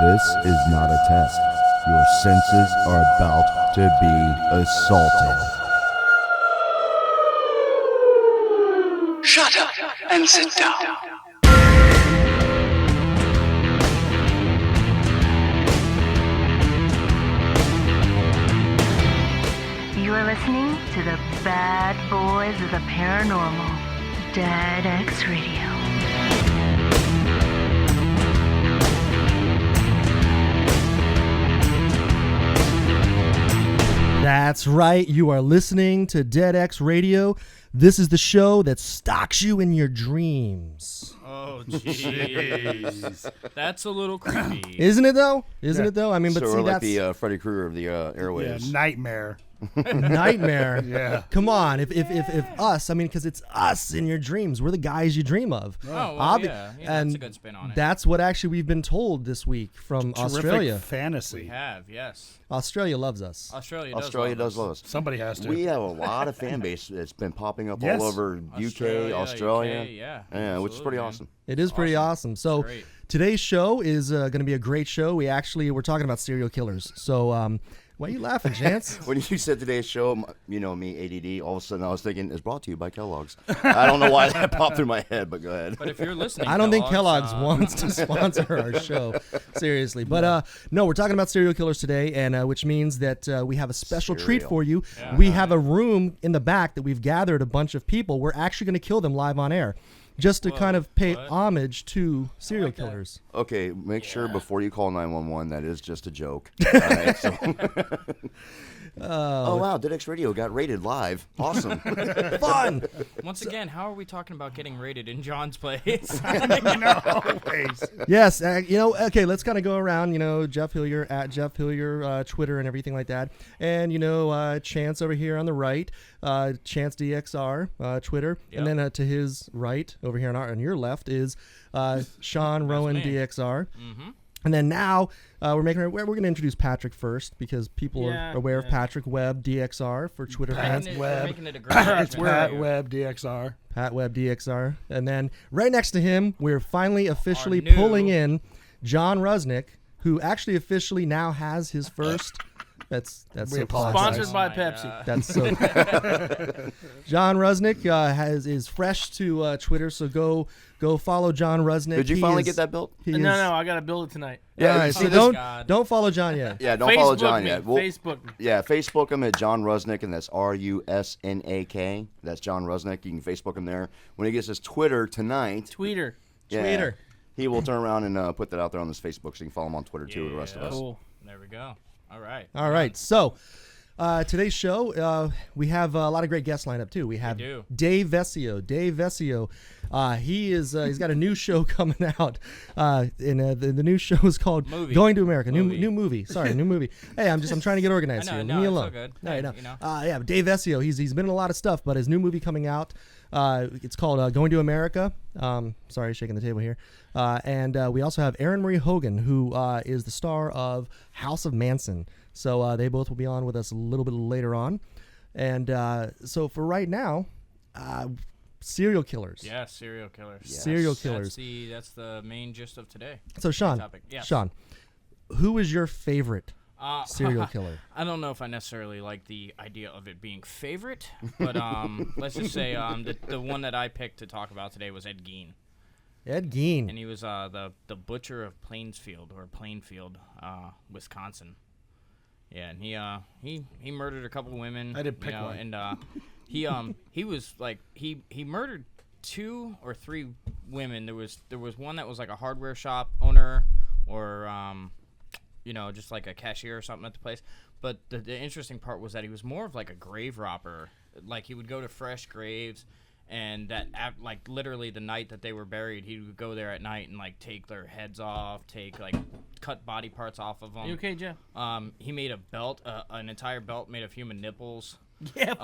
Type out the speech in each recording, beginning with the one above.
This is not a test. Your senses are about to be assaulted. Shut up and sit down. You are listening to the bad boys of the paranormal, Dead X Radio. That's right, you are listening to Dead X Radio. This is the show that stalks you in your dreams. Oh, jeez. That's a little creepy. Isn't it though? Isn't it though? I mean, but So see, we're like that's the Freddy Krueger of the airwaves. Yeah, nightmare. nightmare. Yeah. Come on, if us, I mean, because it's us in your dreams. We're the guys you dream of. Oh, well, Obvi- yeah, and that's a good spin on it. That's what actually we've been told this week from Australia. Terrific fantasy. We have, yes. Australia loves us. Australia does love us. Somebody has to. We have a lot of fan base that's been popping up Yes. all over UK, Australia. UK, yeah, Which is pretty man. awesome. It is pretty awesome. So great. today's show is going to be a great show. We're talking about serial killers. So why are you laughing, Chance? When you said today's show, you know me, ADD, all of a sudden I was thinking it's brought to you by Kellogg's. I don't know why that popped through my head, but go ahead. But if you're listening, I don't think Kellogg's wants to sponsor our show, seriously. But no, we're talking about serial killers today, and which means that we have a special treat for you. Yeah. We have a room in the back that we've gathered a bunch of people. We're actually going to kill them live on air, just to kind of pay homage to serial killers. Okay, make sure before you call 911 that is just a joke. All right, so. Oh, wow, Dead X Radio got rated live. Awesome. Fun! Once again, how are we talking about getting rated in John's place? Yes, okay, let's kind of go around, Jeff Hillier, at Jeff Hillier, Twitter and everything like that. And, Chance over here on the right, Chance DXR, Twitter. Yep. And then to his right, over here on your left, is Sean Rowan me. DXR. Mm-hmm. And then now we're going to introduce Patrick first because people are aware of Patrick Webb DXR for Twitter fans. We're making it a great It's Pat Webb DXR. Pat Webb DXR. And then right next to him, we're finally officially new- pulling in John Rusnick, who actually officially now has his first. That's We so apologize. classic. Sponsored by my Pepsi. God. That's so. John Rusnick is fresh to Twitter, so go follow John Rusnick. Did you finally get that built? No, I got to build it tonight. Yeah, all right, see, so this- don't follow John yet. Yeah, don't follow Facebook John me. yet. Facebook me. Yeah, Facebook him at John Rusnick, and that's RUSNAK. That's John Rusnick. You can Facebook him there. When he gets his Twitter tonight, Tweeter. Twitter. he will turn around and put that out there on his Facebook, so you can follow him on Twitter too. The rest of us. Cool. There we go. All right. All right, so today's show, we have a lot of great guests lined up too. We have do. Dave Vessio. Dave Vessio, he's got a new show coming out, and the new show is called Movie. Going to America. Movie. New movie. Sorry, new movie. Hey, I'm trying to get organized I know, here. no, Leave me it's alone. all good. No, Hey, no. you know. Yeah, Dave Vessio. He's been in a lot of stuff, but his new movie coming out. It's called Going to America. Sorry, shaking the table here. And we also have Erin Marie Hogan, who is the star of House of Manson. So they both will be on with us a little bit later on. And so for right now, serial killers. Yeah, serial killers. Serial killers. That's the main gist of today. So Sean, topic. Yes. Sean, who is your favorite serial killer? I don't know if I necessarily like the idea of it being favorite, but let's just say the one that I picked to talk about today was Ed Gein. Ed Gein. And he was the butcher of Plainfield, Wisconsin. Yeah, and he murdered a couple of women. I did pick one. And he was like he murdered 2 or 3 women. There was one that was like a hardware shop owner or just like a cashier or something at the place. But the interesting part was that he was more of like a grave robber. Like he would go to fresh graves. And like literally the night that they were buried, he would go there at night and like take their heads off, cut body parts off of them. You okay, Jeff? He made a belt, an entire belt made of human nipples. Yeah.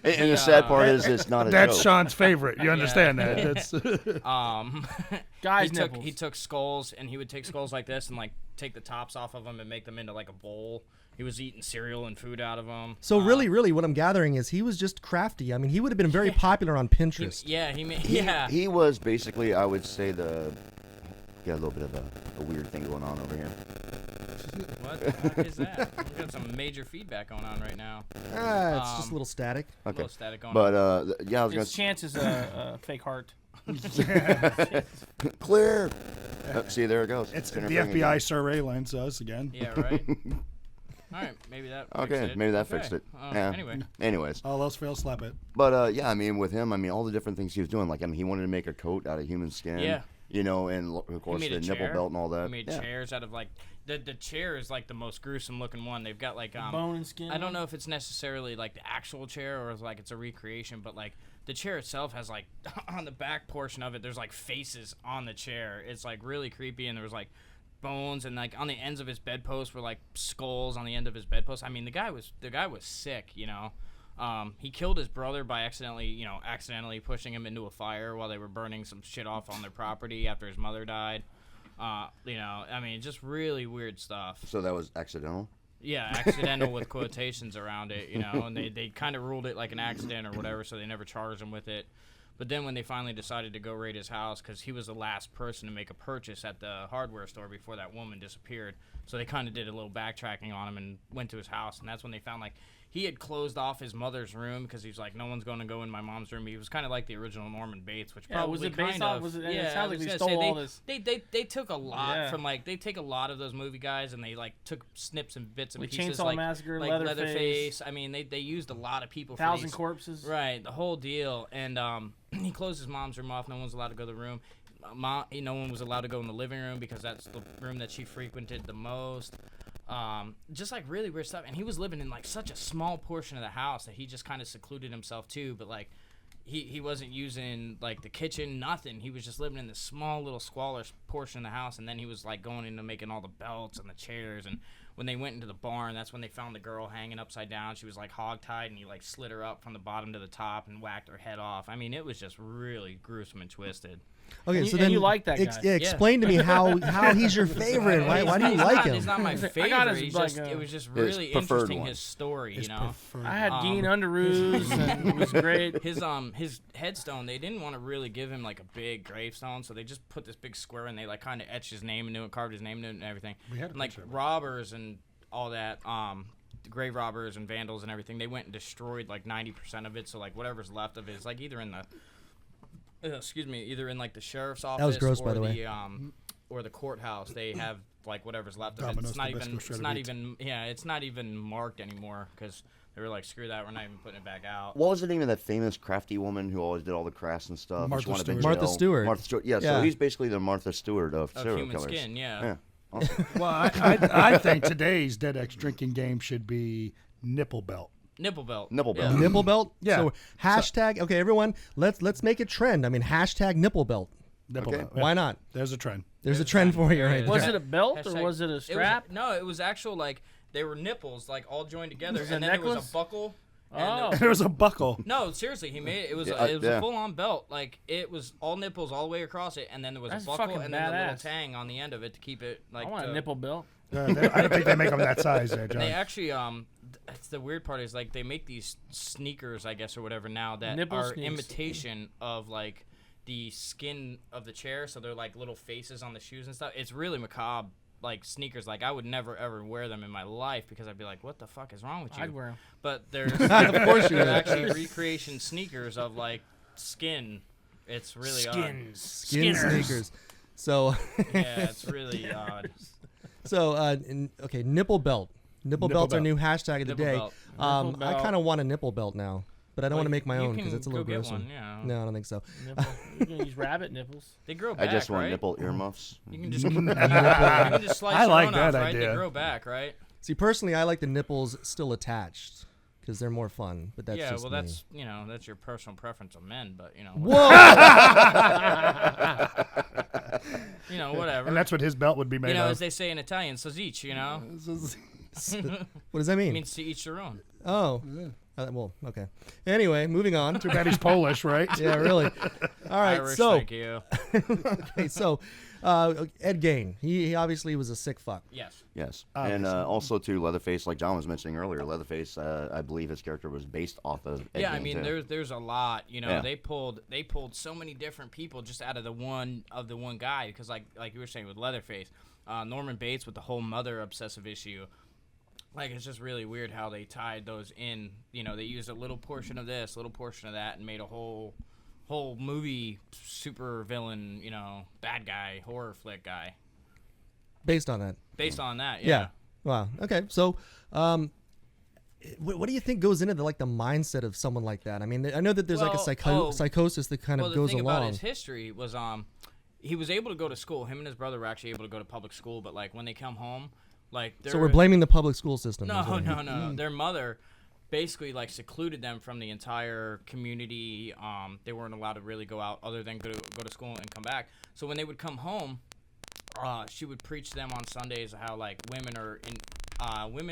And the sad part is it's not a That's joke. Sean's favorite. You understand that? That's Guys' he nipples. took skulls and he would take skulls like this and like take the tops off of them and make them into like a bowl. He was eating cereal and food out of them. So really, what I'm gathering is he was just crafty. I mean, he would have been very popular on Pinterest. He He was basically, I would say, got a little bit of a weird thing going on over here. What the fuck is that? We got some major feedback going on right now. It's just a little static. A Okay. little static going But on. yeah, I was His gonna chance is a fake heart. clear. See, there it goes. It's the Interfering FBI again. surveillance us again. Yeah, right. All right, maybe that. Okay, fixed it. maybe that Okay. fixed it. Yeah. Yeah. Anyway, Anyways, All else fails, slap it. but yeah, I mean, with him, I mean, all the different things he was doing. Like, I mean, he wanted to make a coat out of human skin. Yeah. You know, and of he course made the a nipple chair. belt and all that. He made yeah. chairs out of like the chair is like the most gruesome looking one. They've got like Bone and skin. I don't know if it's necessarily like the actual chair or like it's a recreation, but like the chair itself has like on the back portion of it, there's like faces on the chair. It's like really creepy, and there was like bones, and like on the ends of his bedpost were like skulls on the end of his bedpost. I mean, the guy was sick, you know. He killed his brother by accidentally pushing him into a fire while they were burning some shit off on their property after his mother died. You know, I mean, just really weird stuff. So that was accidental. Yeah, accidental with quotations around it, you know, and they kind of ruled it like an accident or whatever, so they never charged him with it. But then when they finally decided to go raid his house, because he was the last person to make a purchase at the hardware store before that woman disappeared, so they kind of did a little backtracking on him and went to his house, and that's when they found, like, he had closed off his mother's room because he's like, no one's going to go in my mom's room. He was kind of like the original Norman Bates, which Yeah, probably was it kind based of... off? Was it? yeah, It I sounds like was they gonna stole say, all this. They took a lot Yeah. from, like, they take a lot of those movie guys, and they, like, took snips and bits and Like pieces, Chainsaw like Massacre, like Leatherface. I mean, they used a lot of people for 1,000 these. corpses. Right, the whole deal. And he closed his mom's room off. No one was allowed to go to the room. No one was allowed to go in the living room because that's the room that she frequented the most. Just like really weird stuff. And he was living in like such a small portion of the house that he just kind of secluded himself too. But like he wasn't using like the kitchen, nothing. He was just living in this small little squalor portion of the house. And then he was like going into making all the belts and the chairs. And when they went into the barn, that's when they found the girl hanging upside down. She was like hogtied, and he like slid her up from the bottom to the top and whacked her head off. I mean, it was just really gruesome and twisted. Okay, And so you- then and you like that guy. Yeah, explain to me how he's your favorite. Why do you like him? He's not my I got favorite. his, He's like, just, it was just His really preferred interesting, one. his story, you His know. preferred I had Um, Dean Underoos, and it was great. His headstone, they didn't want to really give him like a big gravestone, so they just put this big square and they like kind of etched his name into it, carved his name into it and everything. We had a And, like picture of it. robbers and all that, the grave robbers and vandals and everything, they went and destroyed like 90% of it, so like whatever's left of it is like either in the either in like the sheriff's office was gross, or by the way. or the courthouse. They have like whatever's left of it. Domino's It's not Tabasco even it's shredded not beets. even it's not even marked anymore because they were like, screw that, we're not even putting it back out. What was the name of that famous crafty woman who always did all the crafts and stuff? Martha She wound up in Stewart. Martha jail. Stewart. Martha Stewart. Yeah, Yeah. so he's basically the Martha Stewart of Of serial human killers. skin, yeah. Yeah. Awesome. Well, I think today's Dead X drinking game should be nipple belt. Nipple belt. Nipple Yeah. belt. Nipple belt. Yeah. So hashtag. Okay, everyone. Let's make it trend. I mean, hashtag nipple belt. Nipple Okay. belt. Why not? There's a trend. There's a trend for you right Was there. it a belt Hashtag- or was it a strap? No, it was actual like they were nipples like all joined together, Was it and a then there was necklace? a buckle. and Oh. there- There was a buckle. No, seriously, he made it. It was Yeah, it was yeah. a full on belt. Like it was all nipples all the way across it, and then there was That's a buckle fucking and then a little badass. tang on the end of it to keep it like. I want to- a nipple belt. I don't think they make them that size there, John. They actually that's the weird part is like they make these sneakers, I guess, or whatever now that Nipple are sneaks. imitation of like the skin of the chair, so they're like little faces on the shoes and stuff. It's really macabre, like sneakers. Like I would never ever wear them in my life because I'd be like, what the fuck is wrong with you? I'd wear 'em. But there's Of course you they're would. actually recreation sneakers of like skin. It's really odd. Skin sneakers. So Yeah, it's really odd. okay, nipple belt. Nipple belt's our belt. new hashtag of the Nipple day. belt. Nipple I belt. kind of want a nipple belt now, but I don't want to make my You own because can it's a go little get gruesome. one, yeah. No, I don't think so. Nipple. You can use rabbit nipples. They grow I back, just want right? nipple earmuffs. You can just, you can just slice I your like own that off, right? idea. They grow back, right? See, personally, I like the nipples still attached because they're more fun. But that's Yeah, just well, me. that's that's your personal preference of men, but Whoa! whatever. And that's what his belt would be made as of. they say in Italian, sozic, What does that mean? It means to each their own. Oh, well, okay. Anyway, moving on. Too bad he's Polish, right? Yeah, really. All right, Irish, so thank you. okay, so Ed Gein. He obviously was a sick fuck. Yes. Yes, and also to Leatherface, like John was mentioning earlier. Leatherface, I believe his character was based off of Ed Yeah, I Gein, mean, too. there's a lot. You know, Yeah. they pulled so many different people just out of the one guy because like you were saying with Leatherface, Norman Bates with the whole mother obsessive issue. Like, it's just really weird how they tied those in. You know, they used a little portion of this, little portion of that, and made a whole movie super villain, you know, bad guy, horror flick guy. Based on that. Based on that, Yeah. Wow. Okay. So, what do you think goes into the mindset of someone like that? I mean, I know that there's like a psychosis that kind of the goes thing along. about his history was he was able to go to school. Him and his brother were actually able to go to public school, but like when they come home, like So we're blaming the public school system. No. Their mother basically like secluded them from the entire community. They weren't allowed to really go out other than go to school and come back. So when they would come home, she would preach to them on Sundays how like women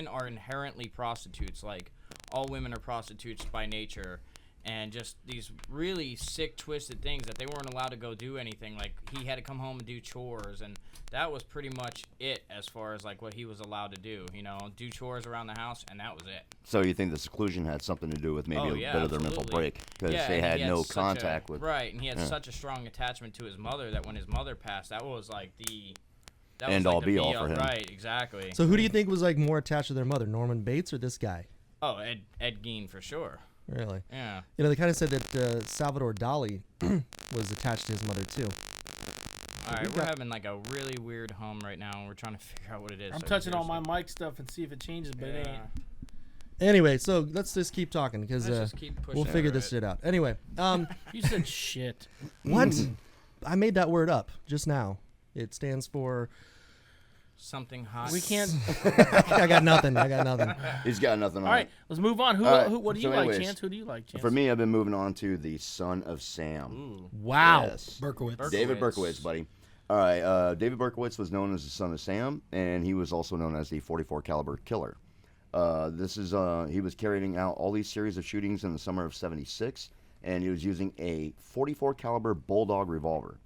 are inherently prostitutes. Like all women are prostitutes by nature. And just these really sick, twisted things that they weren't allowed to go do anything. Like, he had to come home and do chores, and that was pretty much it as far as, like, what he was allowed to do. You know, do chores around the house, and that was it. So you think the seclusion had something to do with maybe bit of their mental break because they had no contact with. Right, and he had such a strong attachment to his mother that when his mother passed, that was like the End all be all for him. Right, exactly. So who do you think was like more attached to their mother, Norman Bates or this guy? Oh, Ed Gein for sure. Really? Yeah. You know, they kind of said that Salvador Dali was attached to his mother too. All right, we're having like a really weird hum right now, and we're trying to figure out what it is. I'm So touching all seriously. my mic stuff and see if it changes, but it ain't. Anyway, so let's just keep talking because Let's just keep pushing we'll figure through this it. shit out. Anyway, You said shit. what? I made that word up just now. It stands for. Something hot. We can't. I got nothing. He's got nothing on All right, it. let's move on. All right, What do so you like, anyways, Chance? Who do you like, Chance? For me, I've been moving on to the Son of Sam. Ooh. Wow. Yes. Berkowitz. David Berkowitz, buddy. All right, David Berkowitz was known as the Son of Sam, and he was also known as the 44 caliber killer. He was carrying out all these series of shootings in the summer of '76, and he was using a 44 caliber Bulldog revolver.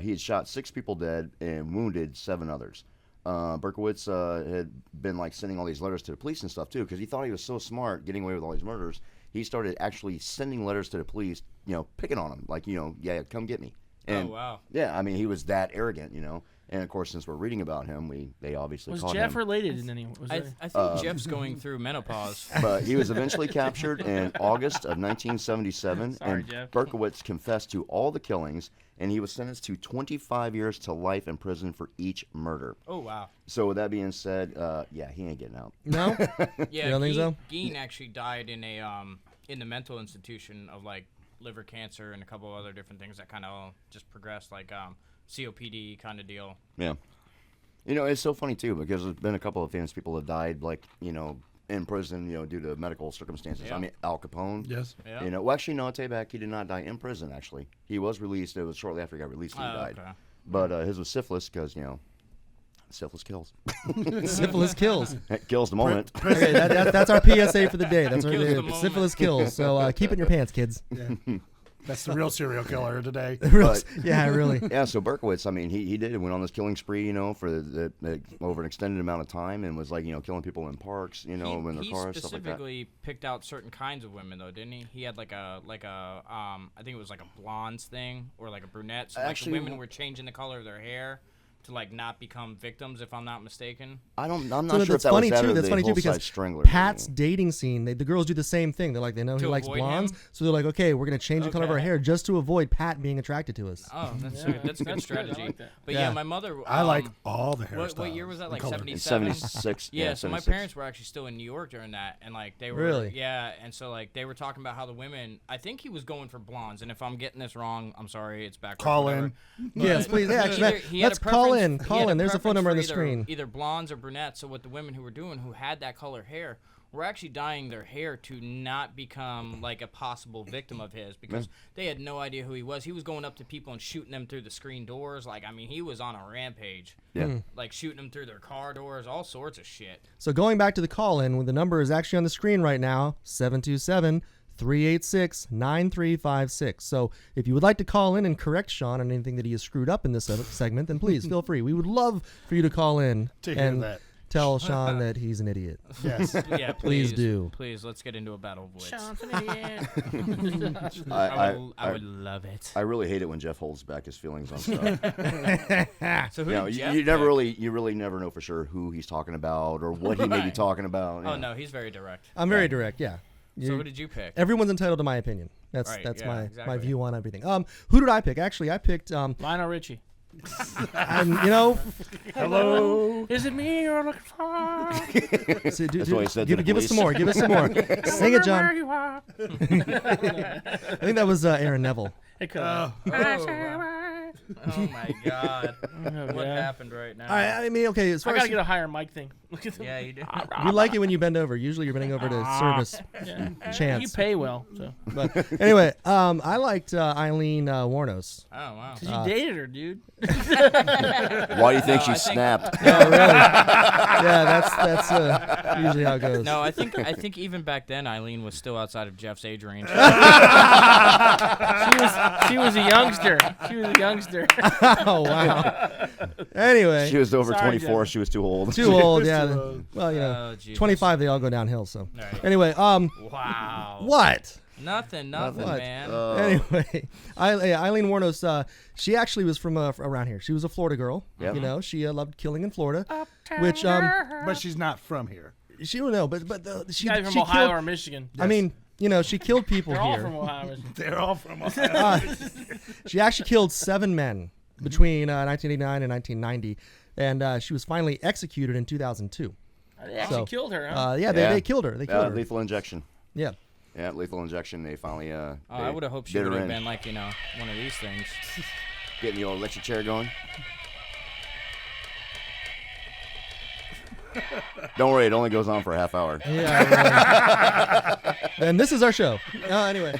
He had shot 6 people dead and wounded 7 others. Berkowitz had been like sending all these letters to the police and stuff too, because he thought he was so smart getting away with all these murders. He started actually sending letters to the police, picking on them, like, yeah, come get me. And, Oh, wow. Yeah, I mean, he was that arrogant, And of course, since we're reading about him, they obviously was caught Jeff him. related in any? Was I there? think Jeff's going through menopause. But he was eventually captured in August of 1977, Sorry, and Jeff. Berkowitz confessed to all the killings, and he was sentenced to 25 years to life in prison for each murder. Oh, wow. So with that being said, yeah, he ain't getting out. No. Yeah, You don't think so? Gein actually died in in the mental institution of like liver cancer and a couple other different things that kind of just progressed, like COPD kind of deal. Yeah. It's so funny too because there's been a couple of famous people that died, like in prison, due to medical circumstances. Yeah. I mean, Al Capone. Yes. Yeah. Well, actually, no, I take back. He did not die in prison. Actually, he was released. It was shortly after he got released that he died. Okay. But his was syphilis because syphilis kills. Syphilis kills. It kills the moment. Okay, that's our PSA for the day. That's Kills the moment. syphilis kills. So keep it in your pants, kids. Yeah. That's the real serial killer today. But- Yeah, really. Yeah, so Berkowitz, I mean, he went on this killing spree, for over an extended amount of time, and was like, killing people in parks, in their He cars, stuff like that. specifically picked out certain kinds of women, though, didn't he? He had like a I think it was like a blondes thing or like a brunette. So like Actually, the women were changing the color of their hair to like not become victims, if I'm not mistaken. I'm So not sure if that's that funny was that too. or That's the funny too Hillside because Strangler Pat's movie. dating scene, the girls do the same thing. They're like, they know he To likes avoid blondes, him? so they're like, okay, we're gonna change the color of our Okay. hair just to avoid Pat being attracted to us. Oh, that's Yeah, that's a good that's good. I strategy. like that. But Yeah. yeah, my mother. I like all the hairstyles. What year was that? and Like color. 77? 76. Yeah, so my 76. parents were actually still in New York during that, and like they were, Really? yeah, and so like they were talking about how the women. I think he was going for blondes, and if I'm getting this wrong, I'm sorry, it's backwards. Call whatever. in. Yes, please. Yeah, Either he had let's a call in. preference- he Call had a in. There's a phone preference number on the for screen. Either blondes or brunettes. So what the women who were doing, who had that color hair, were actually dyeing their hair to not become like a possible victim of his because they had no idea who he was. He was going up to people and shooting them through the screen doors. Like, I mean, he was on a rampage. Yeah. Like shooting them through their car doors, all sorts of shit. So going back to the call in, the number is actually on the screen right now, 386-9356. So if you would like to call in and correct Sean on anything that he has screwed up in this segment, then please feel free. We would love for you to call in To hear and that. tell Sean that he's an idiot. Yes. Yeah, Please do. Please, let's get into a battle of wits. Sean's an idiot. I would love it. I really hate it when Jeff holds back his feelings on stuff. So who You know, did you, Jeff you never pick? really, you really never know for sure who he's talking about or what he may be Right. talking about. Oh you know. no, he's very direct. I'm very direct, yeah. So who did you pick? Everyone's entitled to my opinion. That's Right, that's yeah, my exactly. view on everything. Who did I pick? Actually, I picked Lionel Richie. you know, Hello. Is it me you're looking for? so, That's what he said to the give us some police. more. Give us some more. Sing it, Where John. you are. I think that was Aaron Neville. It could. Oh my God! What happened right now? I mean, okay, as I far gotta as get a higher mic thing. Look at Yeah, you do. we like it when you bend over. Usually, you're bending over to service Yeah. You chance. pay well, so. But anyway, I liked Eileen Warnos. Oh wow. 'Cause you dated her, dude. Why do you think No, she I think- snapped? Yeah, really. Yeah, that's usually how it goes. No, I think even back then Eileen was still outside of Jeff's age range. She was a youngster. She was a youngster. Oh wow. Anyway, She was over Sorry, 24. Jeff. She was too old. too old. Yeah. too old. Well, you know, Oh, Jesus. 25 they all go downhill. So Right. anyway, Wow. what? Nothing, What? man. Anyway, Eileen Warnos, she actually was from around here. She was a Florida girl. Yep. You know, she loved killing in Florida, which But she's not from here. she don't know, but she Guys from she Ohio killed. or Michigan. I mean, you know, she killed people They're all here. from Ohio, Michigan. They're all from Ohio. She actually killed 7 men between 1989 and 1990, and she was finally executed in 2002. They actually So, killed her, huh? Yeah, they killed her. They killed her. Lethal injection. Yeah. Yeah, lethal injection. They finally. I would have hoped she did would her have in. been like, you know, one of these things. Getting the old electric chair going. Don't worry, it only goes on for a half hour. Yeah. And this is our show. Anyway,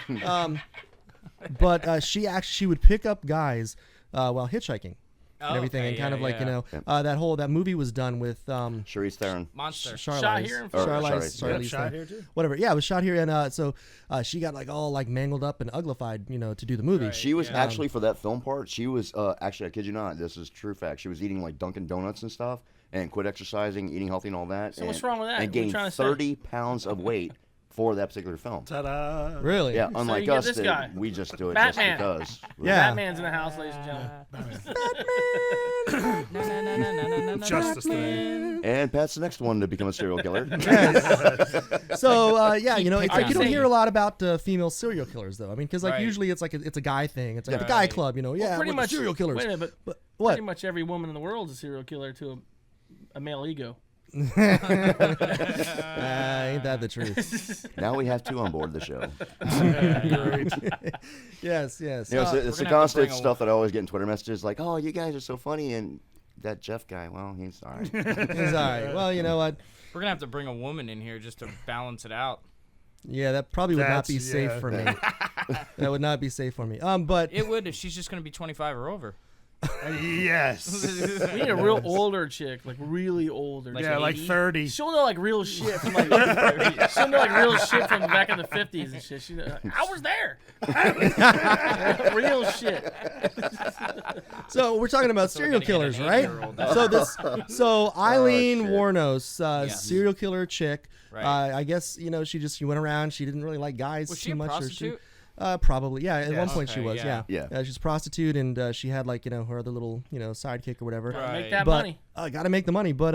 but she would pick up guys while hitchhiking and everything, Okay, and kind yeah, of like yeah. Yep. that movie was done with Charlize Theron. Monster. Charlize. here in Charlize, yeah. Charlize Shot Theron. here too. Whatever. Yeah, it was shot here, and so she got like all like mangled up and uglified, you know, to do the movie. Right. She was Yeah. actually for that film part. She was actually, I kid you not, this is true fact. She was eating like Dunkin' Donuts and stuff, and quit exercising, eating healthy, and all that. So what's wrong with that? And What are you gained trying to say? 30 pounds of weight for that particular film. Ta-da. Really? Yeah, unlike you get us, this that guy. we just do it Batman. just because. Yeah. Batman's in the house, ladies and gentlemen. Justice League. And Pat's the next one to become a serial killer. So yeah, you know, it's like you don't Satan. hear a lot about female serial killers though. I mean, because like Right. usually it's like it's a guy thing. It's like the guy Right. club, you know. Yeah, Pretty we're the much serial killers. Wait a minute, but What? pretty much every woman in the world is a serial killer to a male ego. Ain't that the truth? Now we have two on board the show. Yes, yes. You know, it's, we're it's the gonna have to bring constant a- stuff that I always get in Twitter messages like, "Oh, you guys are so funny," and that Jeff guy, well, he's all right. He's all right. Well, you know what? We're gonna have to bring a woman in here just to balance it out. Yeah, that probably would not be That's- safe yeah. for me. That would not be safe for me. But It would if she's just gonna be 25 or over. Yes. We need a real older chick, like really older. Like Yeah, like 80? 30. She'll know like real shit from like she'll know like real shit from back in the 50s and shit. She know, I was there. Real shit. so we're talking about serial gotta get an killers, right? 8-year-old. So Eileen shit. Warnos, Yes. serial killer chick. Right. I guess you know she went around. She didn't really like guys Was too she a much. prostitute? Probably, yeah. At one Yes. point she Okay, was, yeah. yeah. Yeah. She's a prostitute, and she had like you know her other little you know sidekick or whatever. Right. Make that But money. got to make the money. But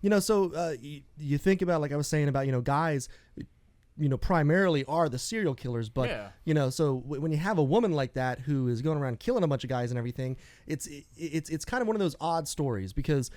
you know, so you think about like I was saying about you know guys, you know, primarily are the serial killers. But Yeah. you know, so when you have a woman like that who is going around killing a bunch of guys and everything, it's kind of one of those odd stories because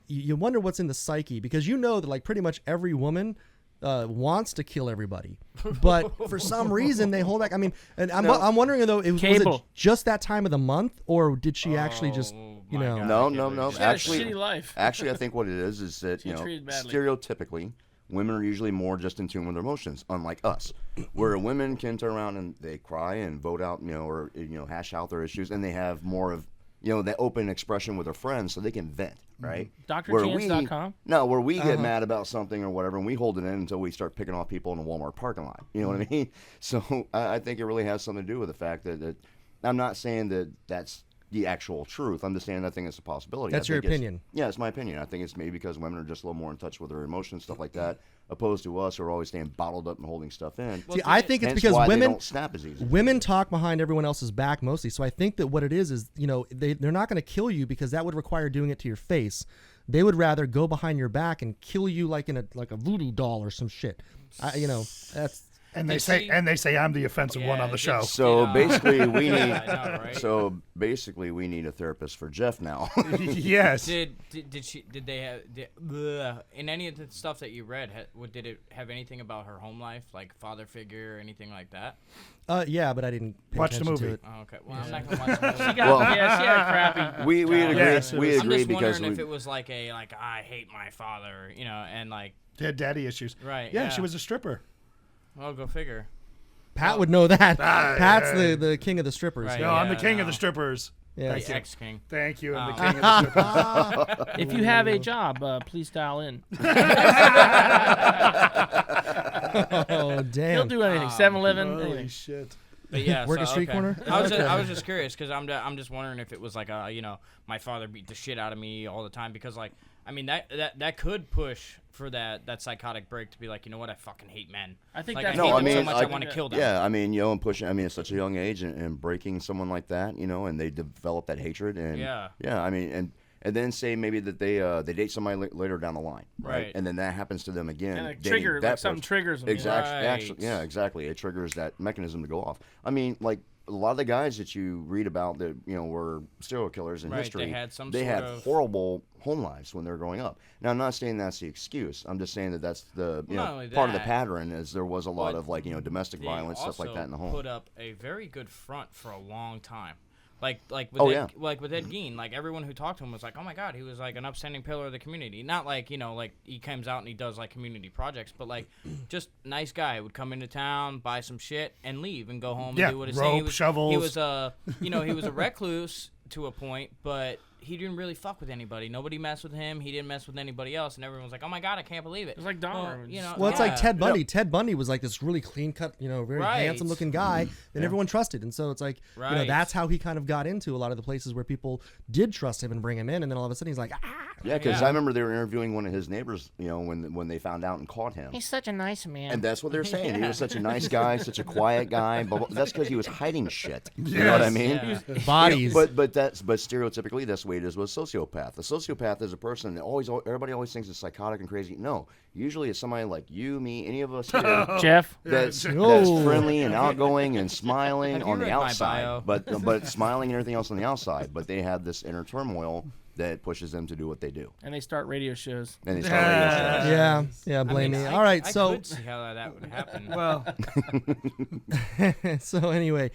you wonder what's in the psyche because you know that like pretty much every woman. Wants to kill everybody, but for some reason they hold back. I mean, and I'm wondering though, was it Cable. just that time of the month, or did she actually just, you my know? God. No. She had a Actually, shitty life. actually, I think what it is that you know, treated badly. stereotypically, women are usually more just in tune with their emotions, unlike us, where women can turn around and they cry and vote out, you know, or you know, hash out their issues, and they have more of that open expression with their friends so they can vent, right? DrChance.com? No, where we get mad about something or whatever, and we hold it in until we start picking off people in a Walmart parking lot. You know what I mean? So I think it really has something to do with the fact that I'm not saying that that's the actual truth. I'm just saying I think it's a possibility. That's your opinion. Yeah, it's my opinion. I think it's maybe because women are just a little more in touch with their emotions, stuff like that, opposed to us who are always staying bottled up and holding stuff in. See, I think it's Hence because why they women don't snap as easy. women talk behind everyone else's back mostly. So I think that what it is they're not going to kill you because that would require doing it to your face. They would rather go behind your back and kill you like a voodoo doll or some shit. That's. And they say I'm the offensive one on the show. So basically, we need. I know, right? So basically, we need a therapist for Jeff now. Yes. Did they have in any of the stuff that you read? Did it have anything about her home life, like father figure or anything like that? Yeah, but I didn't Watch the attention to movie. it. Oh, okay. Well, I'm not gonna watch the movie. She had crappy. we agree. Yes, we I'm agree just because wondering if it was like I hate my father, and like They had daddy issues. Right, Yeah, yeah. she was a stripper. well, go figure. Pat would know that. Pat's the king of the strippers. Right. No, I'm the Yeah, king of no. the strippers. Yeah. Thank you. Ex-king. Thank you. I'm the Oh. king of the strippers. If you have a job, please dial in. Oh damn. He'll do anything. 7-Eleven. Holy anything. shit. But yeah, Work a street okay. corner? I was just curious because I'm just wondering if it was like my father beat the shit out of me all the time because that could push for that psychotic break to be like, you know what, I fucking hate men. I think like, that's I hate No, I them so mean, much I want to kill them. Yeah, and pushing. At such a young age and breaking someone like that, and they develop that hatred and Yeah. and then say maybe that they date somebody later down the line, Right. And then that happens to them again. And a dating trigger, that like something person. triggers them. Exactly. Right. Actually, yeah, exactly. It triggers that mechanism to go off. I mean, like a lot of the guys that you read about that were serial killers in Right, history. they had some they sort had of- horrible home lives when they were growing up. Now, I'm not saying that's the excuse. I'm just saying that that's the not only part of the that, pattern is there was a lot but of domestic They violence, stuff like also that in the home. put up a very good front for a long time. Like with Oh, Ed, yeah. like with Ed Gein, like everyone who talked to him was like, oh my god, he was like an upstanding pillar of the community. Not like like he comes out and he does like community projects, but like just nice guy would come into town, buy some shit, and leave and go home Yeah, and do what his rope, thing. He was, shovels. He was he was a recluse to a point, but he didn't really fuck with anybody. Nobody messed with him. He didn't mess with anybody else, and everyone was like, "Oh my god, I can't believe it." It's like Dahmer. Well, Well, it's like yeah. Ted Bundy. Ted Bundy was like this really clean cut, very Right. handsome looking guy that everyone trusted. And so it's like, Right. that's how he kind of got into a lot of the places where people did trust him and bring him in. And then all of a sudden he's like, Yeah, because Yeah. I remember they were interviewing one of his neighbors, when they found out and caught him. He's such a nice man. And that's what they're saying. He was such a nice guy, such a quiet guy. But that's because he was hiding shit. You know what I mean? Yeah. bodies. But stereotypically that's the way it is with a sociopath. A sociopath is a person that everybody always thinks is psychotic and crazy. No, usually it's somebody like you, me, any of us here Jeff. that's Oh. friendly and outgoing and smiling Have you on the read my outside, bio? but smiling and everything else on the outside. But they have this inner turmoil that pushes them to do what they do, And they start radio shows. and they start radio shows. yeah, blame me. I All right, I so could see how that would happen. Well, so anyway,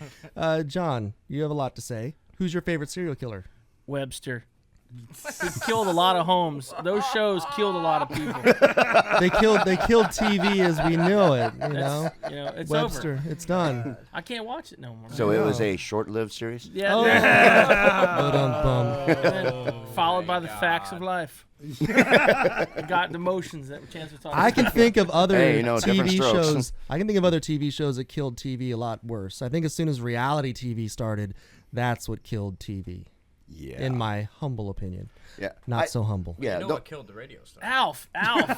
John, you have a lot to say. Who's your favorite serial killer? Webster. He killed a lot of homes. Those shows killed a lot of people. They killed TV as we know it. It's Webster, over. it's done. I can't watch it no more. So it was a short-lived series. Yeah. Oh. And Ba-dum-bum. then followed by the facts of life. I got the motions that Chance was talking I about. can think of other Hey, different TV strokes. shows. I can think of other TV shows that killed TV a lot worse. I think as soon as reality TV started, that's what killed TV. Yeah. In my humble opinion, Yeah. not so humble. Yeah. you know don't- what killed the radio star? Alf,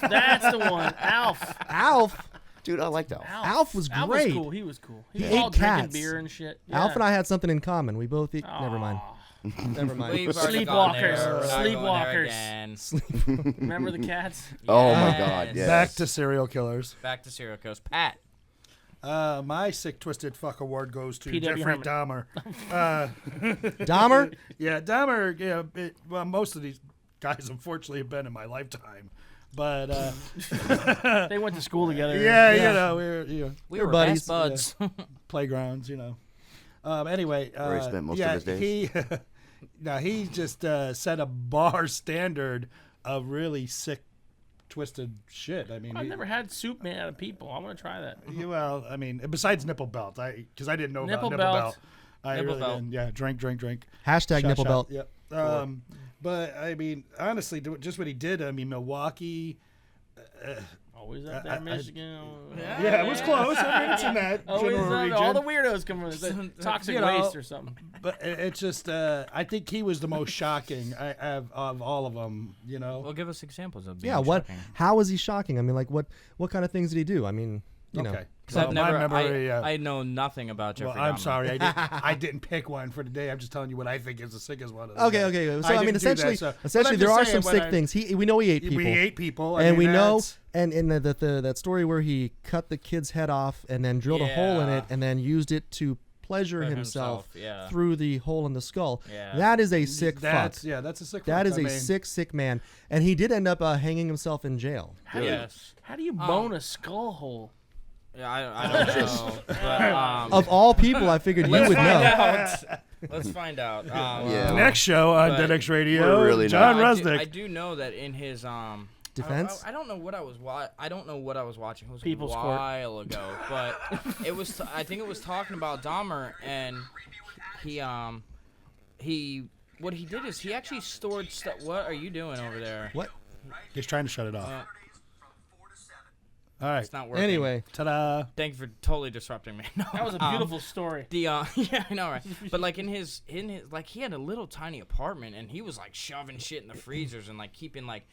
that's the one. Alf. Alf Dude, I like that. Alf was Alf great. was cool. He was cool. He He was ate all drinking cats. beer and shit. Alf Yeah. and I had something in common. We both eat. Never mind. Aw. Never mind. We've already gone there. Sleepwalkers. We're not going there Sleepwalkers. again. Remember the cats? Oh my Yes. God. Yes. back to serial killers. Back to serial killers. Pat. My sick, twisted fuck award goes to P.W. Jeffrey Herman. Dahmer. Dahmer. Yeah, Dahmer. Yeah, well, most of these guys, unfortunately, have been in my lifetime. But They went to school together. yeah, we were We were buddies. best buds. playgrounds, Anyway, Where he spent most of yeah, his days. he just set a bar standard of really sick, twisted shit. I mean, I've never had soup made out of people. I want to try that. Well, I mean, besides nipple belt, because I didn't know Nipple about nipple belt. I Nipple really belt. didn't. Yeah, drink. Hashtag Shot, nipple shot. belt. Yep. But I mean, honestly, just what he did. I mean, Milwaukee. Always up there, Michigan. Yeah, it was close. I mean, it's in that Always general region. all the weirdos come from this. Toxic You know, waste or something. But it's just, I think he was the most shocking of all of them. You know. Well, give us examples of being Yeah, what? shocking. How was he shocking? I mean, like, what kind of things did he do? I mean, you know. Okay. Because I've my never, memory, I know nothing about Jeffrey Well, I'm Dahmer. sorry, I didn't pick one for today. I'm just telling you what I think is the sickest one. Okay. So I mean, didn't do that, essentially, so- but essentially, I'm there just are saying, some when sick things. We know he ate people. We ate people, I and mean, we know, that's- and in that story where he cut the kid's head off and then drilled a hole in it Yeah. and then used it to pleasure For himself yeah. through the hole in the skull. Yeah. That is a sick fuck. That's a sick. That fuck. is I a mean, sick man, and he did end up hanging himself in jail. Yes. How do you bone a skull hole? Yeah, I don't know. But, Of all people, I figured you let's would find know. out. Let's find out. Yeah. Next show on But DedX Radio, we're really John not. Rusnick. I do know that in his Defense? I don't know what I was I don't know what I was watching. It was People's a Court. while ago, but it was. I think it was talking about Dahmer, and he what he did is he actually stored stuff. What are you doing over there? What? He's trying to shut it off. All right. It's not working. Anyway, Ta-da. Thank you for totally disrupting me. No, That was a beautiful story. The yeah, I know, right? But like in his like he had a little tiny apartment, and he was like shoving shit in the freezers and like keeping like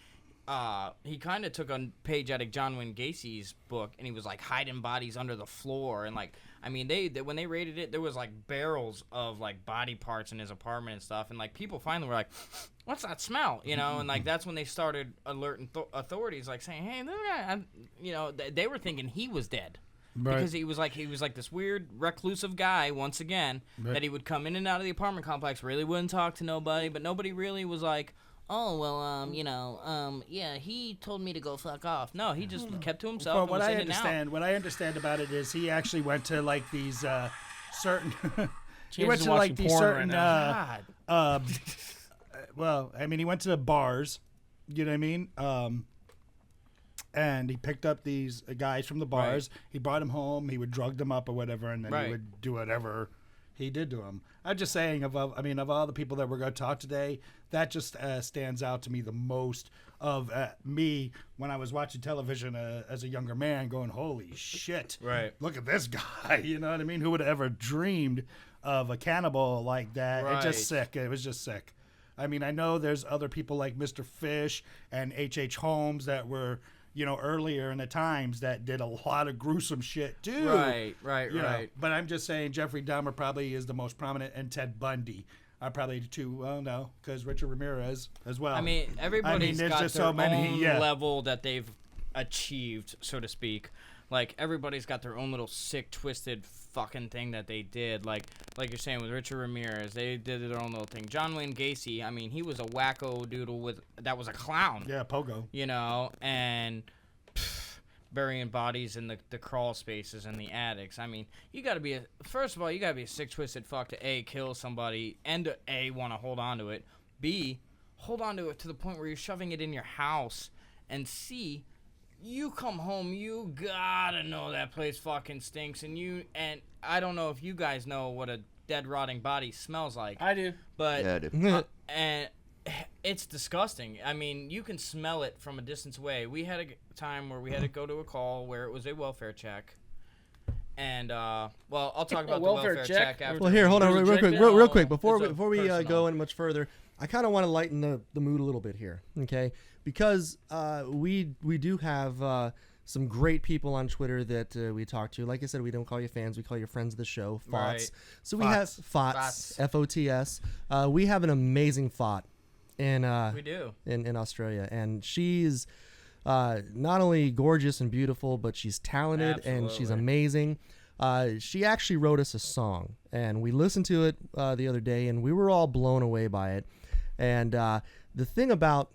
he kind of took a page out of John Wayne Gacy's book, and he was like hiding bodies under the floor, and like I mean they when they raided it, there was like barrels of like body parts in his apartment and stuff, and like people finally were like, "What's that smell?" You know, and like that's when they started alerting authorities, like saying, "Hey, this guy," you know, they were thinking he was dead. Right. Because he was like this weird reclusive guy once again Right. that he would come in and out of the apartment complex, really wouldn't talk to nobody, but nobody really was like, oh well, you know, yeah, he told me to go fuck off. No, he just kept to himself. Well, and what was I in and out. understand, about it is he actually went to like these certain. He went Chances to of like watching these porn certain. right God. Well, I mean, he went to the bars. You know what I mean? And he picked up these guys from the bars. Right. He brought them home. He would drug them up or whatever, and then Right. he would do whatever he did to them. I'm just saying, of all the people that we're going to talk today, that just stands out to me the most. Of me when I was watching television as a younger man, going, "Holy shit! Right. Look at this guy." You know what I mean? Who would have ever dreamed of a cannibal like that? It's just Right. sick. It was just sick. I mean, I know there's other people like Mr. Fish and H.H. Holmes that were, you know, earlier in the times that did a lot of gruesome shit too. Right. You know, but I'm just saying Jeffrey Dahmer probably is the most prominent, and Ted Bundy are probably the two. Well, no, because Richard Ramirez as well. I mean, everybody's there's got just their so many, own yeah. level that they've achieved, so to speak. Like everybody's got their own little sick, twisted fucking thing that they did. Like you're saying with Richard Ramirez, they did their own little thing. John Wayne Gacy, I mean, he was a wacko doodle that was a clown. Yeah, Pogo. You know, and burying bodies in the crawl spaces and the attics. I mean, first of all, you gotta be a sick, twisted fuck to A, kill somebody, and to A, want to hold on to it. B, hold on to it to the point where you're shoving it in your house. And C, you come home, you gotta know that place fucking stinks. And I don't know if you guys know what a dead, rotting body smells like. I do. But Yeah, I do. and it's disgusting. I mean, you can smell it from a distance away. We had a time where we had to go to a call where it was a welfare check. And, well, I'll talk about the welfare check after. Well, here, hold on, There's a real check quick, there? real quick, It's before a we personal. go in much further. I kind of want to lighten the mood a little bit here, okay? Because we do have some great people on Twitter that we talk to. Like I said, we don't call you fans; we call you friends of the show, FOTS. Right. So we have FOTS, FOTS. We have an amazing FOT in We do. in Australia, and she's not only gorgeous and beautiful, but she's talented and she's Absolutely. amazing. She actually wrote us a song, and we listened to it the other day, and we were all blown away by it. And the thing about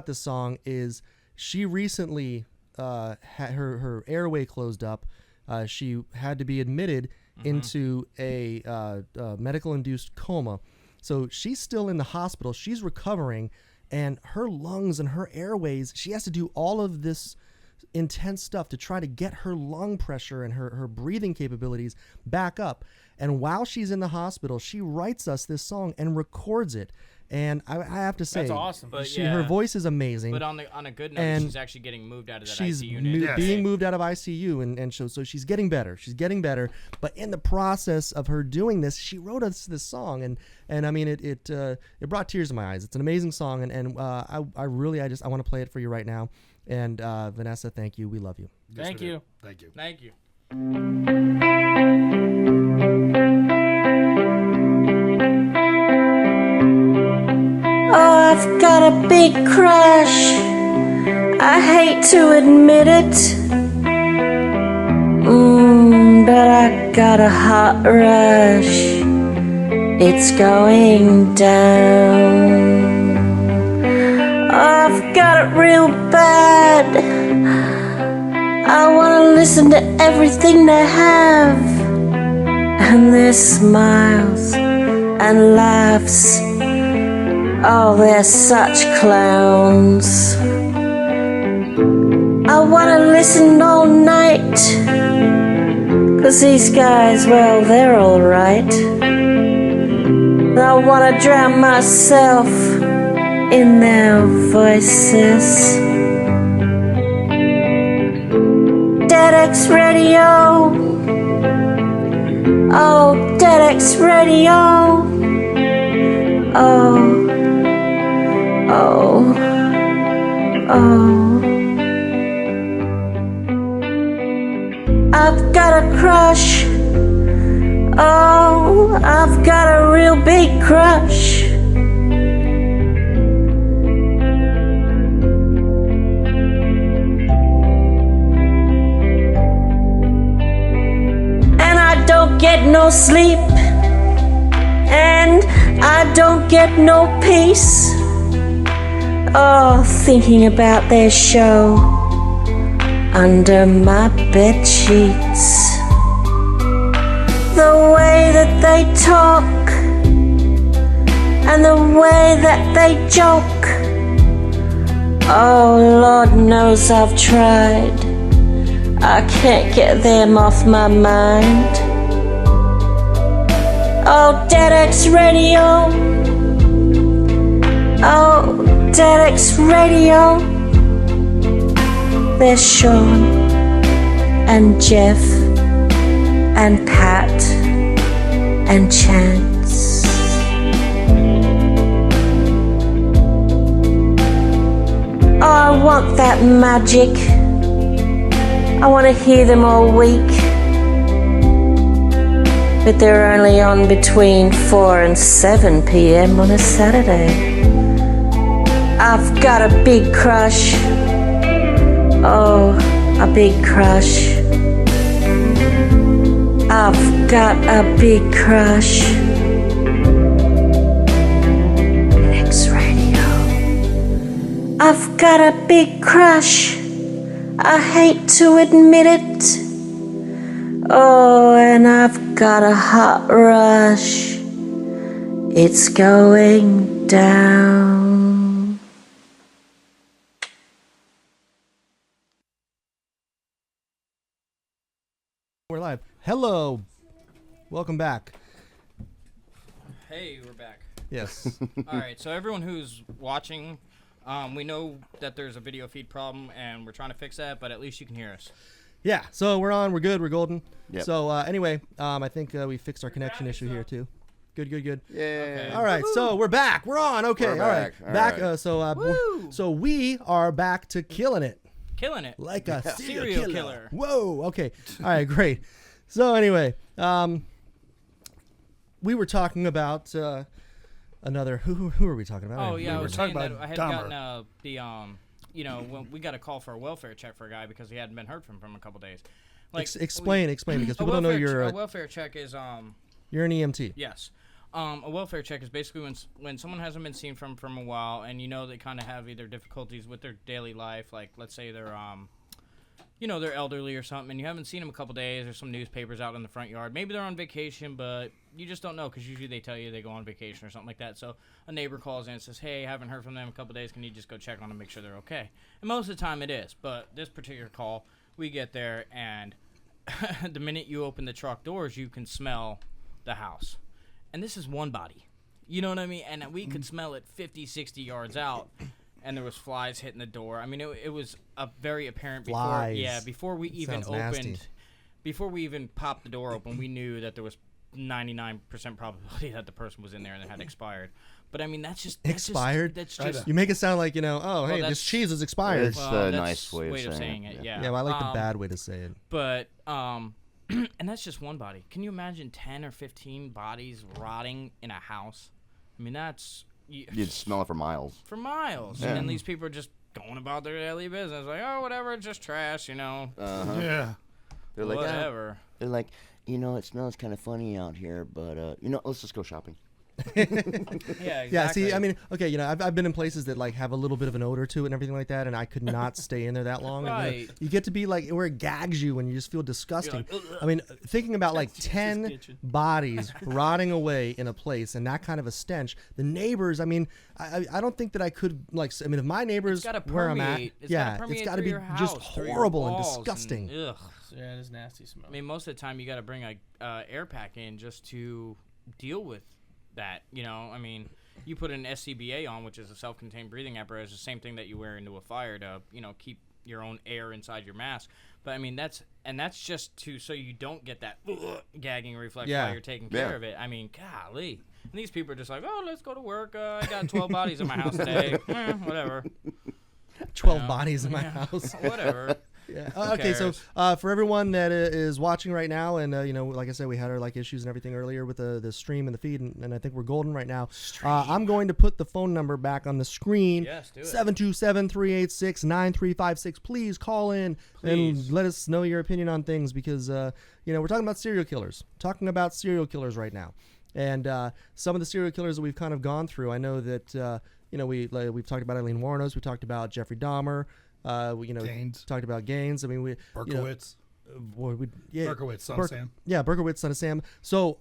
this song is she recently had her airway closed up. She had to be admitted into a medical-induced coma. So she's still in the hospital. She's recovering, and her lungs and her airways, she has to do all of this intense stuff to try to get her lung pressure and her breathing capabilities back up. And while she's in the hospital, she writes us this song and records it. And I have to say, That's awesome. But her voice is amazing. But on a good note, And she's actually getting moved out of that she's ICU unit. being moved out of ICU, and so she's getting better. She's getting better. But in the process of her doing this, she wrote us this song, and I mean it brought tears to my eyes. It's an amazing song, and I want to play it for you right now. And Vanessa, thank you. We love you. Thank you. Thank you. Thank you. Oh, I've got a big crush. I hate to admit it. But I got a hot rush. It's going down. I've got it real bad. I wanna listen to everything they have, and their smiles and laughs. Oh, they're such clowns. I wanna listen all night, 'cause these guys, well, they're alright. I wanna drown myself in their voices. DeadX Radio. Oh, DeadX Radio. Oh. Oh, oh. I've got a crush. Oh, I've got a real big crush. And I don't get no sleep. And I don't get no peace. Oh, thinking about their show under my bed sheets. The way that they talk and the way that they joke. Oh, Lord knows I've tried. I can't get them off my mind. Oh, DeadX Radio. Oh, DeadX Radio. There's Sean and Jeff and Pat and Chance. Oh, I want that magic. I want to hear them all week. But they're only on between 4 and 7 p.m. on a Saturday. I've got a big crush. Oh, a big crush. I've got a big crush. X Radio. I've got a big crush. I hate to admit it. Oh, and I've got a hot rush. It's going down. We're live. Hello. Welcome back. Hey, we're back. Yes. All right, so everyone who's watching, we know that there's a video feed problem, and we're trying to fix that, but at least you can hear us. Yeah, so we're on. We're good. We're golden. Yep. So anyway, I think we fixed our connection issue here too. Good. Yeah. Okay. All right, so we're back. We're on. Okay, We're all right. back. All right. So we are back to killing it. Killing it. Like a Serial killer. Whoa. Okay. All right. Great. So anyway, we were talking about another. Who are we talking about? Oh, yeah, I were was talking saying that about I had Dahmer. gotten when we got a call for a welfare check for a guy because he hadn't been heard from a couple days. Like, explain because a people don't know welfare you're a welfare check is you're an EMT. yes. A welfare check is basically when someone hasn't been seen from a while, and you know they kind of have either difficulties with their daily life, like let's say they're they're elderly or something, and you haven't seen them a couple days, or some newspapers out in the front yard. Maybe they're on vacation, but you just don't know, because usually they tell you they go on vacation or something like that. So a neighbor calls in and says, hey, I haven't heard from them in a couple days. Can you just go check on them, make sure they're okay? And most of the time it is. But this particular call, we get there, and the minute you open the truck doors, you can smell the house. And this is one body. You know what I mean? And we could smell it 50, 60 yards out. And there was flies hitting the door. I mean, it was very apparent before. Flies. Yeah, before we even Sounds nasty. opened, before we even popped the door open, we knew that there was 99% probability that the person was in there and it had expired. But I mean, that's just Expired? That's just You make it sound like, hey, this that's- cheese is expired. It's a nice way of saying it. it. Yeah. Yeah, well, I like the bad way to say it. But and that's just one body. Can you imagine 10 or 15 bodies rotting in a house? I mean, that's You'd smell it for miles. And then these people are just going about their daily business, like, oh, whatever, it's just trash, Yeah. They're like, whatever. They're like, it smells kind of funny out here, but let's just go shopping. Yeah, exactly. Yeah, see, I mean, okay, I've been in places that like have a little bit of an odor to it and everything like that, and I could not stay in there that long. Right. And, you get to be like where it gags you and you just feel disgusting. I mean, thinking about like 10 bodies rotting away in a place and that kind of a stench. The neighbors, I mean, I don't think that I could if my neighbors where I'm at, it's got to be just horrible and disgusting. Ugh. Yeah, it is nasty smell. I mean, most of the time you got to bring a air pack in just to deal with that. I mean, you put an SCBA on, which is a self-contained breathing apparatus, the same thing that you wear into a fire to keep your own air inside your mask. But I mean, that's just so you don't get that gagging reflex while you're taking care of it. I mean, golly. And these people are just like, oh, let's go to work. I got 12 bodies in my house today. Whatever. 12 bodies in my house. Whatever. Yeah. Okay, so for everyone that is watching right now, and like I said, we had our issues and everything earlier with the stream and the feed, and I think we're golden right now. I'm going to put the phone number back on the screen. Yes, do it. 727-386-9356. Please call in and let us know your opinion on things, because we're talking about serial killers. Right now, and some of the serial killers that we've kind of gone through. I know that we've talked about Eileen Wuornos. We talked about Jeffrey Dahmer. Gaines. Talked about Gaines. I mean, Berkowitz. Berkowitz, son of Sam. Yeah, Berkowitz, son of Sam. So,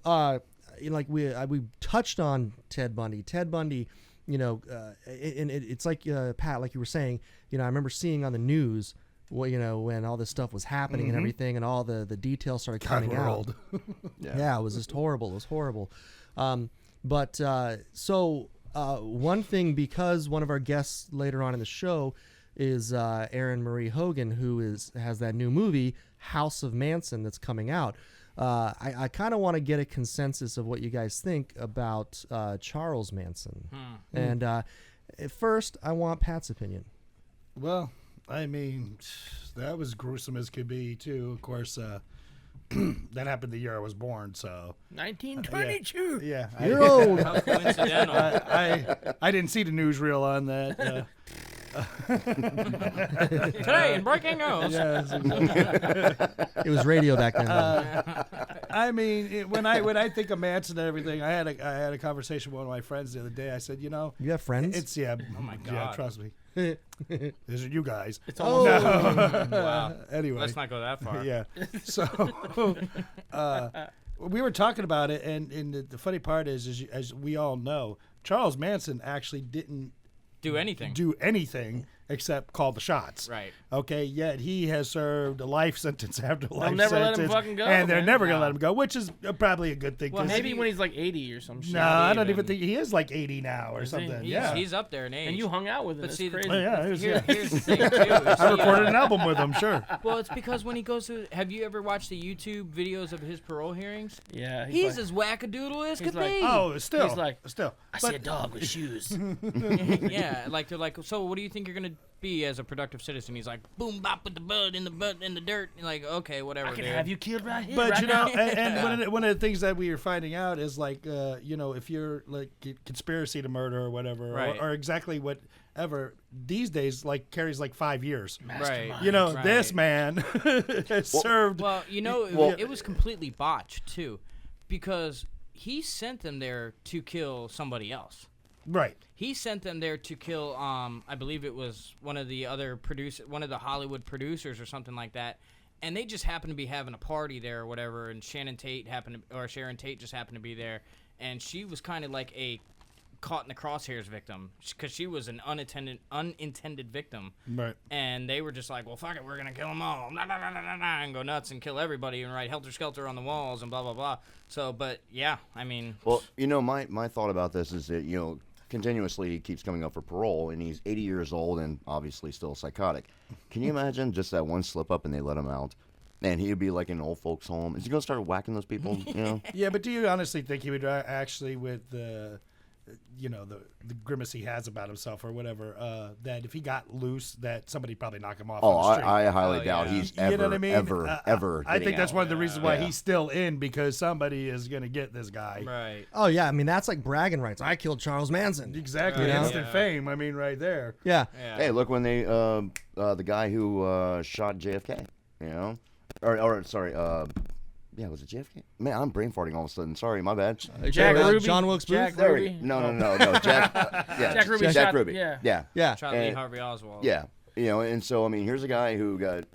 we touched on Ted Bundy. Ted Bundy, and it's like Pat, like you were saying. I remember seeing on the news, when all this stuff was happening and everything, and all the details started coming out. Yeah, it was just horrible. It was horrible. One thing, because one of our guests later on in the show is Erin Marie Hogan, who has that new movie House of Manson that's coming out. I kind of want to get a consensus of what you guys think about Charles Manson. And first, I want Pat's opinion. Well, I mean, that was gruesome as could be too. Of course, that happened the year I was born, so 1922. Yeah, You're old. How coincidental. I didn't see the newsreel on that. Today in breaking news. It was radio back then. I mean, when I think of Manson and everything, I had a conversation with one of my friends the other day. I said, you have friends? It's Oh my God. yeah, trust me. These are you guys. It's almost Wow. Anyway, Let's not go that far. yeah. So we were talking about it, and the funny part is as we all know, Charles Manson actually didn't Do anything. do anything except call the shots. Right. Okay, yet he has served a life sentence after life never sentence. let him fucking go, and they're man. never going to No. let him go, which is probably a good thing. Well, 'cause Maybe when he's like 80 or some shit. no, I don't even. even think he is like 80 now or Is he? something. He's, yeah. he's up there in age. And you hung out with him. But That's see, crazy. Oh, yeah, Here's the thing, too. I recorded an album with him, sure. Well, it's because when he goes to... Have you ever watched the YouTube videos of his parole hearings? Yeah. He's like, as wackadoodle as he's could like, be. Oh, still. He's like, still. I see a dog with shoes. Yeah, like they're like, so what do you think you're gonna be as a productive citizen? He's like, boom, bop with the bud in the dirt. You're like, okay, whatever. I can dude. have you killed right here. But right you know, now. and one of the things that we are finding out is like, if you're like conspiracy to murder or whatever, Right. or exactly whatever, these days like carries like 5 years. Right. This Right. man has served. Well, it was completely botched too, because he sent them there to kill somebody else. Right. He sent them there to kill. I believe it was one of the Hollywood producers or something like that. And they just happened to be having a party there or whatever. And Sharon Tate just happened to be there, and she was kind of like a caught in the crosshairs victim because she was an unintended victim. Right. And they were just like, well, fuck it, we're gonna kill them all, and go nuts and kill everybody and write helter skelter on the walls and blah blah blah. So, but yeah, I mean, Well, my thought about this is that continuously he keeps coming up for parole, and he's 80 years old and obviously still psychotic. Can you imagine just that one slip up and they let him out? And he'd be like in an old folks' home. Is he gonna start whacking those people? Yeah, but do you honestly think he would actually, with the grimace he has about himself or whatever, that if he got loose, that somebody probably knock him off on the street? I highly doubt he's ever, you know what I mean? ever. I think that's out. one of the reasons why Yeah. he's still in, because somebody is going to get this guy. right. Oh yeah, I mean that's like bragging rights. I killed Charles Manson. Exactly. Instant fame. I mean, right there. Yeah. Yeah. Hey, look when they the guy who shot JFK, or sorry, yeah, was it JFK? Man, I'm brain farting all of a sudden. Sorry, my bad. Jack Ruby. John Wilkes Booth. Jack There we- Ruby. No, Jack. Jack Ruby Jack shot- Ruby. yeah. Yeah. Shot Lee And- Harvey Oswald. Yeah, and so I mean, here's a guy who got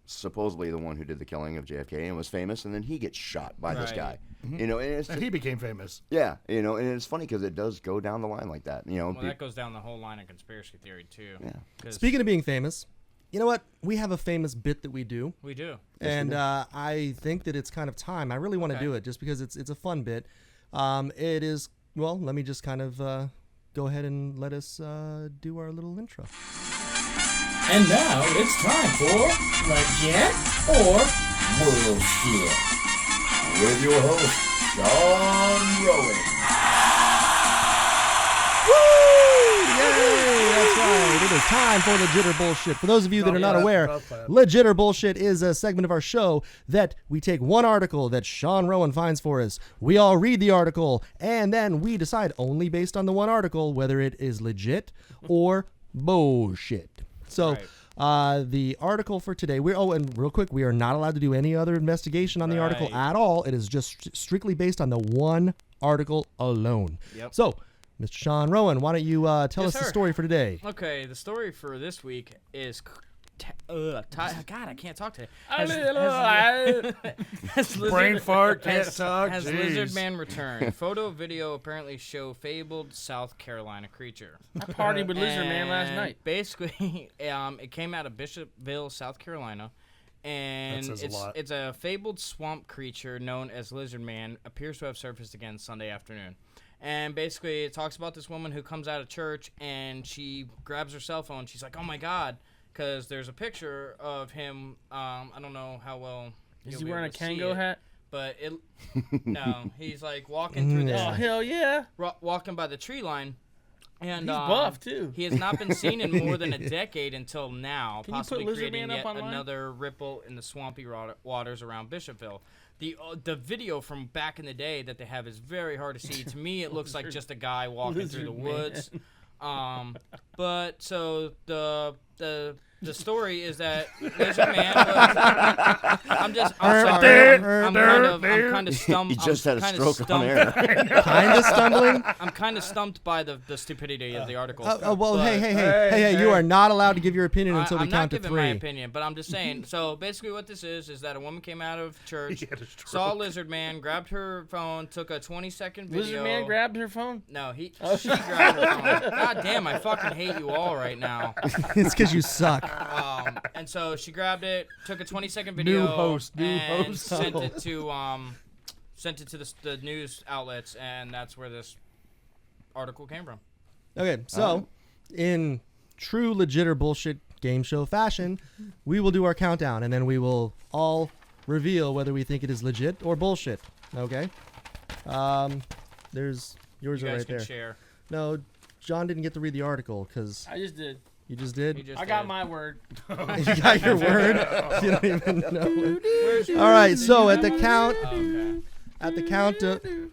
supposedly the one who did the killing of JFK and was famous, and then he gets shot by this Right. guy. And it's And he became famous. yeah, and it's funny because it does go down the line like that. Well, that goes down the whole line of conspiracy theory too. Yeah. 'Cause Speaking of being famous, you know what? We have a famous bit that we do. we do. And I think that it's kind of time. I really want to Okay. do it just because it's a fun bit. It is, well, let me just kind of go ahead and let us do our little intro. And now it's time for Legit or Bullshit with your host, Sean Rowan. Yay! That's right. It is time for Legit or Bullshit. For those of you that are not yeah, aware, well planned. Legit or Bullshit is a segment of our show that we take one article that Sean Rowan finds for us. We all read the article, and then we decide only based on the one article whether it is legit or bullshit. So, the article for today, and real quick, we are not allowed to do any other investigation on the article Right. at all. It is just strictly based on the one article alone. Yep. So, Mr. Sean Rowan, why don't you tell Yes, us the sir. story for today? Okay, the story for this week is. God, I can't talk today. Has Brain fart, can't has, talk. Has Jeez. Lizard Man returned? Photo, video apparently show fabled South Carolina creature. I partied with Lizard Man last And night. Basically, it came out of Bishopville, South Carolina, and That says a lot. it's a fabled swamp creature known as Lizard Man. Appears to have surfaced again Sunday afternoon. And basically, it talks about this woman who comes out of church and she grabs her cell phone. She's like, "Oh my God!" Because there's a picture of him. I don't know how well. Is you'll he be wearing a able to see Kango it, hat? But it. No, he's like walking through this, Oh, hell yeah. walking by the tree line. And He's buff, too. He has not been seen in more than a decade until now, Can you put possibly Lizard creating Man up yet online? another ripple in the swampy waters around Bishopville. The video from back in the day that they have is very hard to see. To me, it looks like just a guy walking through the Lizard woods. But so the story is that Lizard Man was, I'm sorry. I'm kind of stumped. He just had a I'm kinda stroke on stumped. air. Kind of stumbling? I'm kind of stumped by the stupidity of the article. Well, But- hey, you are not allowed to give your opinion until we I'm count not to giving my three. opinion, but I'm just saying. So basically, what this is that a woman came out of church, He had a stroke. saw a Lizard Man, grabbed her phone, took a 20-second video. Lizard Man grabbed her phone? No, she grabbed her phone. God damn, I fucking hate you all right now. It's because you suck. And so she grabbed it, took a 20-second video, New and host. sent it to the news outlets, and that's where this article came from. Okay, so in true legit or bullshit game show fashion, we will do our countdown, and then we will all reveal whether we think it is legit or bullshit. Okay? There's yours You are guys right can there. share. No, John didn't get to read the article because I just did. you just did. He just I got did. my word. You got your word. You don't even know it. All right, so at the count, Okay.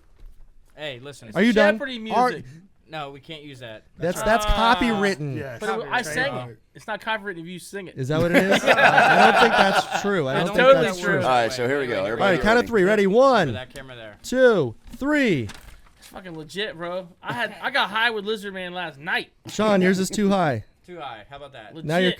Hey, listen. are you done? Jeopardy Are- music. No, we can't use that. that's copywritten. Yeah, But I sang copyright. it. It's not copyrighted if you sing it. Is that what it is? I don't think that's true. I don't think totally that's true. true. All right, so here we go. All Everybody right, count of ready? three. Ready? For 1, that camera there. 2, 3. It's fucking legit, bro. I got high with Lizard Man last night. Sean, yours is too high. Too high. How about that? Legit. Now you're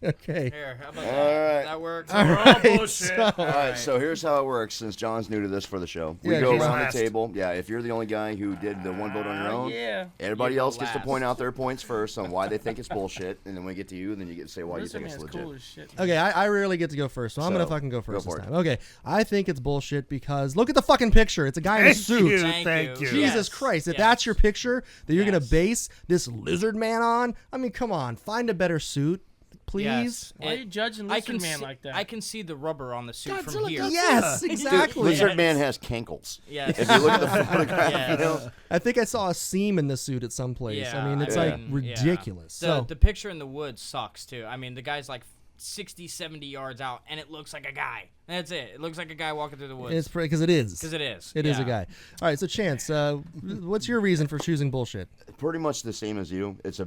okay. Here, how about All that? right. That works. All right, bullshit. All right, so here's how it works. Since John's new to this for the show, we Yeah, go he's around last. the table. Yeah, if you're the only guy who did the one vote on your own, Yeah. everybody You go else gets to last. point out their points first on why they think it's bullshit, and then we get to you, and then you get to say why you Lizard think it's Man's legit. cool as shit. Okay, I rarely get to go first, so I'm gonna So, fucking go go first for this it. time. Okay, I think it's bullshit because look at the fucking picture. It's a guy in a suit. Thank you. Jesus Yes, Christ! If yes. that's your picture that you're gonna Yes. base this lizard man on, I mean, come on, find a better suit, please. Yes. Why are you judging Lizard Man like that? I can see the rubber on the suit from Godzilla, here. Godzilla. Yes, Dude, exactly. Lizard Man has cankles. Yes. If you look at the photograph, Yes. you know, I think I saw a seam in the suit at some place. Yeah, I mean, it's I like mean, yeah. ridiculous. The, So the picture in the woods sucks too. I mean, the guy's like 60, 70 yards out, and it looks like a guy. That's it. It looks like a guy walking through the woods. it's because it is. Because it is. It is a yeah. guy. All right, so Chance, what's your reason for choosing bullshit? pretty much the same as you. It's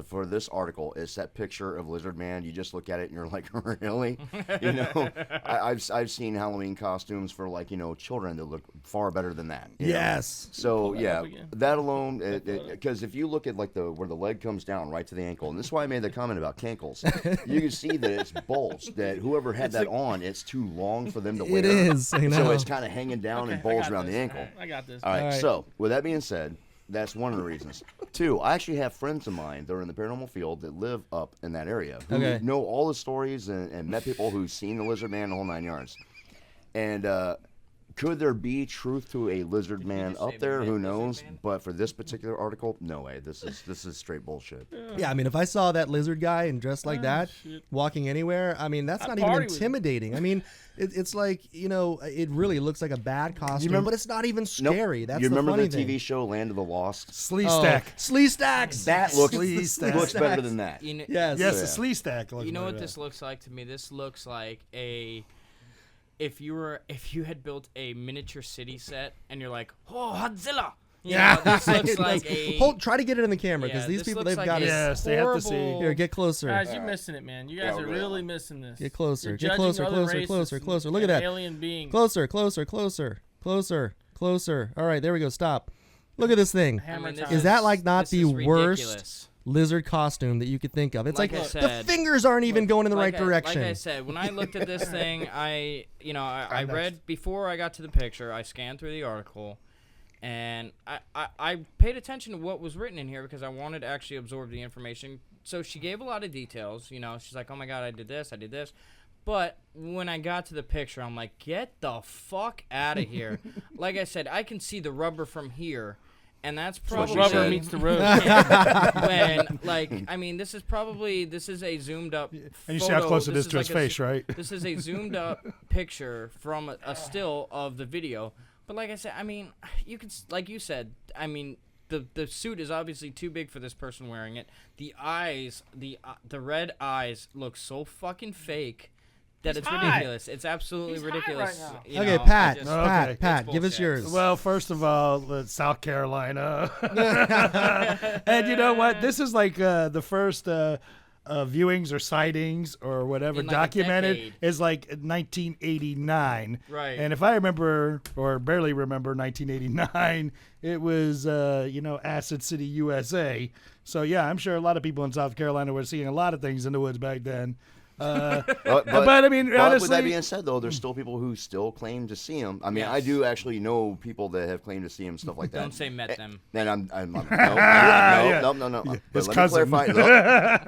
for this article. It's that picture of Lizard Man. You just look at it and you're like, really? You know, I've seen Halloween costumes for like children that look far better than that. you know? Yes. So that yeah, up again. that alone, because if you look at like where the leg comes down right to the ankle, and this is why I made the comment about cankles. You can see that it's bulged. That whoever had that on, it's too long for them to wear. It is. I know. So it's kind of hanging down and Okay, I bulged got around the this. ankle. I got this. All right, All right. so with that being said, that's one of the reasons. Two, I actually have friends of mine that are in the paranormal field that live up in that area who Okay. know all the stories and met people who've seen the Lizard Man the whole 9 yards. And could there be truth to a Lizard Man just up say there? the Who Lizard knows? Man? But for this particular article, no way. This is straight bullshit. Yeah, I mean, if I saw that lizard guy and dressed like that, shit. walking anywhere, I mean, that's I'd not even party with him. intimidating. I mean, it's like, it really looks like a bad costume, remember- but it's not even Nope. scary. That's you remember the funny the TV thing. show Land of the Lost? Slee Oh, stack. Slee Stacks. That looks Slee stack. looks better than that. You know, Yes. Yes, Yeah. the slee stack. You know what this looks like to me? This looks like if you had built a miniature city set and you're like, oh, Godzilla. You know, this looks It like does. a. Try to get it in the camera because Yeah, these this people, looks they've like got a it. Yes, they have to see. horrible- Here, get closer. Guys, you're missing it, man. You guys are really. really missing this. Get closer. You're Get judging closer, other closer, races closer, and- closer. Look at and that. alien beings. Closer, closer, closer, closer, closer. All right, there we go. Stop. Look at this thing. Hammer this time. Is that like not this the is worst ridiculous. lizard costume that you could think of? It's like, Like I the said- fingers aren't even going in the right direction. Like I said, when I looked at this thing, I read before I got to the picture. I scanned through the article, and I paid attention to what was written in here because I wanted to actually absorb the information. So she gave a lot of details. She's like, "Oh my God, I did this, I did this." But when I got to the picture, I'm like, "Get the fuck out of here!" Like I said, I can see the rubber from here. And that's what probably she Rubber said. meets the road. this is a zoomed up. And you see how photo. close it This is to his like a face, right? This is a zoomed up picture from a still of the video. But like I said, I mean, you could, like you said, I mean, the suit is obviously too big for this person wearing it. The eyes, the red eyes look so fucking fake that it's high. ridiculous. It's absolutely He's high ridiculous. right now. you Okay, know, I Pat, just- Okay. Pat, It's give us bullshit. yours. Well, first of all, South Carolina. And you know what? This is like the first viewings or sightings or whatever In like a documented decade. is like 1989. Right. And if I remember, or barely remember 1989, it was, Acid City, USA. So, yeah, I'm sure a lot of people in South Carolina were seeing a lot of things in the woods back then. But I mean, with honestly, that being said, though, there's still people who still claim to see him. I mean, I Yes. do actually know people that have claimed to see him, stuff like that. Don't say met them. And I'm no. But His let cousin. me clarify.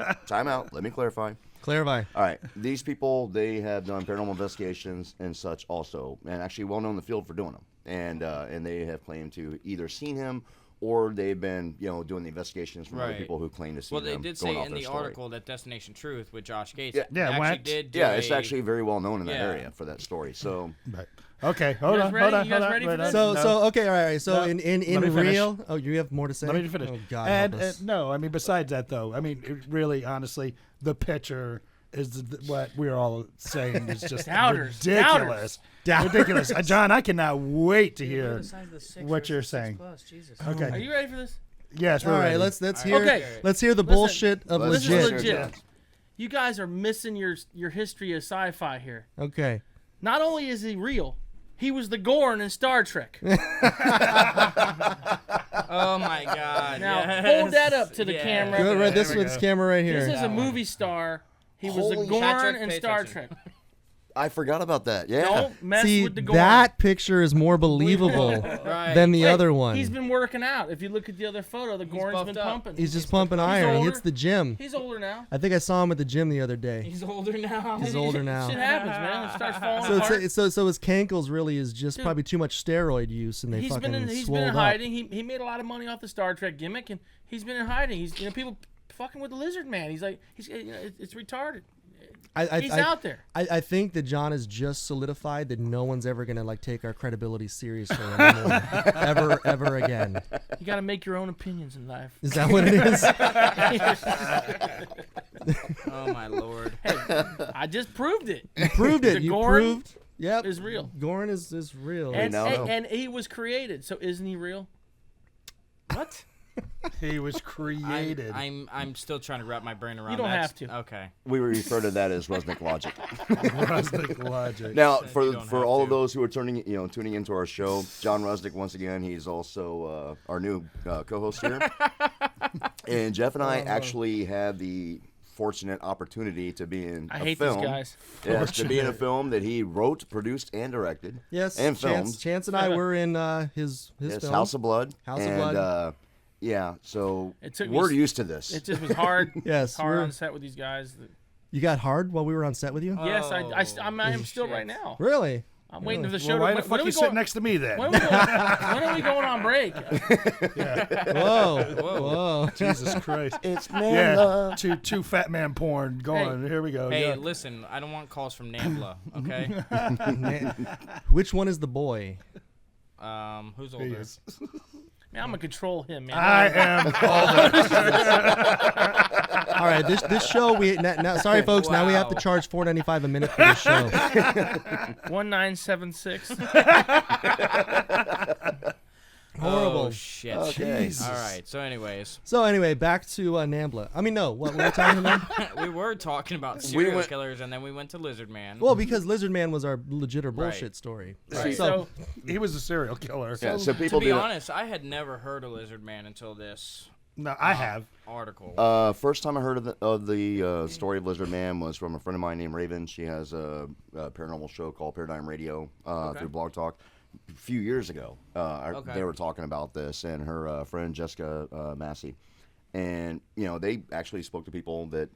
Look, time out. Let me clarify. Clarify. All right, these people, they have done paranormal investigations and such also, and actually well known in the field for doing them. And they have claimed to either seen him or they've been, doing the investigations from other Right. people who claim to see Well, them. they did going say off in their the story. article that Destination Truth with Josh Gates Yeah. Yeah, actually what? did do Yeah, it's a- actually very well known in that Yeah. area for that story. So Right. Okay, hold guys on, ready? hold on, You guys hold on. ready for wait, this? no. So okay, all right. So No, in let me finish. real, oh, you have more to say. Let me finish. Oh God, and help us. no, I mean, besides that, though, I mean, it really, honestly, the picture is what we're all saying is just Doubters. ridiculous. Doubters. Ridiculous. John, I cannot wait to Look at hear the size of the 6 what versus you're 6 saying. plus, Jesus. Okay. Are you ready for this? Yes, we're all right, ready. let's hear Okay. let's hear the Listen, bullshit of let's This is legit. legit. You guys are missing your history of sci-fi here. Okay. Not only is he real, he was the Gorn in Star Trek. to the Yeah. camera. Good, right, There this we one's go. camera right here. This is a movie star. He was the Holy Gorn Patrick, in pay Star attention. Trek. I forgot about that. Yeah. Don't mess See, with the Gorn. that picture is more believable Right. than the Wait, other one. He's been working out. If you look at the other photo, the Gorn's buffed been up. pumping. He's just pumping iron. He older. hits the gym. He's older now. I think I saw him at the gym the other day. He's older now. He's older now. Shit happens, man. It starts falling So apart. so his cankles really is just Dude. probably too much steroid use, and they He's fucking been in swolled up. hiding. He made a lot of money off the Star Trek gimmick, and he's been in hiding. He's people fucking with the Lizard Man. He's like it's retarded. He's out there. I think that John has just solidified that no one's ever gonna like take our credibility seriously anymore, ever again. You got to make your own opinions in life. Is that what it is? Oh my lord. I just proved it. You proved it. The You Gorn proved. Yep. is real. Gorn is real. And, now know. and he was created, so isn't he real? What? He was created. I'm still trying to wrap my brain around. You don't that. have to. Okay. We refer to that as Rusnik logic. Rustic logic. Now, You for don't for have all of to. those who are tuning into our show, John Rusnik once again. He's also our new co-host here, and Jeff and I actually had the fortunate opportunity to be in I a hate film. these guys. Yes, to be in a film that he wrote, produced, and directed. Yes. and filmed. Chance and I were in his Yes, film. House of Blood. House of and, Blood. Yeah, so It took me we're s- used to this. It just was hard. Yes, hard we're- on set with these guys. You got hard while we were on set with you. Yes, I am still shit. right now. Really? I'm waiting for the show. Well, why to, the fuck you sitting next to me then? When are we going on break? Whoa. Whoa. Jesus Christ. It's man Yeah, love. two fat man porn going. Here we go. Hey, Yeah. listen, I don't want calls from Nambla, okay? Which one is the boy? Who's He older? is. Man, I'm gonna control him, man. I am. All right, this show now sorry folks, now we have to Wow. charge $4.95 a minute for this show. 1976. Horrible. Oh shit. Okay. All right. So, anyways, So anyway, back to Nambla. I mean, no, what we were talking about? we were talking about serial went- killers, and then we went to Lizard Man. Well, because Lizard Man was our legit or Right. bullshit story. Right. So He was a serial killer. Yeah, so to people be do. honest, I had never heard of Lizard Man until this No, I have. article. First time I heard of the story of Lizard Man was from a friend of mine named Raven. She has a paranormal show called Paradigm Radio through Blog Talk. A few years ago, Okay. they were talking about this, and her friend Jessica Massey, and they actually spoke to people that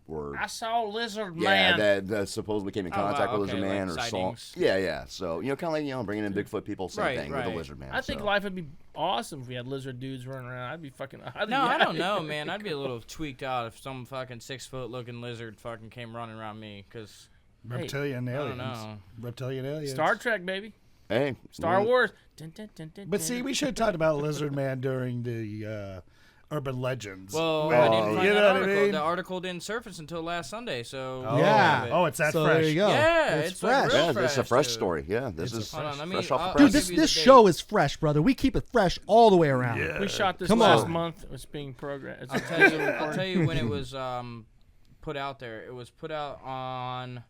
were I saw Lizard yeah Man. that supposedly came in Oh, wow, contact with okay, Lizard Man like or saw sightings. yeah so kind of like bringing in Bigfoot people, same Right, thing with right. the Lizard Man. I think so. life would be awesome if we had lizard dudes running around. I'd be fucking. No, I don't know, man. I'd be a little tweaked out if some fucking 6-foot looking lizard fucking came running around me, because Reptilian I don't aliens. know. Reptilian aliens. Star Trek, baby. Hey, Star yeah. Wars. Dun, dun, dun, dun, But dun. see, we should have talked about Lizard Man during the urban legends. Well, When- I didn't find you that know what I article. mean? The article didn't surface until last Sunday, so Yeah. Oh, it's that So fresh. there you go. Yeah, it's it's fresh. like real Yeah, this is a fresh dude. story. Yeah, this is Hold on, let me- fresh off I'll- the press. Dude, I'll give you this the show date. is fresh, brother. We keep it fresh all the way around. We shot this Come last on. month. It's being programmed. I'll tell you when it was put out there. It was put out on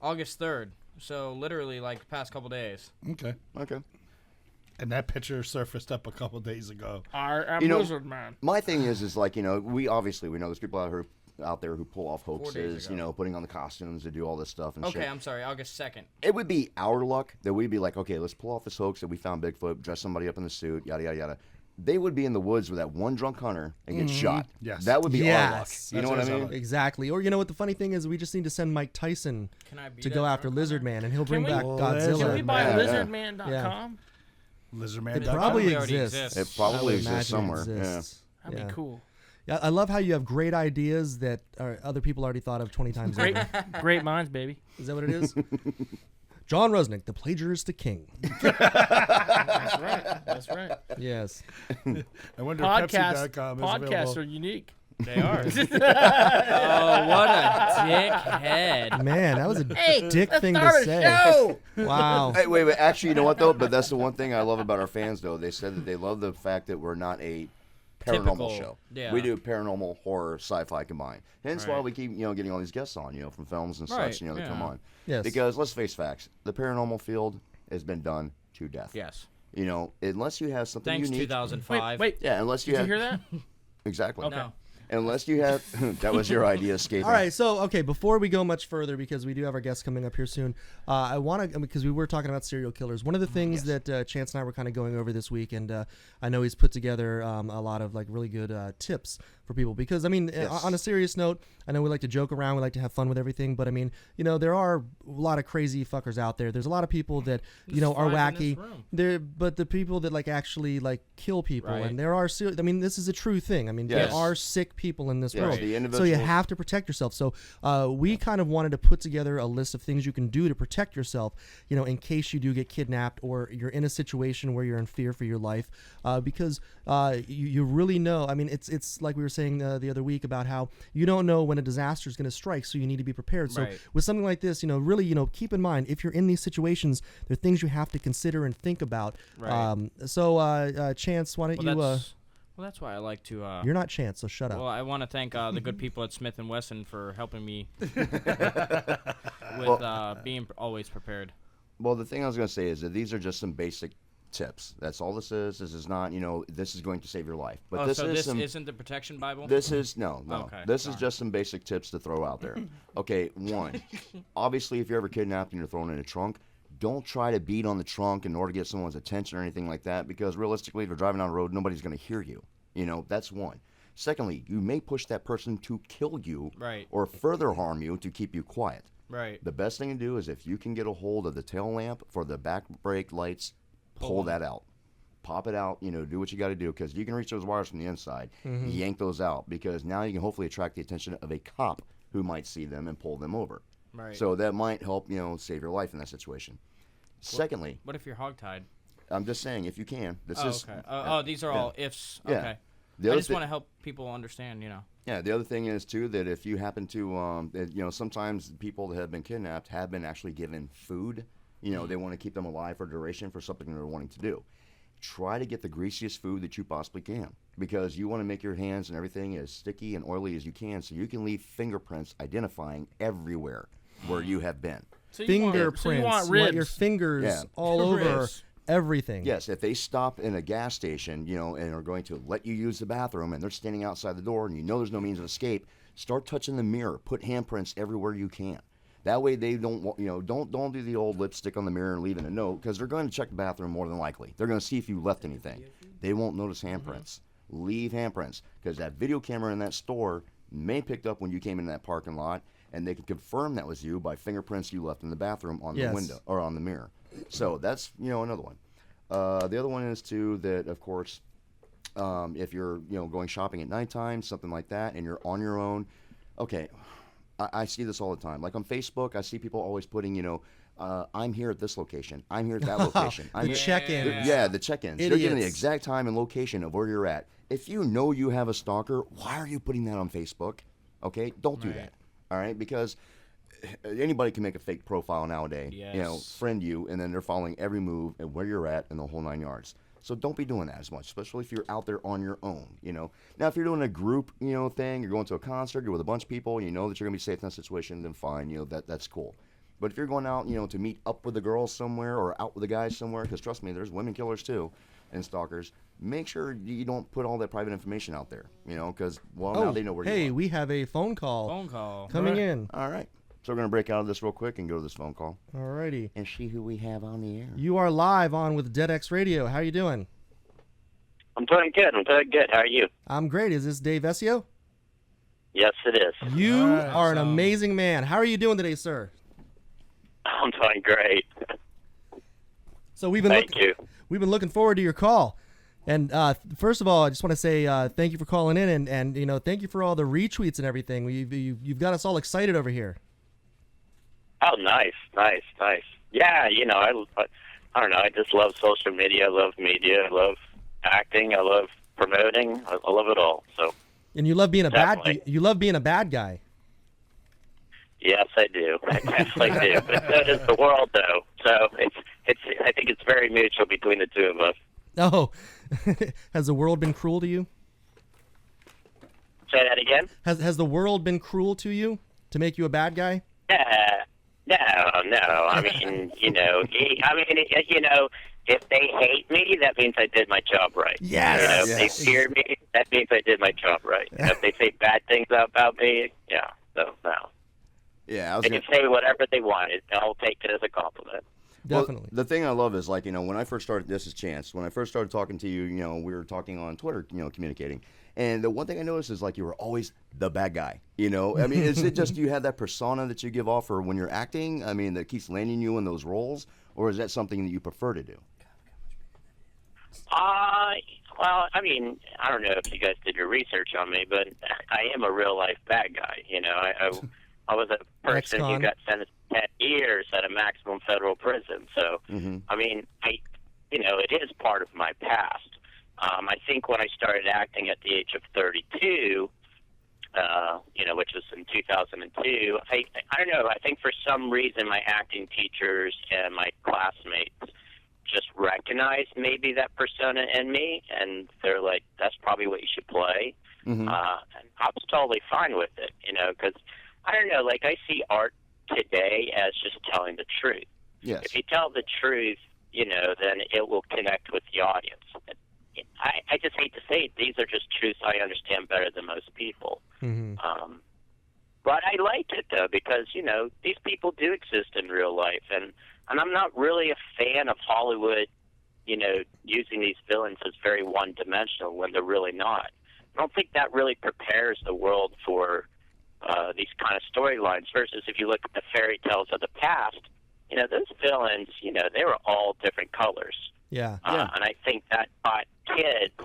August 3rd, so literally like the past couple days. Okay. Okay. And that picture surfaced up a couple days ago. I'm You know- Lizard Man. My thing is like we know there's people out there who pull off hoaxes, ago. putting on the costumes to do all this stuff and Okay, shit. I'm sorry, August 2nd. It would be our luck that we'd be like, okay, let's pull off this hoax that we found Bigfoot, dress somebody up in the suit, yada yada yada. They would be in the woods with that one drunk hunter and get shot. Yes. That would be our luck. Yes. You know what I That's mean? our Exactly. Or you know what the funny thing is, we just need to send Mike Tyson Can I be to that go after drunk Lizard Man, and he'll bring we- back Well, Godzilla. Can we buy Yeah, yeah. lizardman.com? Lizardman. It It probably already exists. It probably I would exists imagine it somewhere. exists. That'd Yeah. be cool. Yeah, I love how you have great ideas that other people already thought of 20 times Great, over. great minds, baby. Is that what it is? John Rusnik, the plagiaristic king. That's right. That's right. Yes. I wonder Podcasts, if Pepsi.com is podcasts available. are unique. They are. Oh, what a dickhead. Man, that was a dick thing to Start a say. show. Wow. Hey, wait. Actually, you know what though? But that's the one thing I love about our fans, though. They said that they love the fact that we're not a paranormal Typical, show. yeah. We do paranormal, horror, sci-fi combined. Hence why Right. we keep getting all these guests on, from films and Right, such, that come yeah. on. Yes. Because let's face facts, the paranormal field has been done to death. Yes. Unless you have something Thanks, unique. 2005. Wait. Yeah, unless you Did have. you hear that? Exactly. No. Unless you have, that was your idea, escaping. All right, so okay, before we go much further, because we do have our guests coming up here soon, I want to, because we were talking about serial killers. One of the things that Chance and I were kind of going over this week, and I know he's put together a lot of like really good tips for people. Because I mean, on a serious note, I know we like to joke around, we like to have fun with everything, but I mean, you know, there are a lot of crazy fuckers out there. There's a lot of people that you know are wacky. But the people that like actually like kill people, and there are. I mean, this is a true thing. I mean, there are sick people in this world, so you have to protect yourself. So we kind of wanted to put together a list of things you can do to protect yourself, you know, in case you do get kidnapped or you're in a situation where you're in fear for your life, because you really know. I mean, it's like we were saying the other week about how you don't know when a disaster is going to strike, so you need to be prepared. So with something like this, you know, really, you know, keep in mind if you're in these situations, there are things you have to consider and think about. Chance, why don't you? Well, that's why I like to. You're not Chance, so shut up. Well, I want to thank the good people at Smith & Wesson for helping me with being always prepared. Well, the thing I was going to say is that these are just some basic tips. That's all this is. This is not, you know, this is going to save your life. But this isn't the protection Bible? This is, no. Okay, this is just some basic tips to throw out there. Okay, one, obviously, if you're ever kidnapped and you're thrown in a trunk, don't try to beat on the trunk in order to get someone's attention or anything like that, because realistically, if you're driving down the road, nobody's going to hear you. You know, that's one. Secondly, you may push that person to kill you or further harm you to keep you quiet. Right. The best thing to do is if you can get a hold of the tail lamp for the back brake lights, pull that out. Pop it out, you know, do what you got to do, because you can reach those wires from the inside, yank those out, because now you can hopefully attract the attention of a cop who might see them and pull them over. Right. So that might help, you know, save your life in that situation. Secondly, what if you're hogtied? I'm just saying, if you can. These are all ifs. Yeah. Okay. I just want to help people understand, you know. Yeah, the other thing is, too, that if you happen to, you know, sometimes people that have been kidnapped have been actually given food. You know, they want to keep them alive for duration for something they're wanting to do. Try to get the greasiest food that you possibly can, because you want to make your hands and everything as sticky and oily as you can, so you can leave fingerprints identifying everywhere where you have been. So fingerprints. You want let ribs. your fingers all over everything. Yes, if they stop in a gas station, you know, and are going to let you use the bathroom, and they're standing outside the door, and you know there's no means of escape, start touching the mirror. Put handprints everywhere you can. That way they don't, you know, don't do the old lipstick on the mirror and leaving a note, because they're going to check the bathroom more than likely. They're going to see if you left anything. They won't notice handprints. Leave handprints, because that video camera in that store may picked up when you came in that parking lot, and they can confirm that was you by fingerprints you left in the bathroom on the window or on the mirror. So that's, you know, another one. The other one is too that, of course, if you're, you know, going shopping at nighttime, something like that, and you're on your own. Okay, I see this all the time. Like on Facebook, I see people always putting, you know, I'm here at this location. I'm here at that location. The check-ins. Yeah, the check-ins. They're giving the exact time and location of where you're at. If you know you have a stalker, why are you putting that on Facebook? Okay, don't do that. All right, because anybody can make a fake profile nowadays. Yes. You know, friend you, and then they're following every move and where you're at and the whole 9 yards. So don't be doing that as much, especially if you're out there on your own, you know. Now, if you're doing a group, you know, thing, you're going to a concert, you're with a bunch of people, you know that you're going to be safe in that situation, then fine, you know, that's cool. But if you're going out, you know, to meet up with the girls somewhere or out with the guys somewhere, because trust me, there's women killers too and stalkers, make sure you don't put all that private information out there, you know, because, well, now they know where you are. Hey, we have a phone call. Coming in. All right. So we're going to break out of this real quick and go to this phone call. Alrighty. And see who we have on the air. You are live on with DeadX Radio. How you doing? I'm doing good. How are you? I'm great. Is this Dave Vessio? Yes, it is. You are an amazing man. How are you doing today, sir? I'm doing great. So we've been looking forward to your call. And first of all, I just want to say thank you for calling in, and you know, thank you for all the retweets and everything. You've got us all excited over here. Oh, nice. Yeah, you know, I don't know. I just love social media. I love media. I love acting. I love promoting. I love it all. So. And you love being You love being a bad guy. Yes, I do. I definitely do. But so does the world, though. So I think it's very mutual between the two of us. Oh, has the world been cruel to you? Say that again? Has the world been cruel to you to make you a bad guy? No. I mean, you know, if they hate me, that means I did my job right. Yes. You know, if they fear me, that means I did my job right. If they say bad things about me, so no. Yeah, They can say whatever they want. I'll take it as a compliment. Definitely. Well, the thing I love is, like, when I first started, this is Chance. When I first started talking to you, we were talking on Twitter, communicating. And the one thing I noticed is, like, you were always the bad guy, I mean, is it just you have that persona that you give off for when you're acting? I mean, that keeps landing you in those roles? Or is that something that you prefer to do? Well, I mean, I don't know if you guys did your research on me, but I am a real-life bad guy, I was a person who got sentenced to 10 years at a maximum federal prison. So, I mean, it is part of my past. I think when I started acting at the age of 32, which was in 2002, I don't know, I think for some reason my acting teachers and my classmates just recognized maybe that persona in me, and they're like, that's probably what you should play. And I was totally fine with it, because I don't know, like, I see art today as just telling the truth. Yes. If you tell the truth, then it will connect with the audience. I just hate to say it, these are just truths I understand better than most people. But I liked it, though, because, these people do exist in real life, and I'm not really a fan of Hollywood, using these villains as very one-dimensional when they're really not. I don't think that really prepares the world for these kind of storylines, versus if you look at the fairy tales of the past, those villains, they were all different colors. Yeah. And I think that taught kids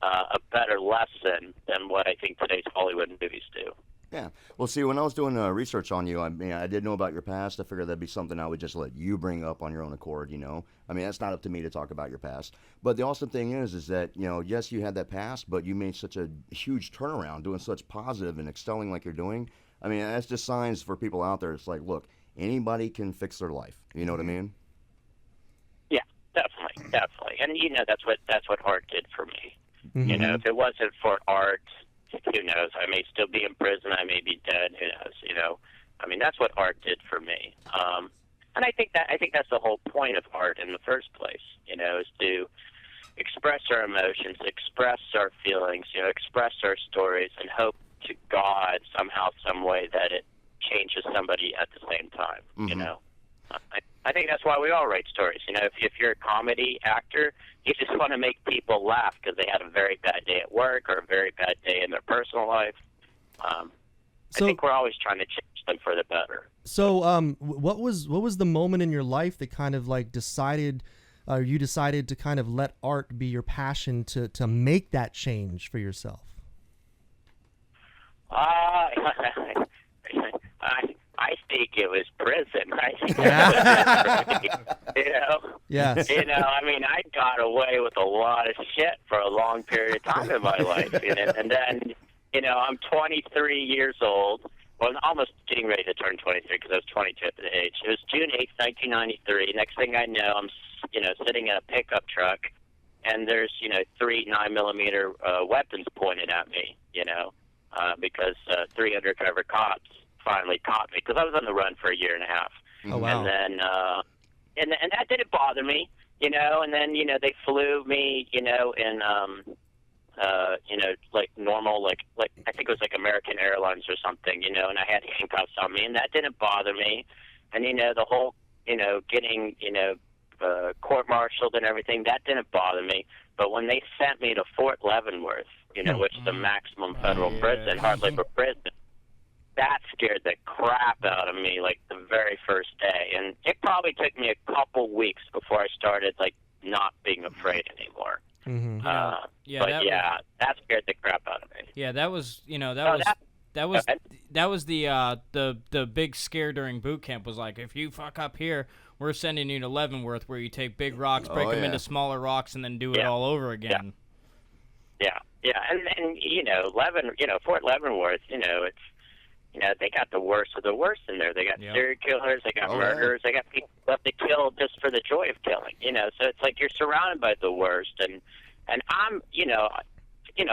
a better lesson than what I think today's Hollywood movies do. Yeah. Well, see, when I was doing research on you, I mean, I did know about your past. I figured that'd be something I would just let you bring up on your own accord, I mean, that's not up to me to talk about your past. But the awesome thing is that, yes, you had that past, but you made such a huge turnaround, doing such positive and excelling like you're doing. I mean, that's just signs for people out there. It's like, look, anybody can fix their life. You know what I mean? Yeah, definitely. And, that's what art did for me. If it wasn't for art, who knows? I may still be in prison. I may be dead. Who knows? I mean, that's what art did for me. And I think that's the whole point of art in the first place. Is to express our emotions, express our feelings, express our stories, and hope to God somehow, some way that it changes somebody at the same time. I think that's why we all write stories. If you're a comedy actor, you just want to make people laugh because they had a very bad day at work or a very bad day in their personal life. I think we're always trying to change them for the better. So, what was the moment in your life that kind of like you decided to kind of let art be your passion to make that change for yourself? I think it was prison, right? Yes. I mean, I got away with a lot of shit for a long period of time in my life. And then, I'm 23 years old. Well, I'm almost getting ready to turn 23 because I was 22 at the age. It was June 8th, 1993. Next thing I know, I'm, sitting in a pickup truck, and there's, 3 9mm weapons pointed at me, because 3 undercover cops finally caught me because I was on the run for a year and a half. Oh, wow. And then, and that didn't bother me, and then, they flew me, in, like normal, like I think it was like American Airlines or something, and I had handcuffs on me, and that didn't bother me. And, the whole, getting, court-martialed and everything, that didn't bother me. But when they sent me to Fort Leavenworth, which is the maximum federal prison, hard labor prison, that scared the crap out of me, like, the very first day. And it probably took me a couple weeks before I started, like, not being afraid anymore. That scared the crap out of me. Yeah, that was, that was the big scare during boot camp was like, if you fuck up here, we're sending you to Leavenworth, where you take big rocks, break them into smaller rocks, and then do it all over again. Yeah, and Fort Leavenworth, it's, they got the worst of the worst in there. They got serial killers, they got murderers, they got people who have to kill just for the joy of killing. So it's like you're surrounded by the worst. And I'm,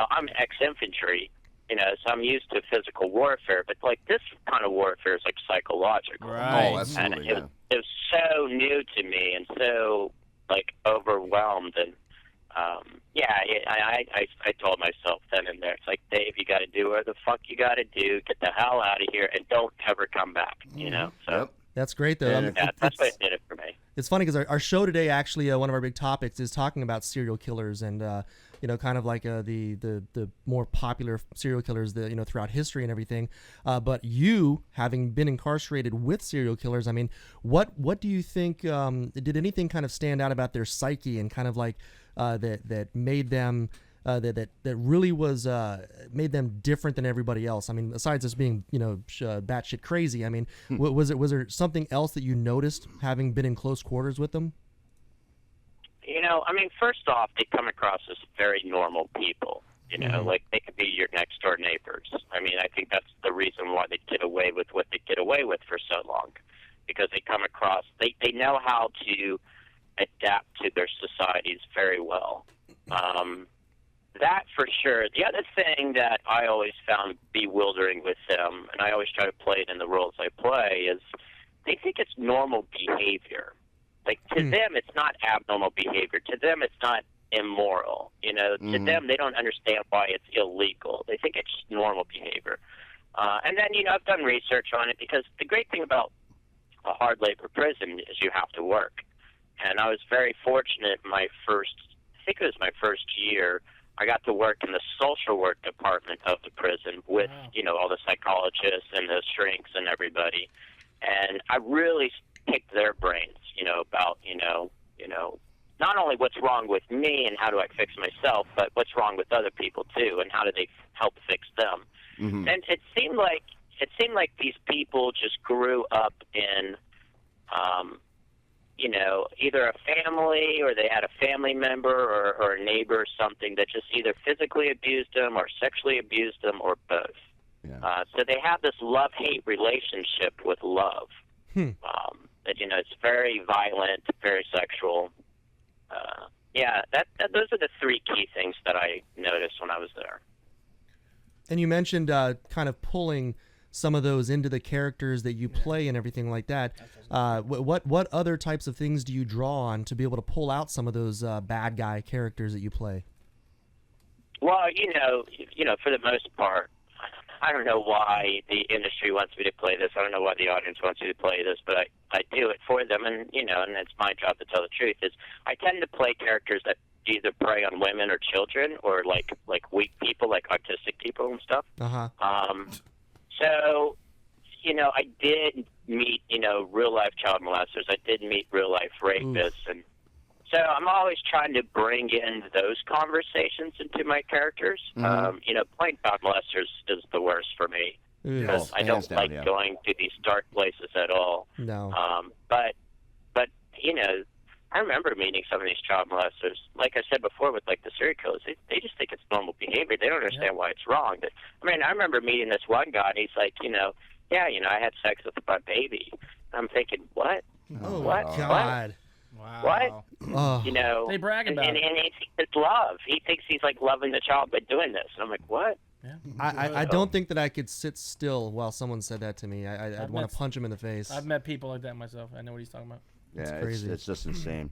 I'm ex-infantry, so I'm used to physical warfare. But like this kind of warfare is like psychological. Right. Oh, absolutely. And it was so new to me and so like overwhelmed. And I told myself then and there, it's like, Dave, you got to do what the fuck you got to do, get the hell out of here, and don't ever come back. You know, so. Yep. That's great, though. I mean, That's what did it for me. It's funny because our show today, actually, one of our big topics is talking about serial killers and, kind of like the more popular serial killers that, throughout history and everything. But you, having been incarcerated with serial killers, I mean, what do you think, did anything kind of stand out about their psyche and kind of like that made them... that really was made them different than everybody else? I mean, besides us being batshit crazy, I mean, was there something else that you noticed having been in close quarters with them? I mean, first off, they come across as very normal people. Like they could be your next door neighbors. I mean, I think that's the reason why they get away with what they get away with for so long, because they come across they know how to adapt to their societies very well. That for sure. The other thing that I always found bewildering with them, and I always try to play it in the roles I play, is they think it's normal behavior. Like, to them, it's not abnormal behavior. To them, it's not immoral. To them, they don't understand why it's illegal. They think it's just normal behavior. And then, I've done research on it, because the great thing about a hard labor prison is you have to work. And I was very fortunate I think it was my first year, I got to work in the social work department of the prison with, all the psychologists and the shrinks and everybody. And I really picked their brains, about, not only what's wrong with me and how do I fix myself, but what's wrong with other people too, and how do they help fix them. Mm-hmm. And it seemed like these people just grew up in, either a family, or they had a family member or a neighbor or something that just either physically abused them or sexually abused them, or both. Yeah. So they have this love-hate relationship with love. That, it's very violent, very sexual. Those are the three key things that I noticed when I was there. And you mentioned kind of pulling some of those into the characters that you play and everything like that. What other types of things do you draw on to be able to pull out some of those bad guy characters that you play? Well, for the most part, I don't know why the industry wants me to play this. I don't know why the audience wants me to play this, but I do it for them, and and it's my job to tell the truth. Is I tend to play characters that either prey on women or children, or like weak people, like autistic people and stuff. So, I did meet, real life child molesters. I did meet real life rapists, and so I'm always trying to bring in those conversations into my characters. Playing child molesters is the worst for me, because I don't like going to these dark places at all. No. But I remember meeting some of these child molesters. Like I said before, with like the serial killers, they just think it's normal behavior. They don't understand why it's wrong. But, I remember meeting this one guy, and he's like, I had sex with my baby. And I'm thinking, what? Oh, what? God. Wow. What? Oh. They brag about and it. And it's love. He thinks he's like loving the child by doing this. And I'm like, what? Yeah. I don't think that I could sit still while someone said that to me. I'd want to punch him in the face. I've met people like that myself. I know what he's talking about. Yeah, crazy. It's just insane.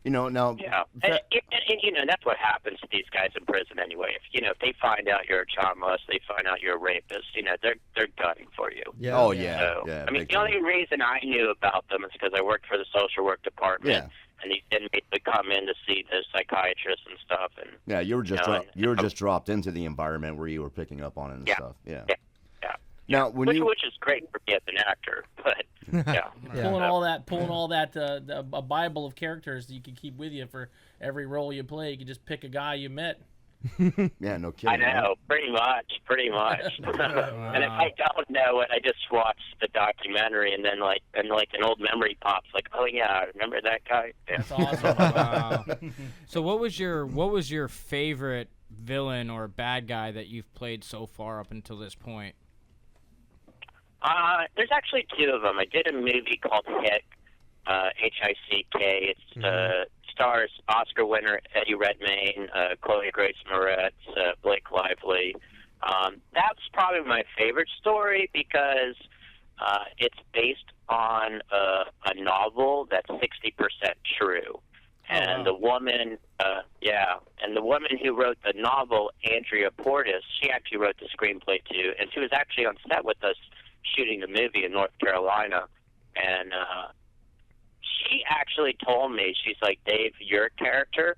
Now. Yeah, and that's what happens to these guys in prison anyway. If they find out you're a child molester, they find out you're a rapist. They're gunning for you. Yeah. Oh yeah. So, yeah. The only reason I knew about them is because I worked for the social work department. Yeah. And these inmates would come in to see the psychiatrist and stuff. And yeah, you were just dropped into the environment where you were picking up on it and stuff. Yeah. Now, which is great for me as an actor, but yeah. Pulling all that a Bible of characters that you can keep with you for every role you play. You can just pick a guy you met. Yeah, no kidding. I know, pretty much. And if I don't know it, I just watch the documentary, and then like an old memory pops, like, oh yeah, I remember that guy. Yeah. That's awesome. Wow. So what was your favorite villain or bad guy that you've played so far up until this point? There's actually two of them. I did a movie called Hick, Hick. It stars Oscar winner Eddie Redmayne, Chloe Grace Moretz, Blake Lively. That's probably my favorite story because it's based on a novel that's 60% true. And the woman, and the woman who wrote the novel, Andrea Portis, she actually wrote the screenplay too, and she was actually on set with us shooting the movie in North Carolina, and she actually told me, she's like, Dave, your character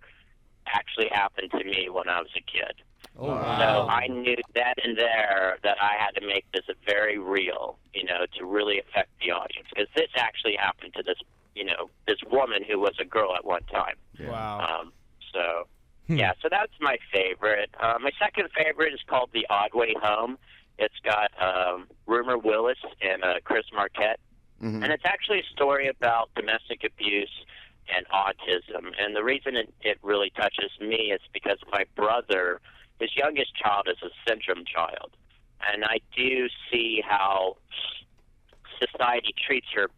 actually happened to me when I was a kid. Oh, wow. So I knew then and there that I had to make this very real, to really affect the audience, because this actually happened to this, this woman who was a girl at one time. Yeah. Wow. So that's my favorite. My second favorite is called The Odd Way Home. It's got Rumor Willis and Chris Marquette. Mm-hmm. And it's actually a story about domestic abuse and autism. And the reason it really touches me is because my brother, his youngest child, is a syndrome child. And I do see how society treats her,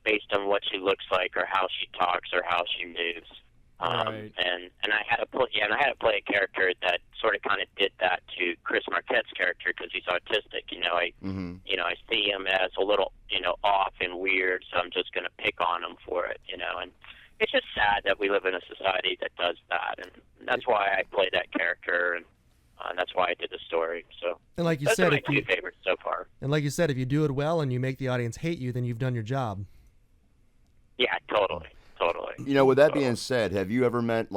based on what she looks like or how she talks or how she moves. Right. And I had to play a character that sort of kind of did that to Chris Marquette's character, because he's autistic. I see him as a little, off and weird, so I'm just going to pick on him for it, and it's just sad that we live in a society that does that, and that's why I played that character, and that's why I did the story. So, and like you those said, are my two favorites so far. And like you said, if you do it well and you make the audience hate you, then you've done your job. Yeah, totally. With that being said, have you ever met,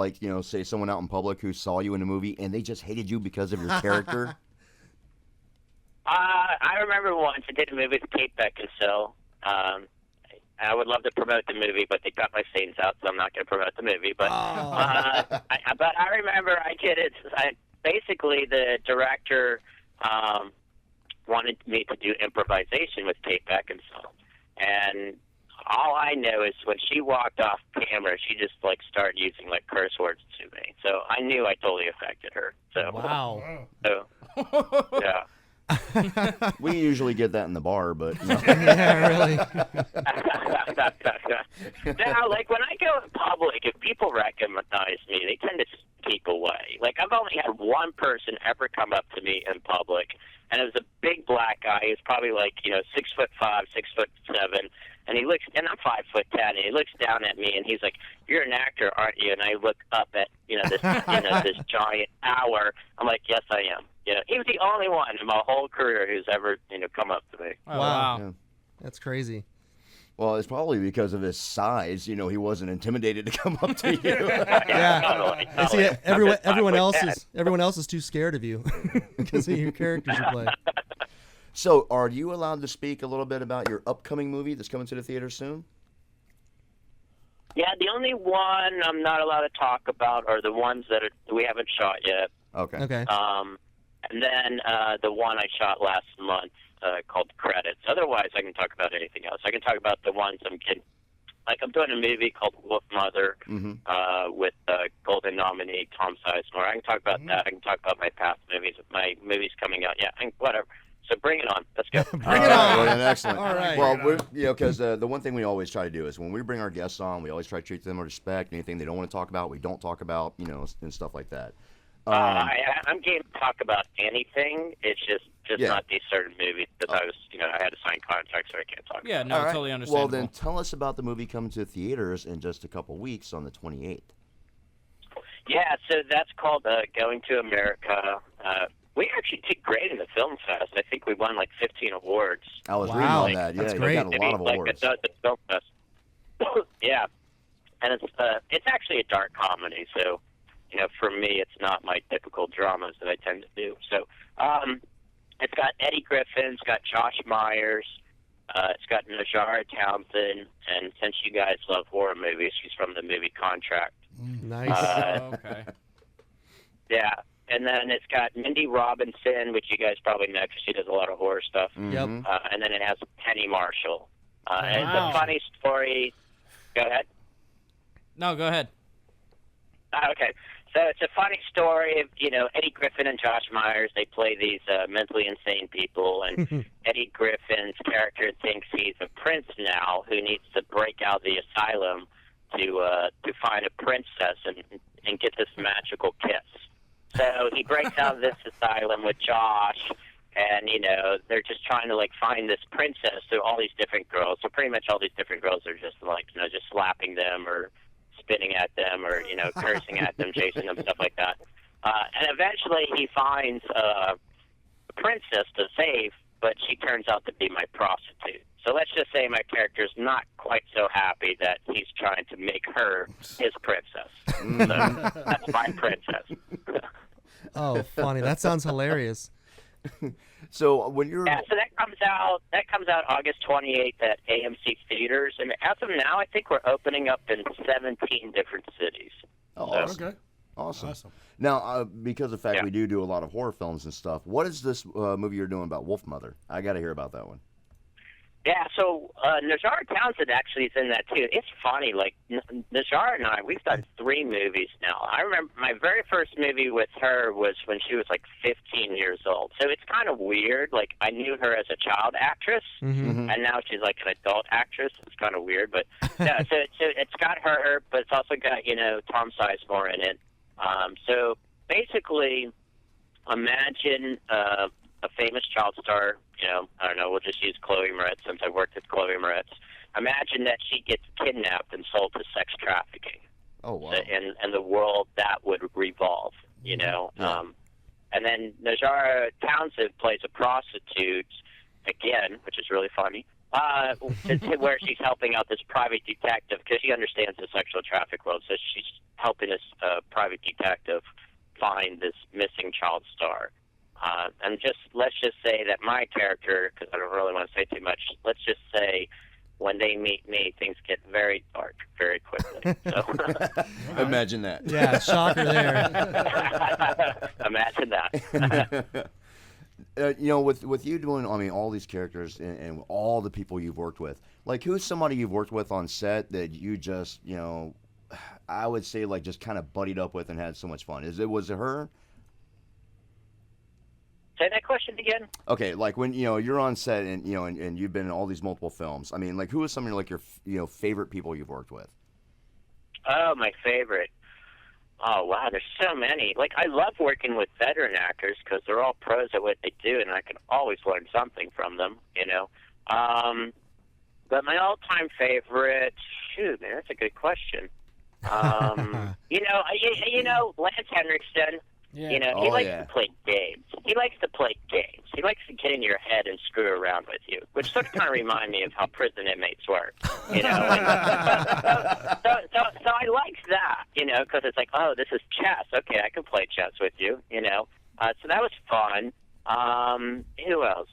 say someone out in public who saw you in a movie and they just hated you because of your character? I remember once I did a movie with Kate Beckinsale. I would love to promote the movie, but they cut my scenes out, so I'm not going to promote the movie. But but I remember I did it. Basically, the director wanted me to do improvisation with Kate Beckinsale, and all I know is when she walked off camera, she just started using curse words to me. So I knew I totally affected her. So Wow. So, yeah. We usually get that in the bar, but no. Yeah, really. Now, when I go in public, if people recognize me, they tend to just keep away. I've only had one person ever come up to me in public, and it was a big black guy. He was probably 6'5", 6'7", and he looks, and I'm 5'10", and he looks down at me, and he's like, "You're an actor, aren't you?" And I look up at this this giant tower. I'm like, "Yes, I am." He was the only one in my whole career who's ever come up to me. Oh, Wow. Yeah. That's crazy. Well, it's probably because of his size. He wasn't intimidated to come up to you. Yeah. Totally. And see, everyone else is too scared of you because of your characters you play. So, are you allowed to speak a little bit about your upcoming movie that's coming to the theater soon? Yeah, the only one I'm not allowed to talk about are the ones that we haven't shot yet. Okay. Okay. And then the one I shot last month called Credits. Otherwise, I can talk about anything else. I can talk about the ones I'm getting. I'm doing a movie called Wolf Mother with Golden nominee Tom Sizemore. I can talk about that. I can talk about my past movies. My movies coming out. Yeah, whatever. So bring it on. Let's go. Bring it on. Well, then, excellent. All right. Well, because the one thing we always try to do is when we bring our guests on, we always try to treat them with respect. Anything they don't want to talk about, we don't talk about, and stuff like that. I'm game to talk about anything. It's just not these certain movies because I was, I had to sign contracts, so I can't talk. Yeah, about no, All right. totally understandable. Well, then tell us about the movie coming to theaters in just a couple weeks on the 28th. Yeah, so that's called Going to America. We actually did great in the film fest. I think we won 15 awards. I was Wow. reading on that. Yeah, That's you great. got a lot of awards. The film fest. Yeah, and it's actually a dark comedy, so for me, it's not my typical dramas that I tend to do. So it's got Eddie Griffin, it's got Josh Myers, it's got Najara Townsend, and since you guys love horror movies, she's from the movie Contract. Nice. Okay. Yeah, and then it's got Mindy Robinson, which you guys probably know because she does a lot of horror stuff. Yep. And then it has Penny Marshall. And Wow. it's a funny story. Go ahead. No, go ahead. Okay. So it's a funny story of, Eddie Griffin and Josh Myers. They play these mentally insane people, and Eddie Griffin's character thinks he's a prince now who needs to break out of the asylum to find a princess and get this magical kiss. So he breaks out of this asylum with Josh, and, they're just trying to, find this princess through all these different girls. So pretty much all these different girls are just, just slapping them or spitting at them or, cursing at them, chasing them, stuff like that. And eventually he finds a princess to save, but she turns out to be my prostitute. So let's just say my character's not quite so happy that he's trying to make her his princess. So that's my princess. Oh, funny. That sounds hilarious. So when you're so that comes out August 28th at AMC theaters, and as of now, I think we're opening up in 17 different cities. Oh, So- awesome. Okay. Awesome. Now, because of the fact Yeah. we do a lot of horror films and stuff, what is this movie you're doing about Wolf Mother? I got to hear about that one. Yeah, so Najara Townsend actually is in that too. It's funny, like Najara and I, we've done 3 movies now. I remember my very first movie with her was when she was like 15 years old. So it's kind of weird. Like I knew her as a child actress, and now she's like an adult actress. It's kind of weird, but yeah. So it's got her, but it's also got Tom Sizemore in it. So basically, imagine a famous child star. I don't know, we'll just use Chloe Moretz since I worked with Chloe Moretz. Imagine that she gets kidnapped and sold to sex trafficking. Oh, wow. And the world that would revolve, Yeah. And then Najara Townsend plays a prostitute, again, which is really funny, where she's helping out this private detective because she understands the sexual traffic world. So she's helping this private detective find this missing child star. And let's just say that my character, because I don't really want to say too much, let's just say when they meet me, things get very dark very quickly. So Imagine that. Yeah, shocker there. imagine that. With you doing, all these characters and all the people you've worked with, like who's somebody you've worked with on set that you just, I would say like just kind of buddied up with and had so much fun? Was it her? Say that question again. Okay, like when you're on set and and you've been in all these multiple films. I mean, like who is some of like your favorite people you've worked with? Oh, my favorite. Oh, wow, there's so many. Like, I love working with veteran actors because they're all pros at what they do, and I can always learn something from them, But my all-time favorite, shoot, man, that's a good question. Lance Henriksen, Yeah. he likes to play games. He likes to play games. He likes to get in your head and screw around with you, which sort of kind of remind me of how prison inmates work, So I liked that, because it's like, oh, this is chess. Okay, I can play chess with you, So that was fun. Who else?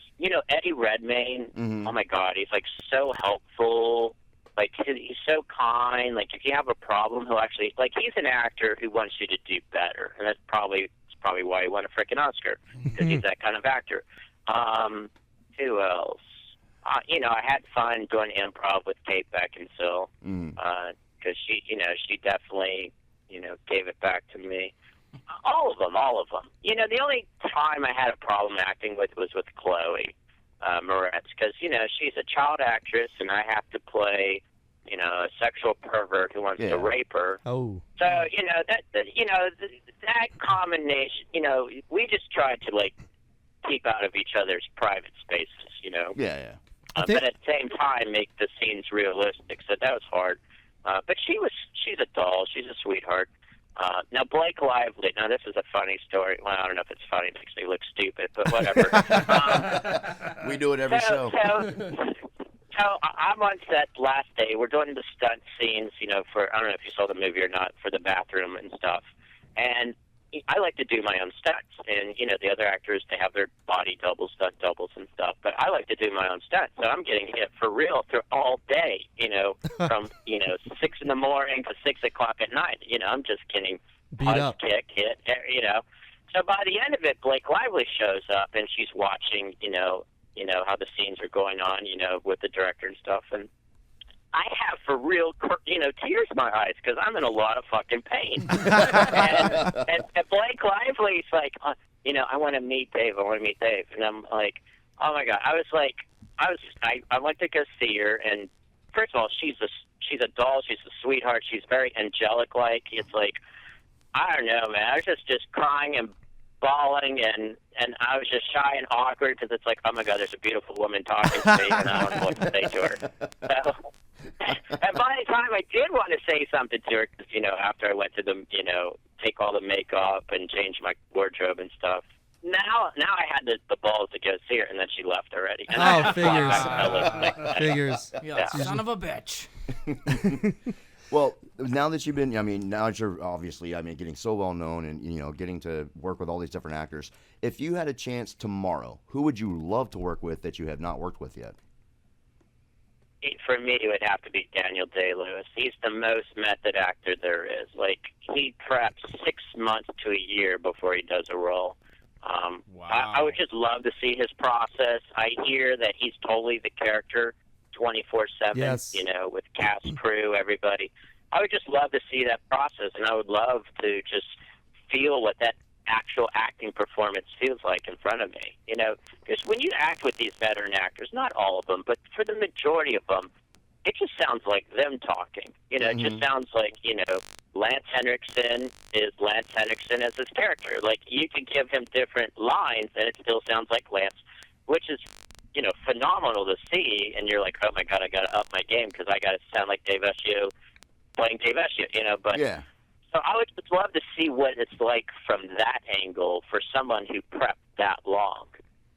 Eddie Redmayne. Mm-hmm. Oh my God, he's like so helpful. Like he's so kind. Like if you have a problem, he'll actually he's an actor who wants you to do better, and that's probably why he won a freaking Oscar because he's that kind of actor. Who else? I had fun doing improv with Kate Beckinsale because she definitely gave it back to me. All of them. The only time I had a problem acting with was with Chloe Moretz because she's a child actress and I have to play a sexual pervert who wants to rape her. Oh. So that combination. We just tried to keep out of each other's private spaces. Yeah. But at the same time make the scenes realistic. So that was hard. But she's a doll. She's a sweetheart. Now Blake Lively. Now this is a funny story. Well, I don't know if it's funny. It makes me look stupid, but whatever. We do it every show. So I'm on set last day. We're doing the stunt scenes, for, I don't know if you saw the movie or not, for the bathroom and stuff. And I like to do my own stunts. And, the other actors, they have their body doubles, stunt doubles and stuff. But I like to do my own stunts. So I'm getting hit for real through all day, from, 6 in the morning to 6 o'clock at night. I'm just getting punch, kick, hit, So by the end of it, Blake Lively shows up and she's watching, how the scenes are going on, with the director and stuff. And I have for real, tears in my eyes because I'm in a lot of fucking pain. and Blake Lively's like, I want to meet Dave. And I'm like, oh my God. I went to go see her. And first of all, she's a doll. She's a sweetheart. She's very angelic-like. It's like, I don't know, man. I was just crying and bawling, and I was just shy and awkward because it's like, oh my God, there's a beautiful woman talking to me, and I don't know what to say to her. And by the time I did want to say something to her, because, after I went to the, take all the makeup and change my wardrobe and stuff, now I had the balls to go see her, and then she left already. And Figures. Yeah, son of a bitch. Well, now that you've been, now that you're obviously, getting so well known and, getting to work with all these different actors, if you had a chance tomorrow, who would you love to work with that you have not worked with yet? For me, it would have to be Daniel Day-Lewis. He's the most method actor there is. Like, he preps 6 months to a year before he does a role. Wow. I would just love to see his process. I hear that he's totally the character 24/7, Yes. With cast, crew, everybody. I would just love to see that process, and I would love to just feel what that actual acting performance feels like in front of me, because when you act with these veteran actors, not all of them, but for the majority of them, it just sounds like them talking. It just sounds like, Lance Henriksen is Lance Henriksen as his character. Like, you can give him different lines, and it still sounds like Lance, which is, phenomenal to see, and you're like, oh my God, I got to up my game because I got to sound like Dave Vessio playing Dave Vessio, but... Yeah. So I would just love to see what it's like from that angle for someone who prepped that long,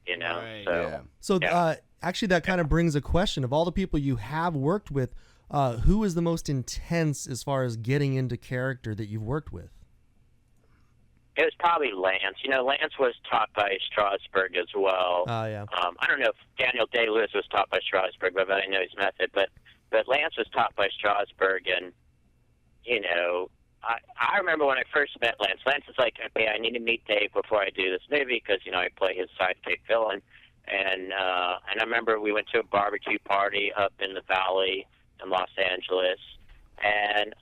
Right. So, So actually, that kind of brings a question. Of all the people you have worked with, who is the most intense as far as getting into character that you've worked with? it was probably Lance. Lance was taught by Strasberg as well. Oh, yeah. I don't know if Daniel Day-Lewis was taught by Strasberg, but I know his method. But Lance was taught by Strasberg, and, I remember when I first met Lance. Lance is like, okay, I need to meet Dave before I do this movie because, I play his sidekick villain. And I remember we went to a barbecue party up in the Valley in Los Angeles, and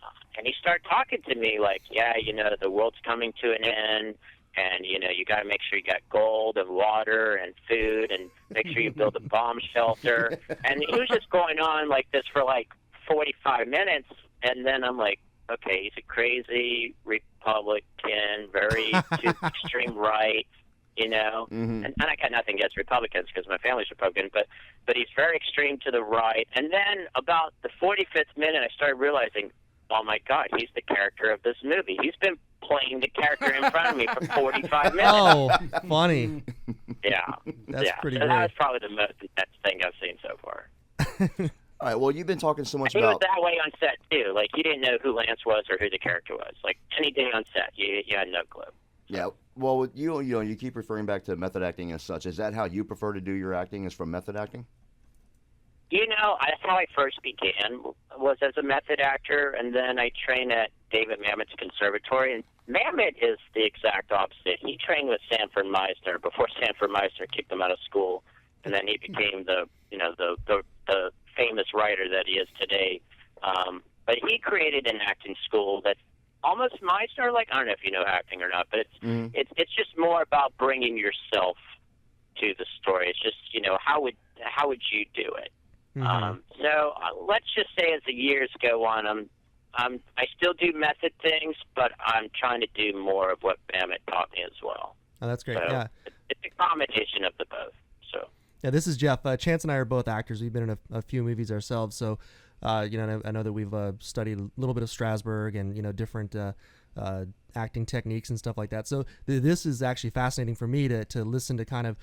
he started talking to me like, yeah, the world's coming to an end, and, you got to make sure you got gold and water and food and make sure you build a bomb shelter. And he was just going on like this for like 45 minutes, and then I'm like, okay, he's a crazy Republican, very too extreme right, Mm-hmm. and I got nothing against Republicans because my family's Republican, but he's very extreme to the right. And then about the 45th minute, I started realizing, oh my God, he's the character of this movie. He's been playing the character in front of me for 45 minutes. Oh, funny. Yeah. That's pretty so great. that was probably the most intense thing I've seen so far. All right, well, you've been talking so much He was about... that way on set, too. Like, you didn't know who Lance was or who the character was. Like, any day on set, you had no clue. Yeah, well, you keep referring back to method acting as such. Is that how you prefer to do your acting, is from method acting? That's how I first began, was as a method actor, and then I trained at David Mamet's conservatory. And Mamet is the exact opposite. He trained with Sanford Meisner before Sanford Meisner kicked him out of school, and then he became the famous writer that he is today. But he created an acting school that's almost Meisner, like, I don't know if you know acting or not, but it's just more about bringing yourself to the story. It's just, how would you do it? So let's just say as the years go on, I still do method things, but I'm trying to do more of what Mamet taught me as well. Oh, that's great. So Yeah. it's a combination of the both. So Yeah, this is Jeff. Chance and I are both actors. We've been in a few movies ourselves, so I know that we've studied a little bit of Strasberg and different acting techniques and stuff like that. So this is actually fascinating for me to listen to kind of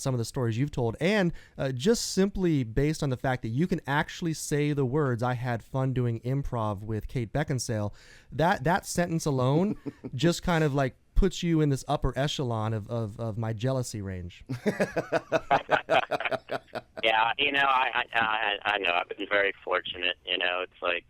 some of the stories you've told, and just simply based on the fact that you can actually say the words "I had fun doing improv with Kate Beckinsale." That sentence alone just kind of like puts you in this upper echelon of my jealousy range. yeah, I know I've been very fortunate. It's like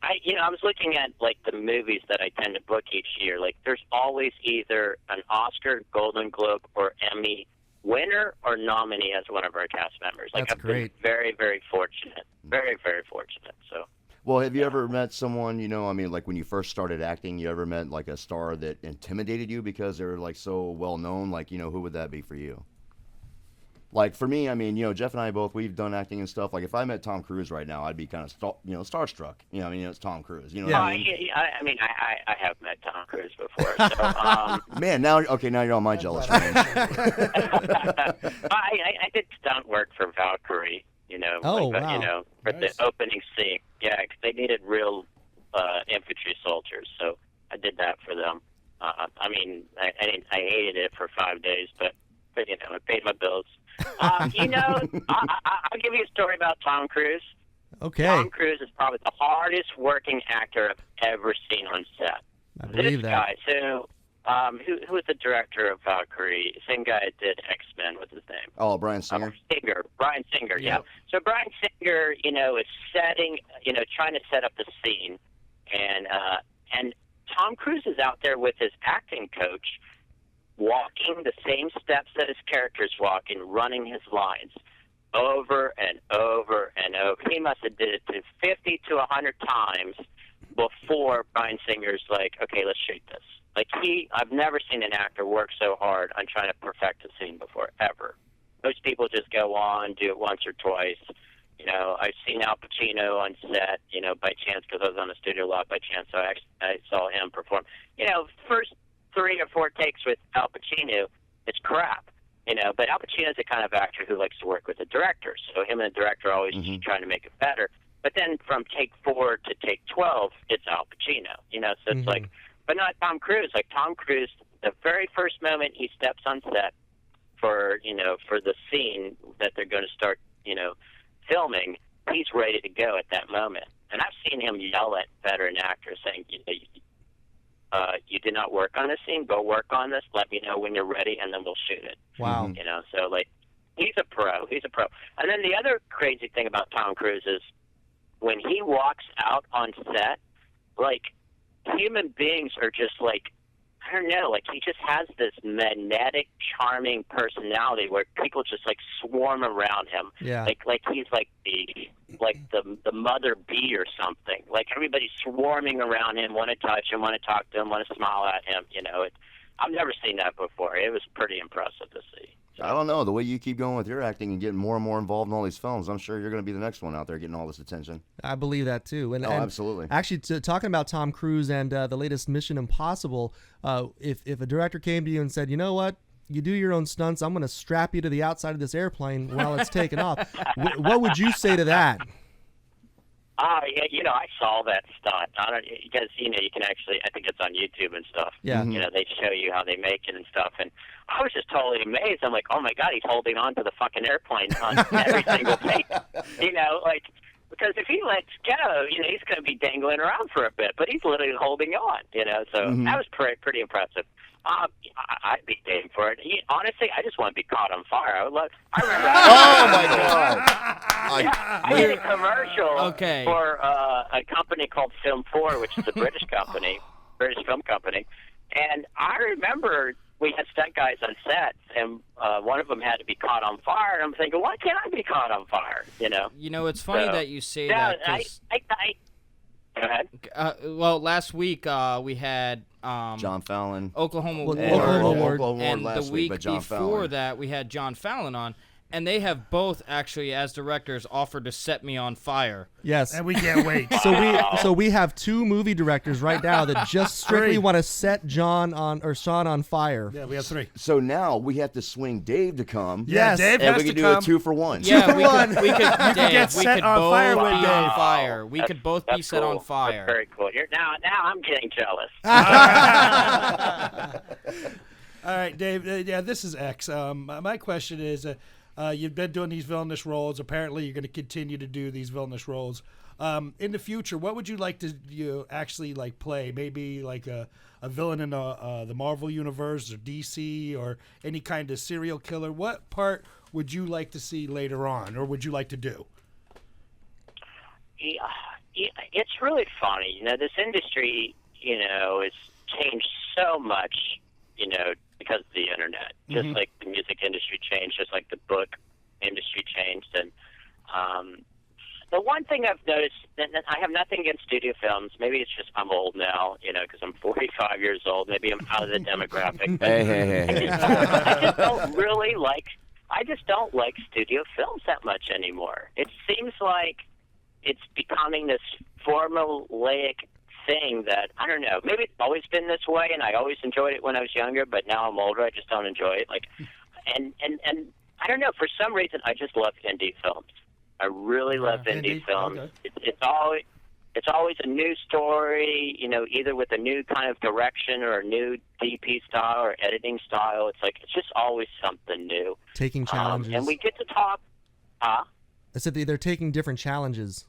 I was looking at like the movies that I tend to book each year. Like, there's always either an Oscar, Golden Globe, or Emmy winner or nominee as one of our cast members. Like, That's I've great. been very, very fortunate. Very, very fortunate. So. Well, have you ever met someone, like when you first started acting, you ever met like a star that intimidated you because they're like so well known? Like, who would that be for you? Like, for me, Jeff and I both, we've done acting and stuff. Like, if I met Tom Cruise right now, I'd be kind of, starstruck. It's Tom Cruise. What I mean? I have met Tom Cruise before. So, Man, now you're on my jealous range. I did stunt work for Valkyrie, Oh, like, wow. for Nice. the opening scene. Yeah, 'cause they needed real infantry soldiers, so I did that for them. I mean, I hated it for 5 days, but I paid my bills. I'll give you a story about Tom Cruise. Okay. Tom Cruise is probably the hardest working actor I've ever seen on set. I believe This that. guy, so who was the director of Valkyrie? Same guy that did X-Men. What's his name? Oh, Brian Singer. Brian Singer, yeah. So Brian Singer, is setting, trying to set up the scene, and Tom Cruise is out there with his acting coach, walking the same steps that his character's walking, running his lines over and over and over. He must have did it to 50 to 100 times before Brian Singer's like, okay, let's shoot this. Like I've never seen an actor work so hard on trying to perfect a scene before, ever. Most people just go on, do it once or twice. I've seen Al Pacino on set, by chance, because I was on the studio a lot by chance, so I saw him perform. First 3 or 4 takes with Al Pacino, it's crap, but Al Pacino's the kind of actor who likes to work with the director, so him and the director are always trying to make it better. But then from take 4 to take 12, it's Al Pacino, so it's like, but not Tom Cruise. Like Tom Cruise, the very first moment he steps on set for the scene that they're going to start, filming, he's ready to go at that moment. And I've seen him yell at veteran actors saying, you did not work on this scene, go work on this, let me know when you're ready, and then we'll shoot it. Wow. So like, he's a pro. And then the other crazy thing about Tom Cruise is when he walks out on set, like, human beings are just like, I don't know, like he just has this magnetic, charming personality where people just like swarm around him. Yeah. Like he's like the mother bee or something. Like everybody's swarming around him, want to touch him, want to talk to him, want to smile at him. I've never seen that before. It was pretty impressive to see. I don't know. The way you keep going with your acting and getting more and more involved in all these films, I'm sure you're going to be the next one out there getting all this attention. I believe that too. And absolutely. Actually, talking about Tom Cruise and the latest Mission Impossible, if a director came to you and said, you know what, you do your own stunts, I'm going to strap you to the outside of this airplane while it's taking off, what would you say to that? Yeah, I saw that stunt. Because you can actually, I think it's on YouTube and stuff. Yeah. They show you how they make it and stuff, and I was just totally amazed. I'm like, oh my god, he's holding on to the fucking airplane on every single take. Because if he lets go, he's going to be dangling around for a bit, but he's literally holding on. So that was pretty impressive. I'd be game for it. Honestly, I just want to be caught on fire. I remember. Oh my god! I did a commercial Okay. for a company called Film 4, which is a British company, British film company. And I remember we had stunt guys on set, and one of them had to be caught on fire. And I'm thinking, why can't I be caught on fire? It's funny that you say Yeah, that. 'Cause, go ahead. well, last week we had John Fallon. Oklahoma Award, Award. and last the week, week but John before Fallon. that we had John Fallon on, and they have both actually, as directors, offered to set me on fire. Yes. And we can't wait. So we have 2 movie directors right now that just strictly want to set Sean on fire. Yeah, we have 3. So now we have to swing Dave to come. Yeah, Dave and has we can to do come. a 2 for 1. Yeah, for we one. could, we could, Dave, get we set could on both fire be with on Dave. fire. We could both be That's set on cool. fire. That's very cool. Now I'm getting jealous. All right, Dave. Yeah, this is X. My question is, you've been doing these villainous roles. Apparently, you're going to continue to do these villainous roles. In the future, what would you like to actually like play? Maybe like a villain in the Marvel universe or DC or any kind of serial killer. What part would you like to see later on, or would you like to do? Yeah, it's really funny. This industry, has changed so much, because of the internet. Just like the music industry changed, just like the book industry changed. And the one thing I've noticed, and I have nothing against studio films. Maybe it's just I'm old now, because I'm 45 years old. Maybe I'm out of the demographic. Hey. I just don't like studio films that much anymore. It seems like it's becoming this formulaic thing that, I don't know, maybe it's always been this way, and I always enjoyed it when I was younger, but now I'm older, I just don't enjoy it. And I don't know, for some reason, I just love indie films. I really love indie Indeed? films. Okay. It's always a new story, either with a new kind of direction or a new DP style or editing style. It's just always something new. Taking challenges. And we get to talk. I said they're taking different challenges.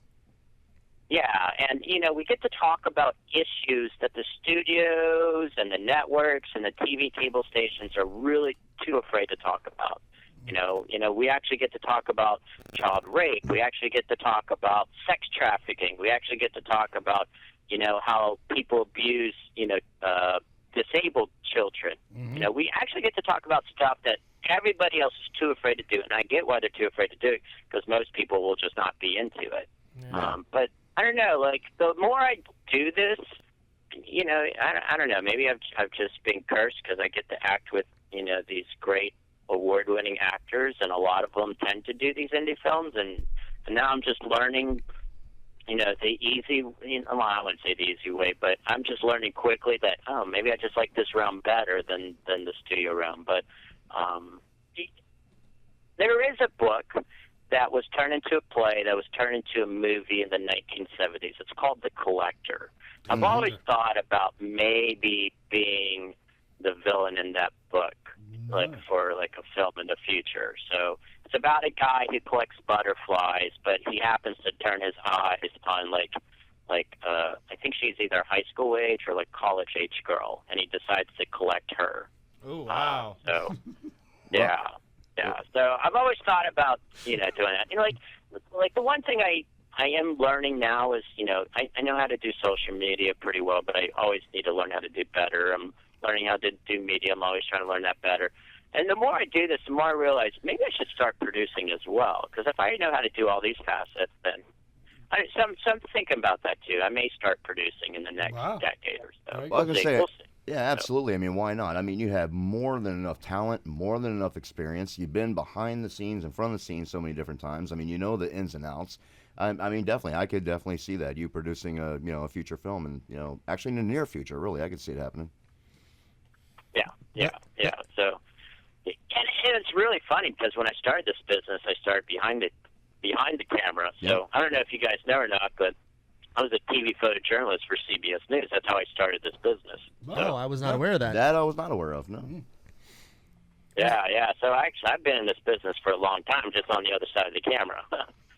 Yeah, and we get to talk about issues that the studios and the networks and the TV cable stations are really too afraid to talk about. We actually get to talk about child rape. We actually get to talk about sex trafficking. We actually get to talk about, how people abuse, disabled children. Mm-hmm. We actually get to talk about stuff that everybody else is too afraid to do, and I get why they're too afraid to do it because most people will just not be into it. Yeah. But I don't know. Like the more I do this, I don't know. Maybe I've just been cursed because I get to act with these great award-winning actors, and a lot of them tend to do these indie films, and now I'm just learning. The easy. Well, I wouldn't say the easy way, but I'm just learning quickly that maybe I just like this realm better than the studio realm. But there is a book that was turned into a play, that was turned into a movie in the 1970s. It's called The Collector. I've always thought about maybe being the villain in that book, for a film in the future. So it's about a guy who collects butterflies, but he happens to turn his eyes on I think she's either high school age or college age girl, and he decides to collect her. Oh, wow. So yeah. So I've always thought about doing that. Like the one thing I am learning now is I know how to do social media pretty well, but I always need to learn how to do better. I'm learning how to do media. I'm always trying to learn that better. And the more I do this, the more I realize maybe I should start producing as well. Because if I know how to do all these facets, then I'm thinking about that too. I may start producing in the next decade or so. Right. Well, I was gonna say, We'll see. yeah, absolutely. I mean, why not? I mean, you have more than enough talent, more than enough experience. You've been behind the scenes, in front of the scenes so many different times. I mean, you know the ins and outs. I mean, definitely, I could definitely see that, you producing a future film, and actually in the near future, really, I could see it happening. Yeah. So, and it's really funny because when I started this business, I started behind the camera. So Yep. I don't know if you guys know or not, but I was a TV photojournalist for CBS News. That's how I started this business. Oh, I was not aware of that. That I was not aware of, no. Yeah. So I've been in this business for a long time, just on the other side of the camera.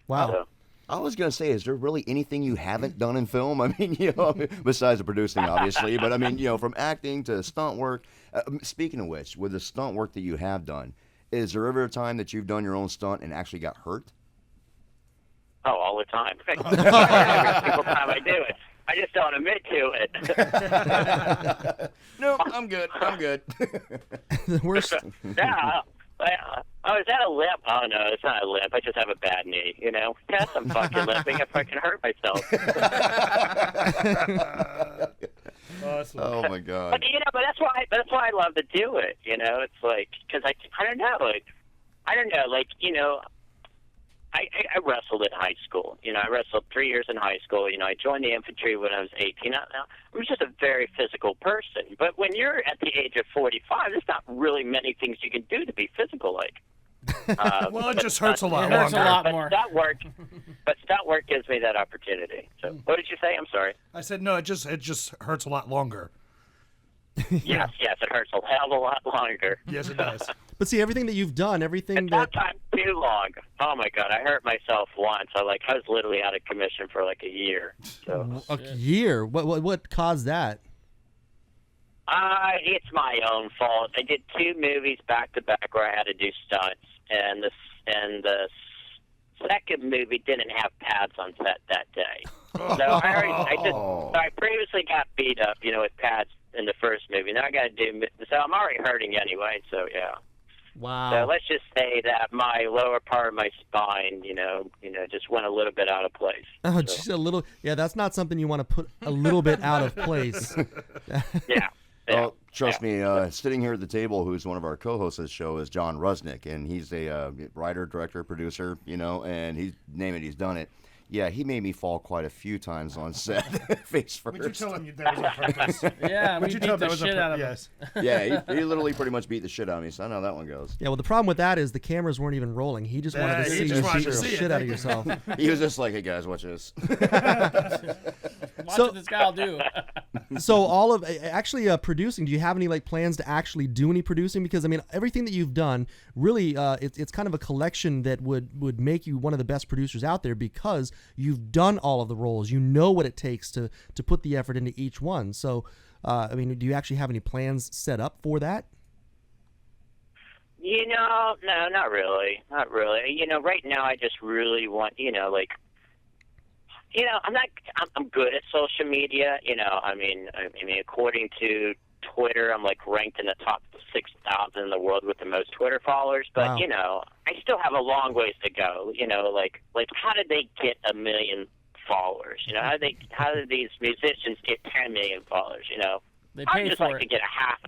Wow. So, I was going to say, is there really anything you haven't done in film? I mean, besides the producing, obviously, but I mean, from acting to stunt work. Speaking of which, with the stunt work that you have done, is there ever a time that you've done your own stunt and actually got hurt? oh, all the time. Every single time I do it. I just don't admit to it. No, I'm good. The worst. Yeah. Oh, is that a lip? Oh, no, it's not a lip. I just have a bad knee, That's some fucking limping. I fucking hurt myself. Awesome. Oh my God. But that's why I love to do it, It's like, because I don't know, I wrestled in high school. I wrestled 3 years in high school. I joined the infantry when I was 18. Now, I'm just a very physical person. But when you're at the age of 45, there's not really many things you can do to be physical like. Well, it just hurts a lot It hurts a longer. lot more. But stunt work gives me that opportunity. So, what did you say? I'm sorry. I said no. It just hurts a lot longer. Yes, it hurts a hell of a lot longer. Yes, it does. But see, everything that you've done, everything And that. sometimes too long. Oh my God, I hurt myself once. I was literally out of commission for a year. So A year? What caused that? it's my own fault. I did 2 movies back to back where I had to do stunts, and the second movie didn't have pads on set that day. So I previously got beat up, with pads in the first movie. Now I got to do. So I'm already hurting anyway. So yeah. Wow. So let's just say that my lower part of my spine, just went a little bit out of place. Oh, So, just a little. Yeah, that's not something you want to put a little bit out of place. yeah. Well, trust me, sitting here at the table, who's one of our co-hosts of the show, is John Rusnick, and he's a writer, director, producer, and he's name it, he's done it. Yeah, he made me fall quite a few times on set, face first. Would you tell him that was on purpose? Yeah, Would we you beat tell the him that was shit out of him. Yes. Yeah, he literally pretty much beat the shit out of me, so I know how that one goes. Yeah, well, the problem with that is the cameras weren't even rolling. He just wanted to he see you just wanted beat to the see it. shit out of yourself. He was just like, hey guys, watch this. Watch what this guy will do. So all of actually producing, do you have any like plans to actually do any producing? Because I mean, everything that you've done really, it's kind of a collection that would make you one of the best producers out there because you've done all of the roles. You know what it takes to put the effort into each one. So, I mean, do you actually have any plans set up for that? No, not really. Not really. Right now I just really want, I'm good at social media. I mean, according to Twitter, I'm like ranked in the top 6,000 in the world with the most Twitter followers. But Wow. I still have a long ways to go. Like how did they get 1 million followers? How did these musicians get 10 million followers? They I'd paid just for like it. to get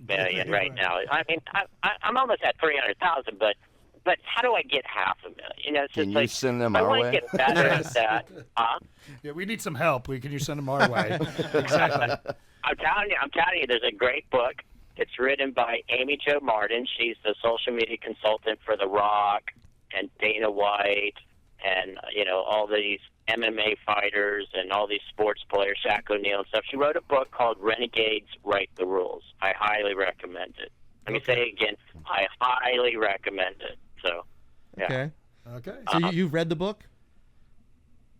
500,000 right now. I mean, I'm almost at 300,000, but how do I get 500,000? It's Can just you like send them I our want way? to get better at that. Yeah, we need some help. Can you send them our way? Exactly. I'm telling you, there's a great book. It's written by Amy Jo Martin. She's the social media consultant for The Rock and Dana White and all these MMA fighters and all these sports players, Shaq O'Neal and stuff. She wrote a book called Renegades Write the Rules. I highly recommend it. Let me say it again. I highly recommend it. So, yeah. Okay. So you've read the book?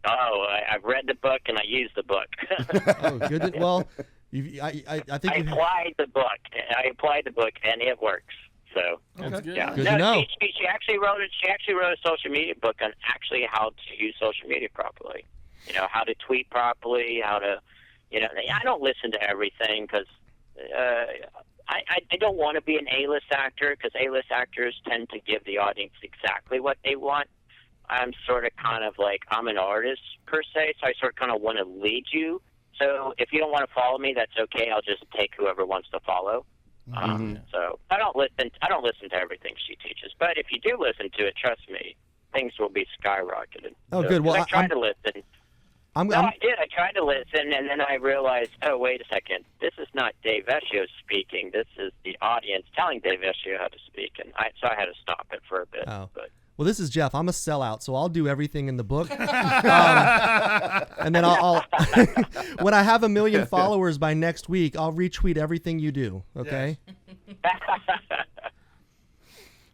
Oh, I've read the book and I used the book. Oh, good. Well, I think I applied the book. I applied the book and it works. So That's good. yeah, Good to know. She actually wrote it. She actually wrote a social media book on actually how to use social media properly. How to tweet properly, how to, I don't listen to everything because I don't want to be an A-list actor because A-list actors tend to give the audience exactly what they want. I'm sort of kind of like I'm an artist per se, so I sort of kind of want to lead you. So if you don't want to follow me, that's okay. I'll just take whoever wants to follow. So I don't listen to everything she teaches, but if you do listen to it, trust me, things will be skyrocketed. Oh, So, good. Well, I tried to listen. I did. I tried to listen, and then I realized, oh, wait a second. This is not Dave Vessio speaking. This is the audience telling Dave Vessio how to speak, and so I had to stop it for a bit. Oh. But Well, this is Jeff. I'm a sellout, so I'll do everything in the book. And then I'll when I have 1 million followers by next week, I'll retweet everything you do. Okay.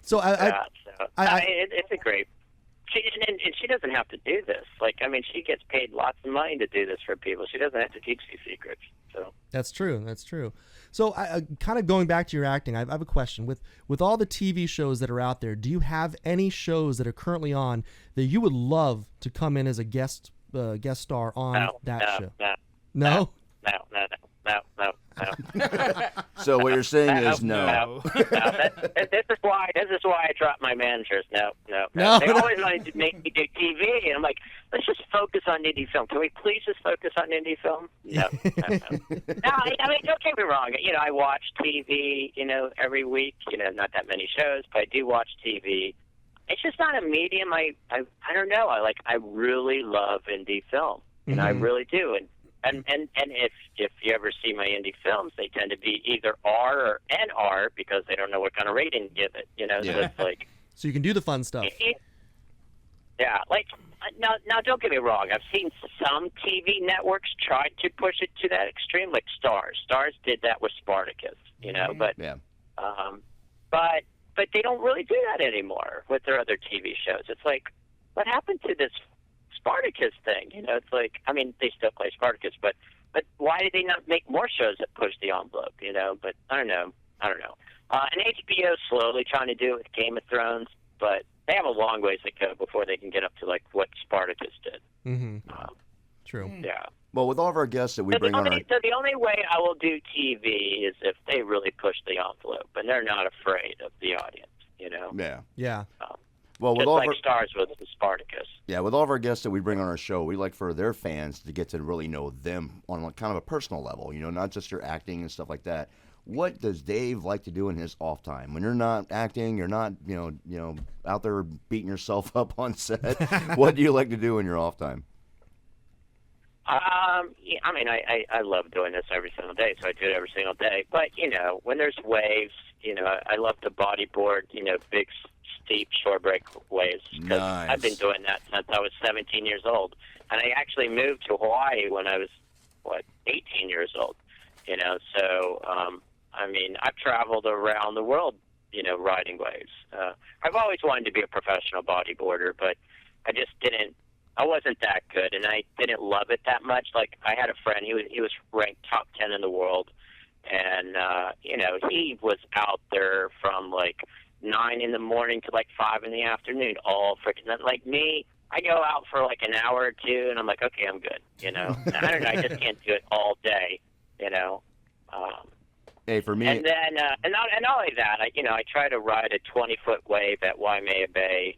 So it's a great. And she doesn't have to do this. She gets paid lots of money to do this for people. She doesn't have to teach these secrets. So That's true. So, kind of going back to your acting, I have a question. With all the TV shows that are out there, do you have any shows that are currently on that you would love to come in as a guest star on show? No. So what you're saying is no. This is why I dropped my managers. No. They always wanted to make me do TV, and I'm like, let's just focus on indie film. Can we please just focus on indie film? No. Don't get me wrong. I watch TV, every week. Not that many shows, but I do watch TV. It's just not a medium. I don't know. I really love indie film, and I really do. And if you ever see my indie films, they tend to be either R or NR because they don't know what kind of rating to give it. So it's like. So you can do the fun stuff. Yeah, now don't get me wrong. I've seen some TV networks try to push it to that extreme, like Starz. Starz did that with Spartacus, but but they don't really do that anymore with their other TV shows. It's like, what happened to this Spartacus thing? It's like, they still play Spartacus, but why did they not make more shows that push the envelope? But I don't know. And HBO's slowly trying to do it with Game of Thrones, but they have a long ways to go before they can get up to like what Spartacus did. Mm-hmm. True. Yeah. Well, with all of our guests that we bring on our... So the only way I will do TV is if they really push the envelope, and they're not afraid of the audience, Yeah. Well, with just all like of our... Starz with Spartacus. Yeah, with all of our guests that we bring on our show, we like for their fans to get to really know them on kind of a personal level, not just your acting and stuff like that. What does Dave like to do in his off time? When you're not acting, you're not, out there beating yourself up on set. What do you like to do in your off time? Yeah, I mean, I love doing this every single day, so I do it every single day. But, when there's waves, I love to bodyboard, big, steep, shore break waves. 'Cause Nice. I've been doing that since I was 17 years old. And I actually moved to Hawaii when I was, 18 years old. So, I mean, I've traveled around the world, riding waves. I've always wanted to be a professional bodyboarder, but I wasn't that good, and I didn't love it that much. Like, I had a friend, he was ranked top 10 in the world, and, he was out there from, 9 in the morning to, 5 in the afternoon, all freaking, like me, I go out for, an hour or two, and I'm like, okay, I'm good, I don't know, I just can't do it all day, Hey, for me, And then, and not only that, I tried to ride a 20-foot wave at Waimea Bay,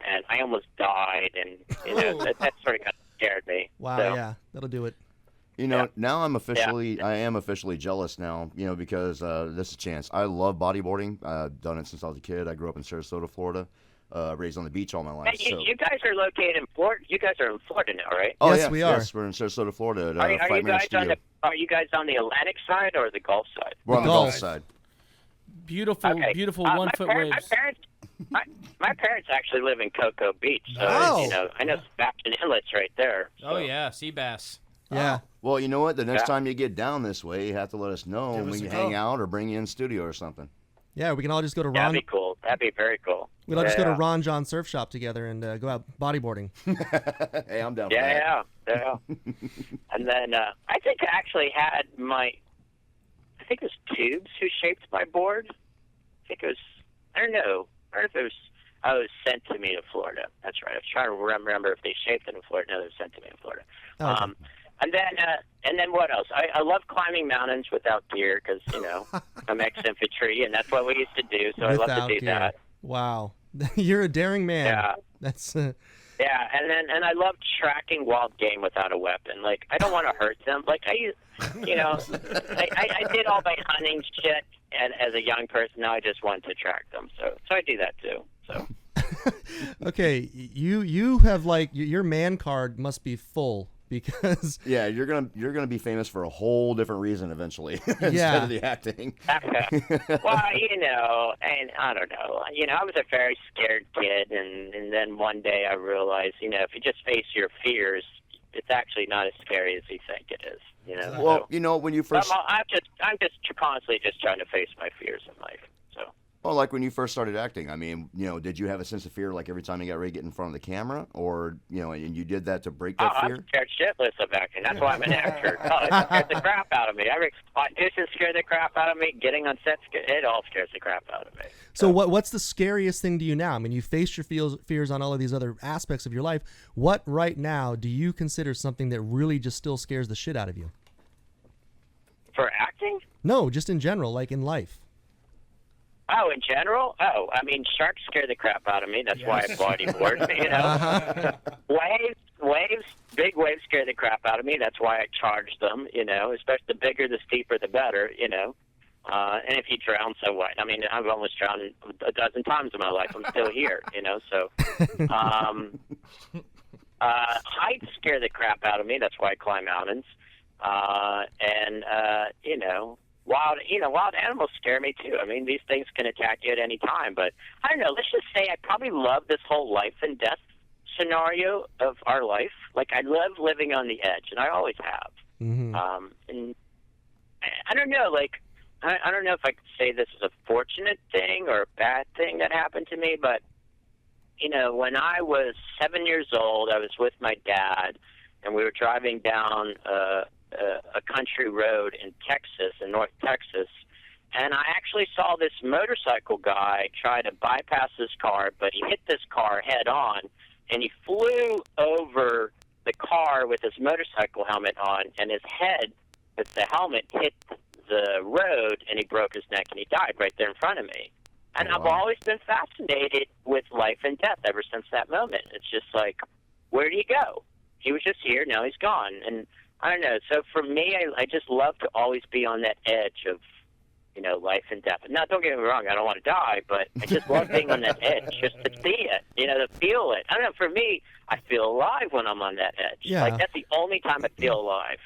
and I almost died, and that sort of kind of scared me. Wow, So, yeah, that'll do it. now I am officially jealous now, because this is Chance. I love bodyboarding. I've done it since I was a kid. I grew up in Sarasota, Florida, raised on the beach all my life. Hey, you guys are located in Florida. You guys are in Florida now, right? Oh, Yes, yeah, we are. Yes, we're in Sarasota, Florida at Are you 5 Minute Studio. Are you guys on the Atlantic side or the Gulf side? We're on the Gulf. Gulf side. Beautiful, Okay. beautiful My 1 foot parents- waves. My parents actually live in Cocoa Beach, so Nice. I know Sebastian Inlet's right there. Oh so. yeah, sea bass. Yeah. Well, you know what? The next Yeah. time you get down this way, you have to let us know, Give and we us can a hang call. out or bring you in studio or something. Yeah, we can all just go to That'd Ron. be cool. That'd be very cool. We'll all just go to Yeah. Ron John Surf Shop together and go out bodyboarding. Hey, I'm down for that. Yeah. And then I think I actually had I think it was Tubes who shaped my board. I think it was, I don't know if it was, it was sent to me to Florida. That's right. I was trying to remember if they shaped it in Florida. No, they were sent to me in Florida. Oh, okay. And then what else? I love climbing mountains without gear because, I'm ex-infantry, and that's what we used to do, so I love Without to do gear. that. You're a daring man. Yeah. That's Yeah, and I love tracking wild game without a weapon. Like, I don't want to hurt them. Like, I did all my hunting shit as a young person. Now I just want to track them. So I do that too. So. okay. You have your man card must be full because Yeah, you're gonna be famous for a whole different reason eventually instead Yeah. of the acting. Well, and I don't know. I was a very scared kid, and then one day I realized, if you just face your fears, it's actually not as scary as you think it is. Well, So, when you first, I'm just constantly just trying to face my fears in life. So. well, like when you first started acting, I mean, did you have a sense of fear like every time you got ready to get in front of the camera, or and you did that to break that fear? I'm scared shitless of acting. That's why I'm an actor. It scares the crap out of me. Every audition scared the crap out of me. Getting on set, it all scares the crap out of me. So what's the scariest thing to you now? I mean, you faced your fears on all of these other aspects of your life. What right now do you consider something that really just still scares the shit out of you? For acting? No, just in general, like in life. Oh, in general? Oh, I mean, sharks scare the crap out of me. That's why I bodyboard. Waves, big waves scare the crap out of me. That's why I charge them. Especially the bigger, the steeper, the better. And if you drown, so what? I mean, I've almost drowned a dozen times in my life. I'm still here. So. Heights scare the crap out of me. That's why I climb mountains. Wild animals scare me too. I mean, these things can attack you at any time. But I don't know. Let's just say I probably love this whole life and death scenario of our life. Like, I love living on the edge, and I always have. Mm-hmm. And I don't know. Like, I don't know if I could say this is a fortunate thing or a bad thing that happened to me, but when I was 7 years old, I was with my dad, and we were driving down a country road in Texas, in North Texas, and I actually saw this motorcycle guy try to bypass this car, but he hit this car head on, and he flew over the car with his motorcycle helmet on, and his head with the helmet hit the road, and he broke his neck, and he died right there in front of me. And Oh, I've wow. always been fascinated with life and death ever since that moment. It's just like, where did he go? He was just here, now he's gone. And I don't know. So for me, I just love to always be on that edge of, life and death. Now, don't get me wrong, I don't want to die, but I just love being on that edge, just to see it, to feel it. I don't know, for me, I feel alive when I'm on that edge. Yeah. Like, that's the only time I feel alive.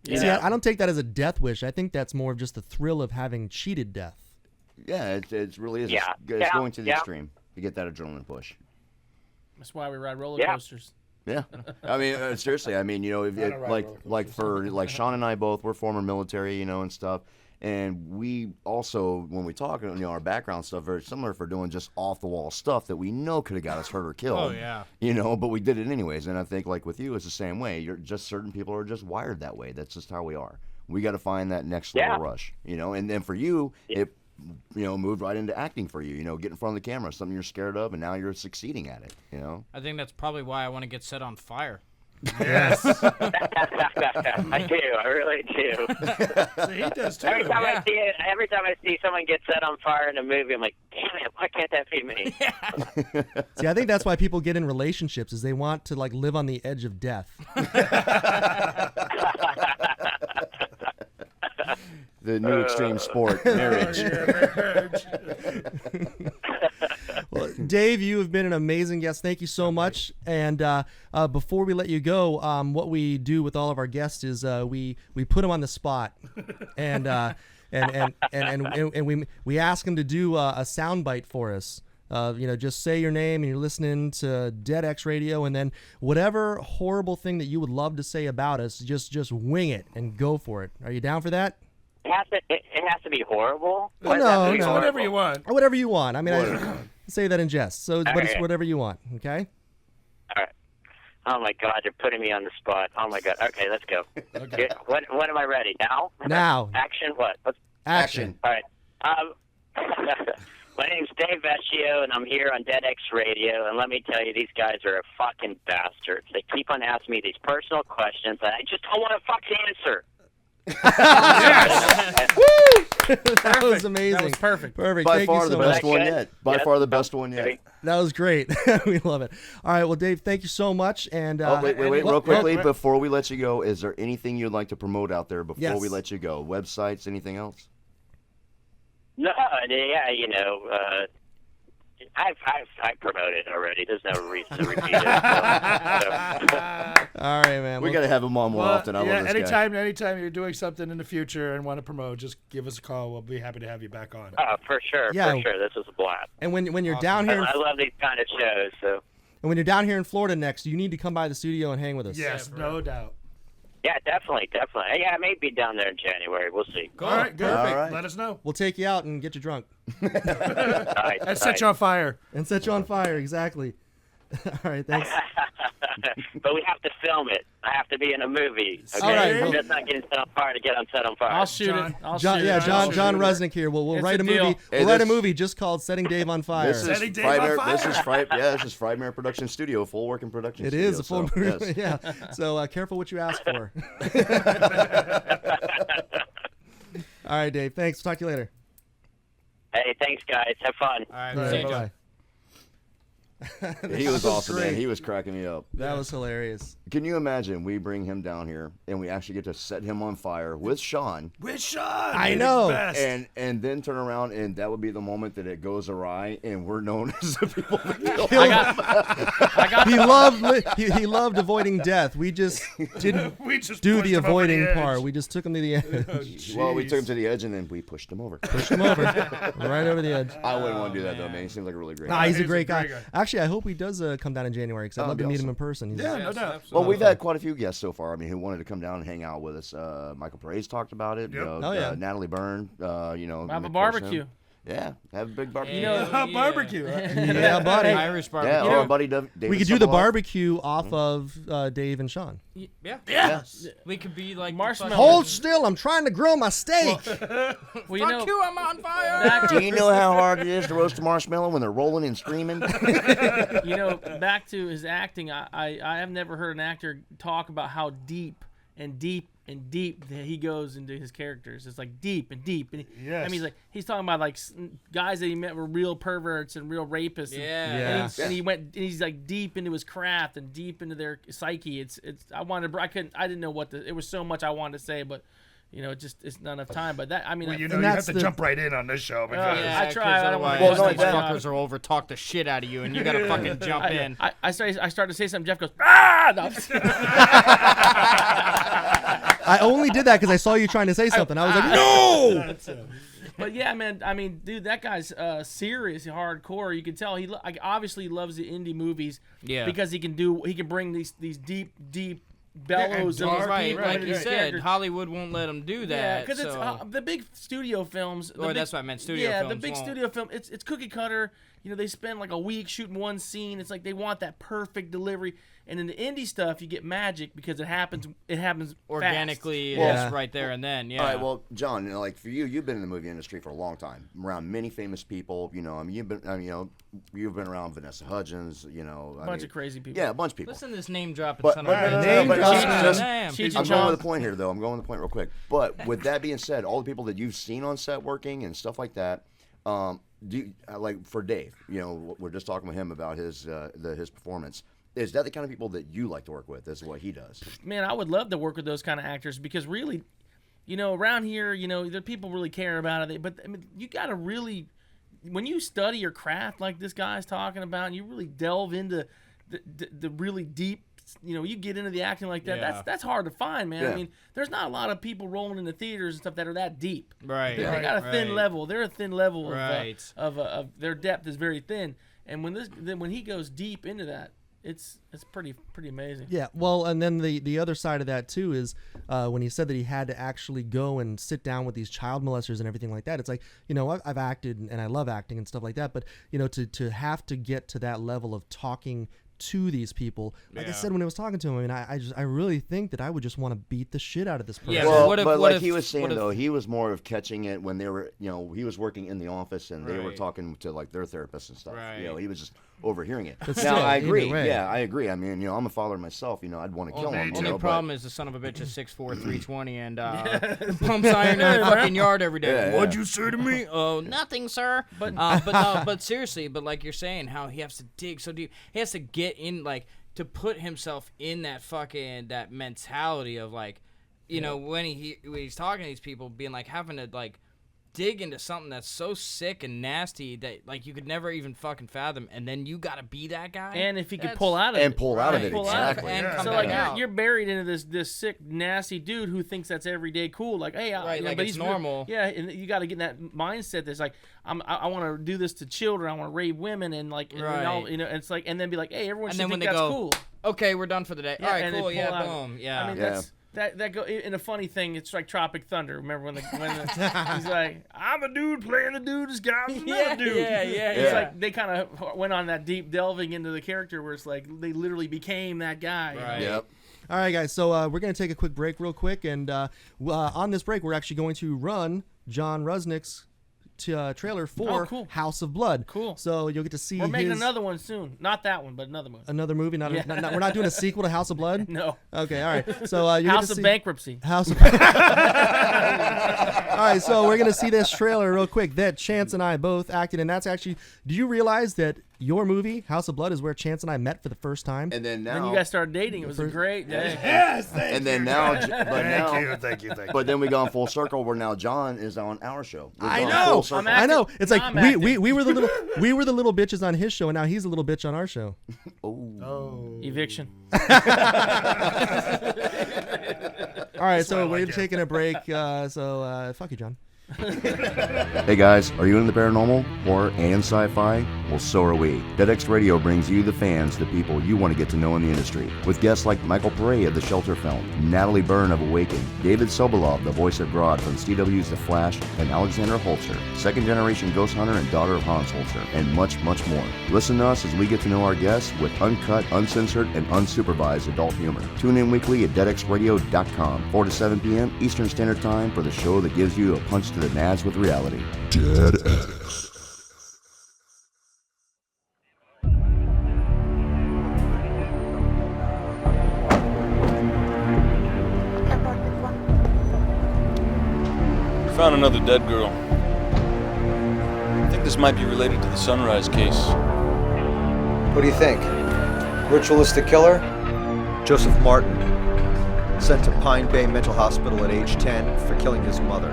See, I don't take that as a death wish. I think that's more of just the thrill of having cheated death. Yeah, it really is. Yeah. It's going to the extreme to get that adrenaline push. That's why we ride roller coasters. Yeah, I mean, seriously. I mean, like Sean and I both, we're former military, and stuff. And we also, when we talk, our background stuff very similar for doing just off the wall stuff that we know could have got us hurt or killed. Oh yeah. But we did it anyways. And I think like with you, it's the same way. You're just certain people are just wired that way. That's just how we are. We got to find that next level rush. And then for you, it moved right into acting for you. Get in front of the camera, something you're scared of, and now you're succeeding at it. I think that's probably why I want to get set on fire. Yes. I do. I really do. So he does too. Every time I see someone get set on fire in a movie, I'm like, damn it, why can't that be me? See, I think that's why people get in relationships, is they want to live on the edge of death. The new extreme sport, marriage. Well, Dave, you have been an amazing guest. Thank you so much. And before we let you go, what we do with all of our guests is we put them on the spot, and we ask them to do a soundbite for us. Just say your name and you're listening to Dead X Radio, and then whatever horrible thing that you would love to say about us, just wing it and go for it. Are you down for that? It has to be horrible. Well, no, whatever you want. Whatever you want. I mean, I say that in jest. So, but it's right. whatever you want. Okay. All right. Oh my God, you're putting me on the spot. Oh my God. Okay, let's go. Okay. When am I ready? Now? Now. Action. What? Action. All right. My name's Dave Vessio, and I'm here on Dead X Radio. And let me tell you, these guys are a fucking bastards. They keep on asking me these personal questions, and I just don't want to fucking answer. That was amazing. That was perfect. Perfect. By Thank far you the so best much. one yet. By far the best one yet. That was great. We love it. All right. Well, Dave, thank you so much. And wait, real quickly, before we let you go, is there anything you'd like to promote out there before we let you go? Websites, anything else? No, yeah, I've promoted already. There's no reason to repeat it. All right, man. We got to have him on more often. I love this guy. Anytime you're doing something in the future and want to promote, just give us a call. We'll be happy to have you back on. Oh, for sure. Yeah. For sure. This is a blast. And when you're down here, I love these kind of shows. So. And when you're down here in Florida next, you need to come by the studio and hang with us. Yes, no doubt. Yeah, definitely. Yeah, I may be down there in January. We'll see. All right, good. All right. Let us know. We'll take you out and get you drunk. All right, And set you on fire. And set you on fire, exactly. All right, thanks. But we have to film it. I have to be in a movie. Okay? All right, I'm well- just not getting set on fire to get set on fire. I'll shoot John. it. I'll John, shoot yeah, it. John Rusnick here. We'll It's write a a deal. movie. Hey, We'll write a this- movie just called "Setting Dave on Fire." This is Setting Dave on Frightmare. fire. This is Frightmare Production Studio, full working production. It studio, is a full so, movie. yes. Yeah. So careful what you ask for. All right, Dave. Thanks. Talk to you later. Hey, thanks, guys. Have fun. All right. All See right, you, John. bye. He was awesome, man. great. He was cracking me up. That was hilarious. Can you imagine we bring him down here and we actually get to set him on fire with Sean With Sean. I the know. best. and then turn around and that would be the moment that it goes awry and we're known as the people that kill I got He loved avoiding death. We just didn't We just do pushed the him over avoiding edge. part. We just took him to the edge. Well, we took him to the edge and then we pushed him over. Pushed him over. Right over the edge. I wouldn't want to do that though, man. He seems like a really great Nah, guy. he's a He's a great great guy. guy. Actually, I hope he does come down in January because I'd love to That'd be meet him awesome. in person. He's Yeah, no doubt. Well, we've had quite a few guests so far. I mean, who wanted to come down and hang out with us. Michael Perez talked about it. Yep. Oh, yeah. Natalie Byrne. have a Nick barbecue. Corson. Yeah, have a big barbecue. You know, Barbecue. Yeah, buddy. Irish barbecue. yeah, you or know, our buddy David We could do the Sokolov. barbecue off of Dave and Sean. Yeah. Yes. We could be like Marshmallow. Hold still. I'm trying to grill my steak. well, you know, Fuck you, I'm on fire. back Do you know how hard it is to roast a marshmallow when they're rolling and screaming? back to his acting. I have never heard an actor talk about how deep and deep and deep that he goes into his characters. It's like deep and deep. And Yes. I mean, he's talking about guys that he met were real perverts and real rapists. And, Yeah. and he went. And he's like deep into his craft and deep into their psyche. I didn't know what it was so much I wanted to say, but it's not enough time. But that, I mean, Well, you have to jump right in on this show because Yeah, I try. I don't want otherwise to these fuckers will over talk the shit out of you, and you gotta fucking jump in. I start to say something. Jeff goes, ah! No. I only did that because I saw you trying to say something. I was like, no. But yeah, man. I mean, dude, that guy's serious, hardcore. You can tell he obviously loves the indie movies. Yeah. Because he can bring these deep bellows Yeah, and and Right, like into you these said, characters. Hollywood won't let him do that. Yeah, because so. it's the big studio films. That's what I meant. Studio yeah, films the big won't. studio film. It's cookie cutter. They spend like a week shooting one scene. It's like they want that perfect delivery. And in the indie stuff, you get magic because it happens. It happens organically. fast. It's right there and then. Yeah. All right, well, John, like for you, you've been in the movie industry for a long time, around many famous people. You've been around Vanessa Hudgens. A bunch of crazy people. Yeah, a bunch of people. Listen to this name dropping But, son but, of a bitch. no, but Cheech just- Cheech I'm Cheech going with the point here, though. I'm going with the point real quick. But with that being said, all the people that you've seen on set working and stuff like that, do you, like for Dave, we're just talking with him about his performance. Is that the kind of people that you like to work with? This is what he does. Man, I would love to work with those kind of actors because really, around here, the people really care about it. But I mean, you got to really, when you study your craft like this guy's talking about, and you really delve into the really deep, you get into the acting like that. Yeah. That's hard to find, man. Yeah. I mean, there's not a lot of people rolling into theaters and stuff that are that deep. Right. They got a thin level. They're a thin level Right. of their depth is very thin. And when he goes deep into that, it's pretty amazing. Yeah, well, and then the other side of that too is when he said that he had to actually go and sit down with these child molesters and everything like that. It's like, I've acted and I love acting and stuff like that, but to have to get to that level of talking to these people, like I said when I was talking to him, I mean, I really think that I would just want to beat the shit out of this person. Yeah, Well, what if- but what like if- he was saying what if- though, he was more of catching it when they were, he was working in the office and they were Right. talking to like their therapists and stuff. Right. He was just overhearing it. But Now still, I either agree. way. Yeah, I agree. I mean, I'm a father myself. I'd want to kill him. Only but- problem is the son of a bitch is 6'4", 320, and pumps iron in the fucking yard every day. Yeah, yeah. What'd you say to me? Oh, nothing, sir. But seriously, but like you're saying, how he has to dig so deep. He has to get in, like, to put himself in that mentality of like, when he's talking to these people, being like having to like dig into something that's so sick and nasty that like you could never even fucking fathom, and then you gotta be that guy. And if he could pull out of and it. pull out of it, Pull out of it. exactly. And come So back like out. you're buried into this sick, nasty dude who thinks that's everyday cool. Like, hey, Right, like but it's he's normal. Yeah, and you got to get in that mindset that's like, I want to do this to children. I want to rape women, and like, and all, Right. it's like, and then be like, hey, everyone And should then when think they that's go, cool. okay, we're done for the day. Yeah, All right, and they cool, pull yeah, out of it. boom, yeah. I mean, Yeah. that's that go in a funny thing. It's like Tropic Thunder. Remember when he's like, I'm a dude playing a dude disguised as another dude. yeah. It's like they kind of went on that deep delving into the character where it's like they literally became that guy. Right. Yep. All right, guys. So we're going to take a quick break real quick. And on this break, we're actually going to run John Rusnick's trailer for Oh, cool. House of Blood. Cool. So you'll get to see We're making his, another one soon. Not that one, but another one. another movie. Not we're not doing a sequel to House of Blood? No. Okay, all right. So you House of Bankruptcy. House of All right, so we're going to see this trailer real quick that Chance and I both acted in. That's actually, do you realize that your movie, House of Blood, is where Chance and I met for the first time? And then now, Then you guys started dating. It was a great day. Yes, thank and then now, Thank you. but then we gone full circle where now John is on our show. We've I gone know. full circle. I'm I know. It's like I'm we were the little bitches on his show, and now he's a little bitch on our show. Eviction. All right, so we're taking a break. So fuck you, John. Hey guys, are you into the paranormal, horror, and sci-fi? Well, so are we. DeadX Radio brings you, the fans, the people you want to get to know in the industry. With guests like Michael Pare of The Shelter film, Natalie Byrne of Awaken, David Sobolov, the voice of Grodd from CW's The Flash, and Alexandra Holster, second-generation ghost hunter and daughter of Hans Holster, and much, much more. Listen to us as we get to know our guests with uncut, uncensored, and unsupervised adult humor. Tune in weekly at deadxradio.com, 4 to 7 p.m. Eastern Standard Time for the show that gives you a punch to the nads with reality. Dead X. Found another dead girl. I think this might be related to the Sunrise case. What do you think? Ritualistic killer? Joseph Martin. Sent to Pine Bay Mental Hospital at age 10 for killing his mother.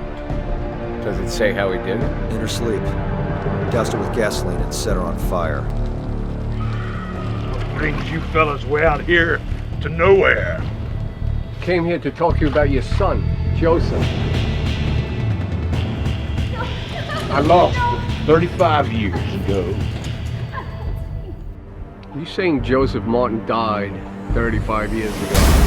Does it say how he did it? In her sleep. Doused her with gasoline and set her on fire. What brings you fellas way out here to nowhere? Came here to talk to you about your son, Joseph. I lost him 35 years ago. You saying Joseph Martin died 35 years ago?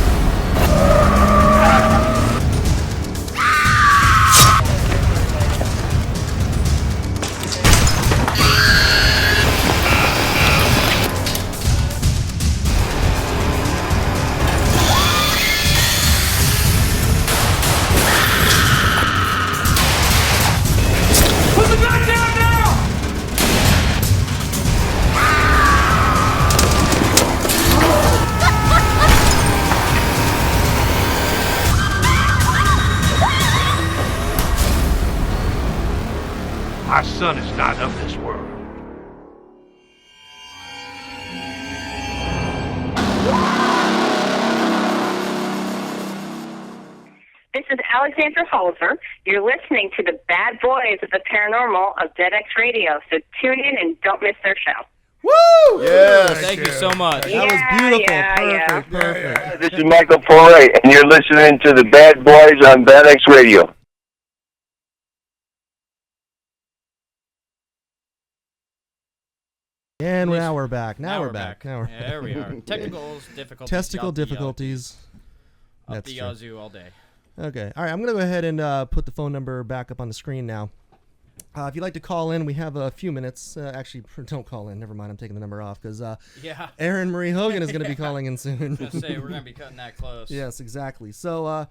My son is not of this world. This is Alexandra Holzer. You're listening to the Bad Boys of the Paranormal of Dead X Radio, so tune in and don't miss their show. Woo! Yes. Thank you so much. That was beautiful. Perfect. This is Michael Foray, and you're listening to the Bad Boys on Bad X Radio. And now we're back. Now we're back. There we are. Technicals, difficulties. Testicle difficulties. Up That's the true. yazoo all day. Okay. All right. I'm going to go ahead and put the phone number back up on the screen now. If you'd like to call in, we have a few minutes. Actually, don't call in. Never mind. I'm taking the number off because Yeah. Erin Marie Hogan is going to be calling in soon. I was going to say, we're going to be cutting that close. Yes, exactly. So,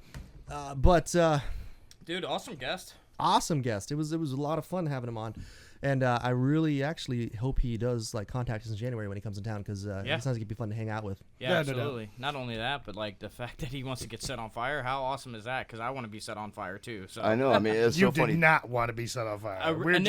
dude, awesome guest. Awesome guest. It was a lot of fun having him on. And I really actually hope he does like contact us in January when he comes in town because it sounds like he'd be fun to hang out with. Yeah, absolutely. Not only that, but like the fact that he wants to get set on fire. How awesome is that? Because I want to be set on fire too. So I know. I mean, it's you so funny. did not want to be set on fire. We're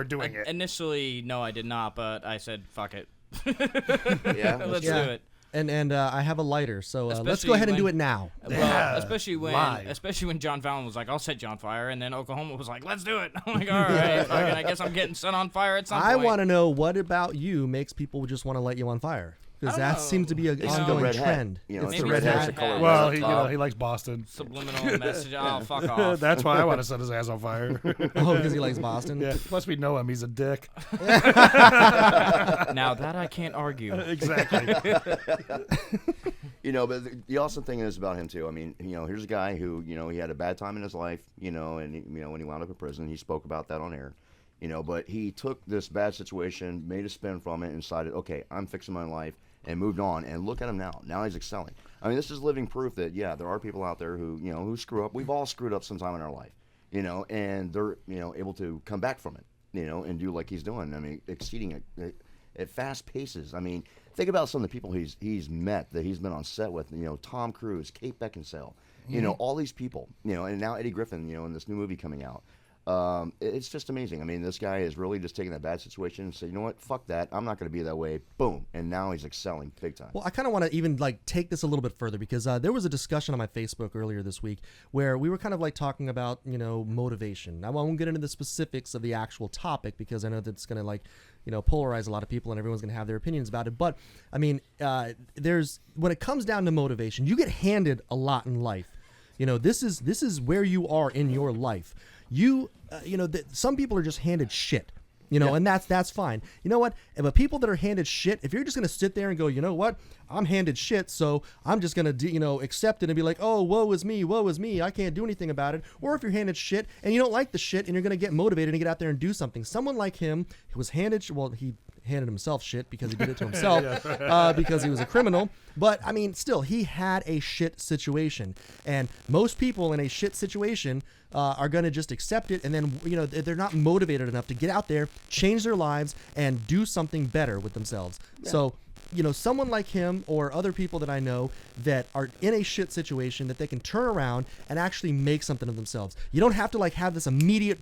doing it. Initially, no, I did not. But I said, "Fuck it." Let's do it. And I have a lighter, so let's go ahead and do it now. Well, especially when John Fallon was like, "I'll set you on fire," and then Oklahoma was like, "Let's do it." I'm like, "All right, fucking, I guess I'm getting set on fire at some point." I want to know what about you makes people just want to light you on fire. Because that seems to be an ongoing trend. It's the red hat's the color. Well, he likes Boston. Subliminal message. Oh, fuck off. That's why I want to set his ass on fire. Oh, because he likes Boston? Yeah. Plus, we know him. He's a dick. Now that I can't argue. Exactly. But the awesome thing is about him too. I mean, here's a guy who, he had a bad time in his life, and when he wound up in prison, he spoke about that on air. But he took this bad situation, made a spin from it, and decided, okay, I'm fixing my life, and moved on. And look at him now. Now he's excelling. I mean, this is living proof that, there are people out there who, who screw up. We've all screwed up sometime in our life, and they're, able to come back from it, and do like he's doing. I mean, exceeding it at fast paces. I mean, think about some of the people he's met, that he's been on set with, Tom Cruise, Kate Beckinsale, all these people, and now Eddie Griffin, in this new movie coming out. It's just amazing. I mean, this guy is really just taking that bad situation and say, you know what, fuck that. I'm not going to be that way. Boom. And now he's excelling big time. Well, I kind of want to even take this a little bit further because there was a discussion on my Facebook earlier this week where we were kind of talking about, motivation. Now, I won't get into the specifics of the actual topic because I know that's going to polarize a lot of people and everyone's going to have their opinions about it. But I mean, when it comes down to motivation, you get handed a lot in life. This is where you are in your life. Some people are just handed shit, and that's fine. You know what? But people that are handed shit, if you're just going to sit there and go, you know what? I'm handed shit, so I'm just going to, accept it and be like, oh, woe is me. I can't do anything about it. Or if you're handed shit and you don't like the shit and you're going to get motivated and get out there and do something. Someone like him who was handed, he handed himself shit because he did it to himself because he was a criminal. But, I mean, still, he had a shit situation. And most people in a shit situation are going to just accept it and then, they're not motivated enough to get out there, change their lives, and do something better with themselves. Yeah. So, someone like him or other people that I know that are in a shit situation that they can turn around and actually make something of themselves. You don't have to have this immediate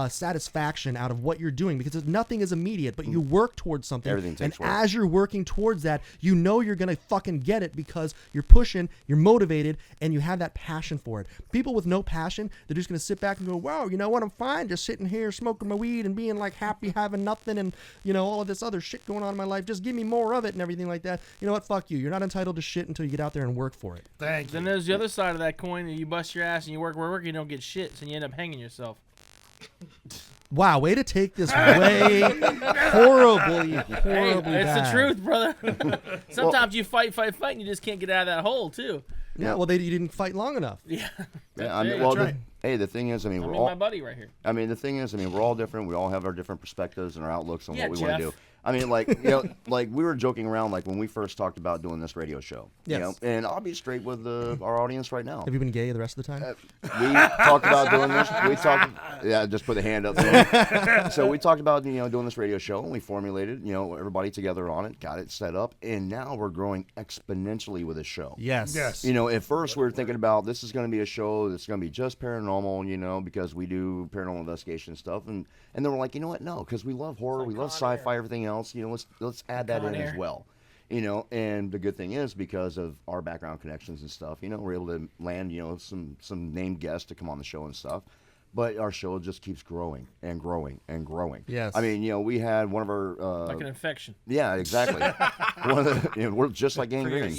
satisfaction out of what you're doing, because nothing is immediate, but you work towards something. Everything takes work. As you're working towards that, you know you're going to fucking get it because you're pushing, you're motivated, and you have that passion for it. People with no passion, they're just going to sit back and go, wow, you know what, I'm fine just sitting here smoking my weed and being like happy, having nothing, and, you know, all of this other shit going on in my life. Just give me more of it and everything like that. You know what, fuck you. You're not entitled to shit until you get out there and work for it. Thank you. Then there's the other side of that coin. You bust your ass and you work, you don't get shit, so you end up hanging yourself. Wow, way to take this way horribly Hey, it's bad. the truth, brother. Sometimes you fight, and you just can't get out of that hole, too. Yeah, well, you didn't fight long enough. Yeah. Yeah, I mean, well, the thing is, I mean, we're all my buddy right here. I mean, the thing is, I mean, we're all different. We all have our different perspectives and our outlooks on Yeah, what we want to Jeff. do. I mean, like, you know, like we were joking around, like when we first talked about doing this radio show. You know, Yes. and I'll be straight with our audience right now. Have you been gay the rest of the time? We talked about doing this. Yeah, just put the hand up. So we talked about, you know, doing this radio show, and we formulated, you know, everybody together on it, got it set up, and now we're growing exponentially with this show. Yes. Yes. You know, at first we were thinking about this is going to be a show that's going to be just paranormal, you know, because we do paranormal investigation stuff, and then we're like, you know what? No, because we love horror, we love sci-fi, everything else. You know, let's add that in as well. You know, and the good thing is, because of our background connections and stuff, you know, we're able to land, you know, some named guests to come on the show and stuff. But our show just keeps growing and growing and growing. Yes. I mean, you know, we had one of our Like an infection. yeah, exactly. One of the, you know, we're just like gangrene.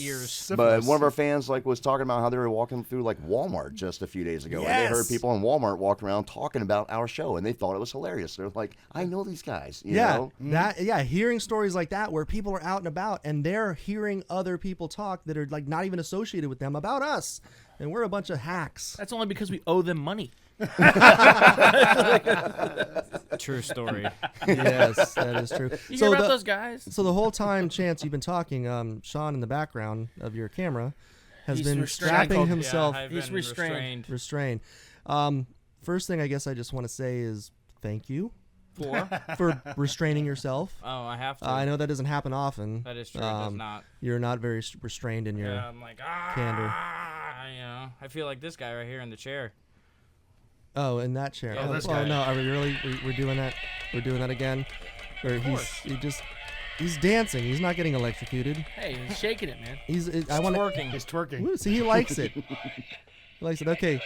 But one of our fans like was talking about how they were walking through like Walmart just a few days ago, and they heard people in Walmart walking around talking about our show, and they thought it was hilarious. They're like, "I know these guys." You know? Hearing stories like that where people are out and about and they're hearing other people talk that are like not even associated with them about us, and we're a bunch of hacks. That's only because we owe them money. True story. Yes, that is true. You hear about those guys? So the whole time, Chance, you've been talking, Sean in the background of your camera has been strapping himself. Yeah, He's restrained. Restrained. First thing I guess I just want to say is thank you for restraining yourself. Oh, I have to. I know that doesn't happen often. That is true. It does not. You're not very restrained in your I'm like, candor. You know, I feel like this guy right here in the chair. Oh, in that chair. Yeah, oh, this oh guy. no, are we really? We're doing that. We're doing that again. Or he's dancing. He's not getting electrocuted. Hey, he's shaking it, man. He's twerking. He's twerking. Woo, see, he likes it. He likes it. Okay,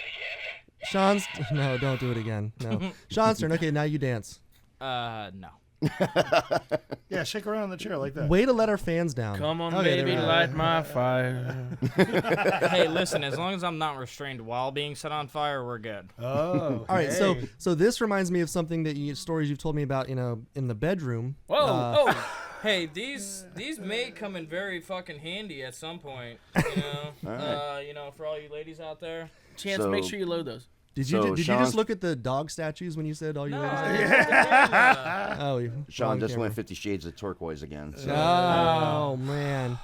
Sean's. No, don't do it again. No, Sean's turn. Okay, now you dance. No. Yeah, shake around in the chair like that. Way to let our fans down. Come on, Okay, baby, they're light my fire. Hey, listen, as long as I'm not restrained while being set on fire, we're good. Oh. All right, so this reminds me of something that stories you've told me about, you know, in the bedroom. Whoa, Hey, these may come in very fucking handy at some point. You know, you know, for all you ladies out there. Chance, make sure you load those. Did you just look at the dog statues when you said all you ladies? Sean just went 50 Shades of Turquoise again. So. Oh man.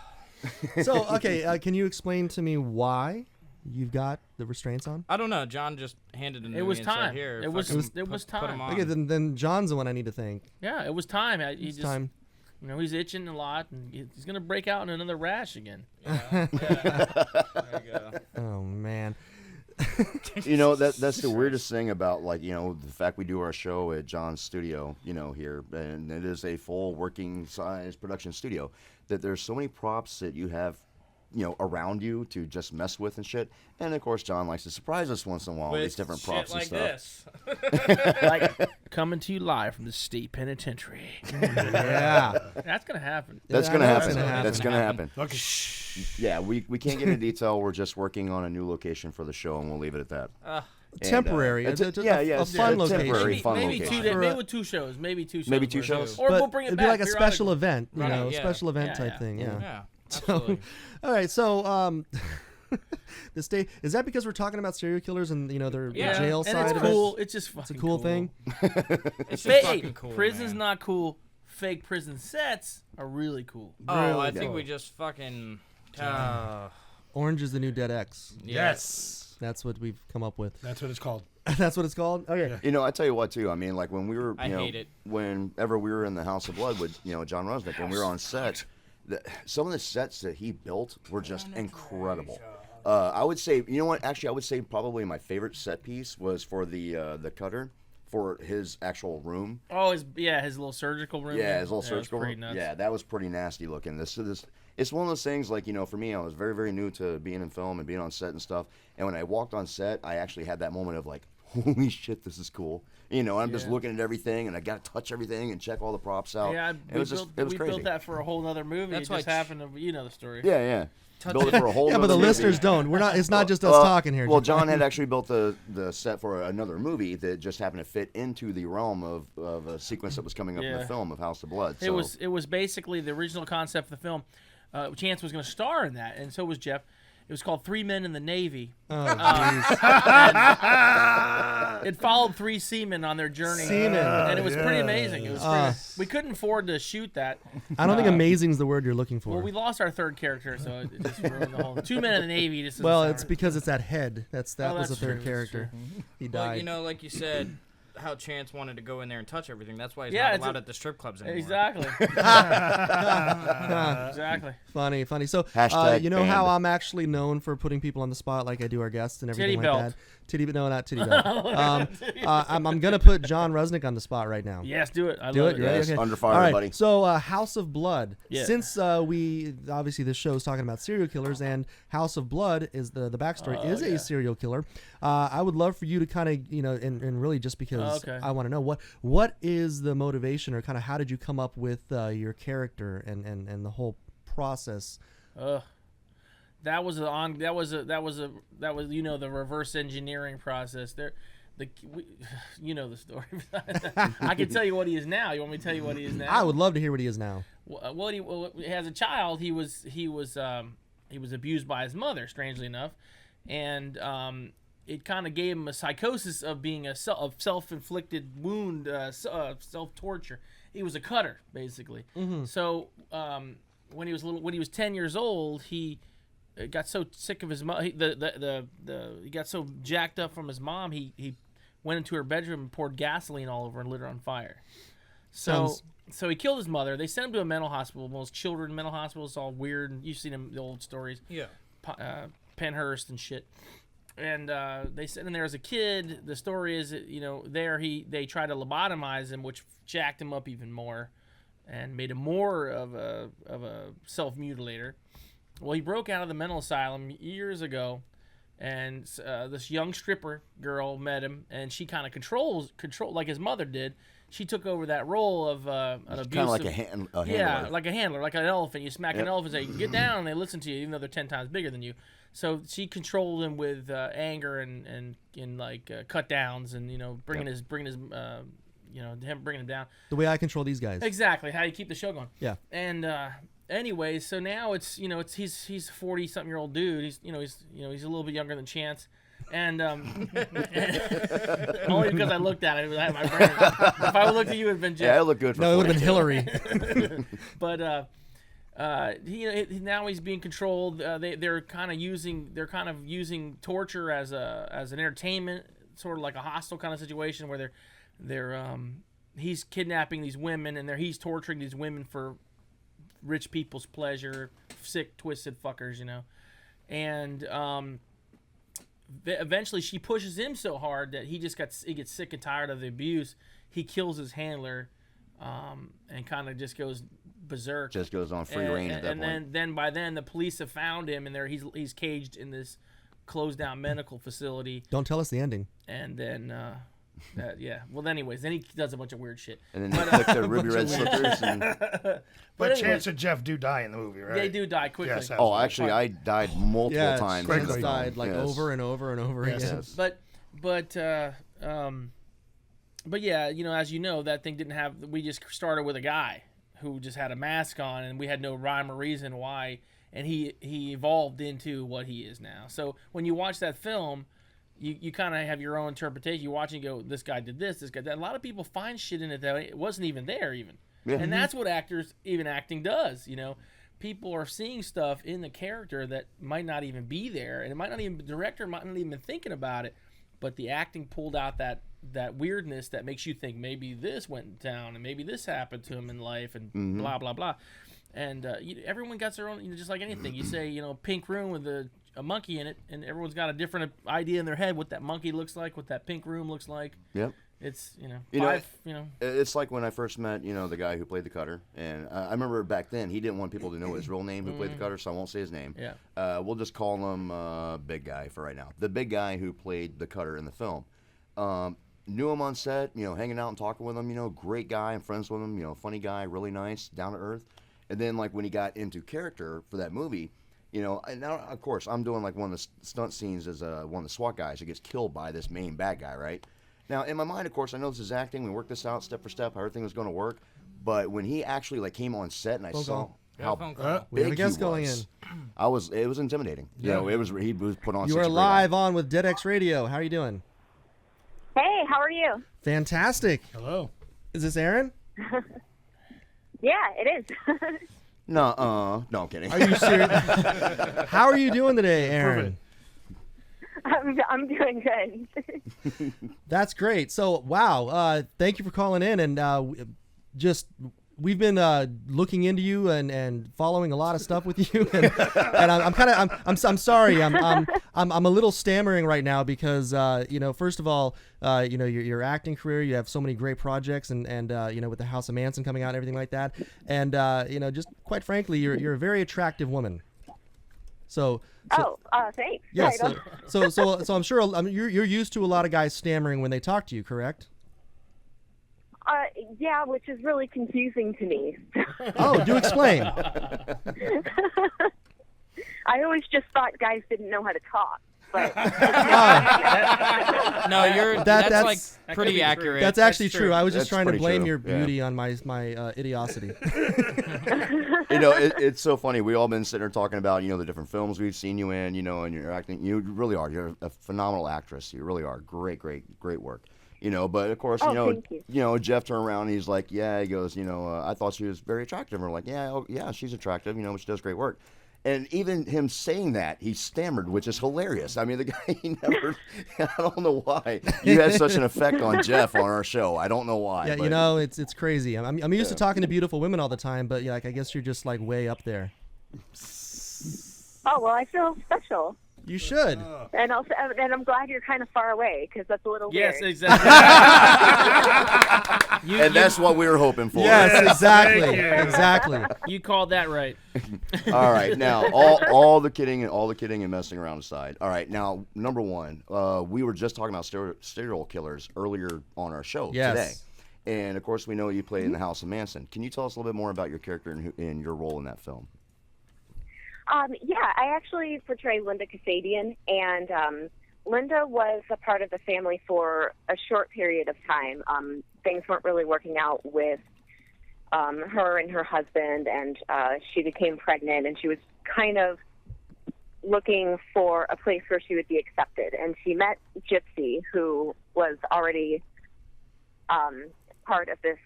So okay, can you explain to me why you've got the restraints on? I don't know. John just handed them to It me was and said, time. Here, It was put 'em time. on. Okay, then John's the one I need to thank. Yeah, it was time. It's time. You know, he's itching a lot, and he's gonna break out in another rash again. Yeah. There you go. Oh man. You know, that's the weirdest thing about, like, you know, the fact we do our show at John's studio, you know, here, and it is a full working size production studio, that there's so many props that you have, you know, around you to just mess with and shit. And of course, John likes to surprise us once in a while with these different props and stuff. Like coming to you live from the state penitentiary. Yeah, that's gonna happen. That's gonna happen. That's gonna happen. Okay. Yeah, we can't get into detail. We're just working on a new location for the show, and we'll leave it at that. Temporary. A fun location. Temporary fun maybe location. maybe with two shows. Maybe two shows. Maybe two shows. Or But we'll bring it it'd back. be like a special event, you Right, know, yeah. special event Yeah, type thing. Yeah. Yeah, So, absolutely. all right. So, the state is that because we're talking about serial killers and you know their jail and side it's of cool. it? It's just fucking It's a cool thing. It's just Hey, fucking cool, prison's man. not cool. Fake prison sets are really cool. Oh, I think we just fucking. Orange is the new Dead X. Yes. That's what we've come up with. That's what it's called. That's what it's called. Okay. You know, I tell you what, too. I mean, like when we were, I you know, hate it. whenever we were in the House of Blood with, you know, John Rusnick, when we were on set, some of the sets that he built were just incredible. I would say, you know what? Actually, I would say probably my favorite set piece was for the cutter for his actual room. Oh, his little surgical room. Yeah, his little surgical room. Nuts. Yeah, that was pretty nasty looking. This it's one of those things like, for me, I was very, very new to being in film and being on set and stuff. And when I walked on set, I actually had that moment of like, holy shit, this is cool. I'm just looking at everything, and I got to touch everything and check all the props out. Yeah, it was crazy. Built that for a whole other movie. That's it just happened to, the story. Yeah. Build it for a whole. Yeah, but the movie. listeners don't. We're not. It's not just us talking here. Well, John had actually built the set for another movie that just happened to fit into the realm of a sequence that was coming up in the film of House of Blood. It was basically the original concept of the film. Chance was going to star in that, and so was Jeff. It was called 3 Men in the Navy. Oh, it followed 3 seamen on their journey. And it was pretty amazing. It was we couldn't afford to shoot that. I don't think amazing is the word you're looking for. Well, we lost our third character, so it just ruined the whole 2 Men in the Navy. Just it's because it's that head. That was the third true, character. He died. Like you said, how Chance wanted to go in there and touch everything. That's why he's not allowed at the strip clubs anymore. Exactly. Exactly. Funny. So, Hashtag how I'm actually known for putting people on the spot like I do our guests and everything Titty like belt. that. No, not titty belt. I'm going to put John Resnick on the spot right now. Yes, do it. I do love it. it. You ready? Yes, Okay. under fire, All right. buddy. So, House of Blood. Yeah. Since we obviously this show is talking about serial killers, and House of Blood is the backstory is a serial killer. I would love for you to kind of and really just because I want to know what is the motivation, or kind of how did you come up with your character and the whole process. That was the reverse engineering process. The story. I can tell you what he is now. You want me to tell you what he is now? I would love to hear what he is now. Well, as a child, he was abused by his mother, strangely enough, and it kind of gave him a psychosis of being a self-inflicted wound, self-torture. He was a cutter, basically. Mm-hmm. So when he was 10 years old, he got so sick of his mom. He got so jacked up from his mom. He went into her bedroom and poured gasoline all over and lit her on fire. So he killed his mother. They sent him to a mental hospital. Most children mental hospitals, all weird. You've seen the old stories. Yeah. Penhurst and shit. And they sent him there as a kid. The story is that, they tried to lobotomize him, which jacked him up even more and made him more of a self-mutilator. Well, he broke out of the mental asylum years ago, and this young stripper girl met him, and she kind of control like his mother did. She took over that role of an abusive. Kind of like a handler. Yeah, like a handler, like an elephant. You smack an elephant, and say, "Get down," and they listen to you, even though they're 10 times bigger than you. So she controlled him with anger and cut downs, and bringing him down. The way I control these guys. Exactly, how you keep the show going. Yeah. And anyways, so now it's he's a 40-something-year-old dude. He's he's a little bit younger than Chance. And only because I looked at it, I had my brain. If I looked at you, it would have been Jeff. Yeah, I look good. For no, it would have been Hillary. But now he's being controlled. They're kind of using torture as an entertainment, sort of like a hostile kind of situation where he's kidnapping these women and he's torturing these women for rich people's pleasure, sick, twisted fuckers, and eventually she pushes him so hard that he gets sick and tired of the abuse. He kills his handler, and kind of just goes berserk. Just goes on free reign at that point. And then by then the police have found him, and he's caged in this closed down medical facility. Don't tell us the ending. And then well, anyways, then he does a bunch of weird shit. And then they click their ruby red slippers. But Chance and Jeff do die in the movie, right? They do die quickly. Yes, actually, I died multiple times. Chance died over and over and over again. Yes. But yeah, as you know, that thing didn't have. We just started with a guy who just had a mask on, and we had no rhyme or reason why. And he evolved into what he is now. So when you watch that film, you kind of have your own interpretation. You watch and go, this guy did this guy did that. A lot of people find shit in it that it wasn't even there even. Yeah. And that's what acting does, People are seeing stuff in the character that might not even be there, and the director might not even been thinking about it, but the acting pulled out that weirdness that makes you think maybe this went down and maybe this happened to him in life and blah, blah, blah. And everyone got their own, just like anything. You say, pink room with a monkey in it, and everyone's got a different idea in their head what that monkey looks like, what that pink room looks like. Yep. It's It's like when I first met the guy who played the Cutter, and I remember back then he didn't want people to know his real name who played the Cutter, so I won't say his name. Yeah. We'll just call him Big Guy for right now. The big guy who played the Cutter in the film. Knew him on set, hanging out and talking with him. Great guy, I'm friends with him. Funny guy, really nice, down to earth. And then like when he got into character for that movie. And now, of course, I'm doing like one of the stunt scenes as one of the SWAT guys who gets killed by this main bad guy, right? Now, in my mind, of course, I know this is acting. We worked this out step for step, how everything was going to work. But when he actually like came on set and I saw how we have a big guest he going was, in. It was intimidating. He was put on. You such are a great live on with Dead X Radio. How are you doing? Hey, how are you? Fantastic. Hello. Is this Erin? Yeah, it is. No, I'm kidding. Are you serious? How are you doing today, Erin? I'm doing good. That's great. So, wow. Thank you for calling in, and we've been looking into you and following a lot of stuff with you, and I'm sorry. I'm a little stammering right now because first of all, your acting career, you have so many great projects, and with the House of Manson coming out and everything like that, and just quite frankly, you're a very attractive woman. So thanks. Yeah. So I'm sure you're used to a lot of guys stammering when they talk to you, correct? Yeah, which is really confusing to me. Oh, do explain. I always just thought guys didn't know how to talk. But no, that's like pretty accurate. That's actually true. I was just trying to blame true. your beauty on my idiocity. It's so funny. We all been sitting there talking about the different films we've seen you in, and you're acting. You really are. You're a phenomenal actress. You really are. Great work. But of course, thank you. Jeff turned around and he's like, yeah, he goes, I thought she was very attractive. And we're like, yeah, she's attractive, she does great work. And even him saying that, he stammered, which is hilarious. I mean, the guy, I don't know why. You had such an effect on Jeff on our show. I don't know why. Yeah, it's crazy. I'm used to talking to beautiful women all the time, but I guess you're just like way up there. Oh, well, I feel special. You should. And I'm glad you're kind of far away because that's a little Yes, weird. exactly. And that's what we were hoping for. Yes, exactly. You called that right. All right, now all the kidding and messing around aside. All right, now number one, we were just talking about serial killers earlier on our show today, and of course we know you played in the House of Manson. Can you tell us a little bit more about your character and your role in that film? Yeah, I actually portray Linda Kasabian, and Linda was a part of the family for a short period of time. Things weren't really working out with her and her husband, and she became pregnant, and she was kind of looking for a place where she would be accepted. And she met Gypsy, who was already part of this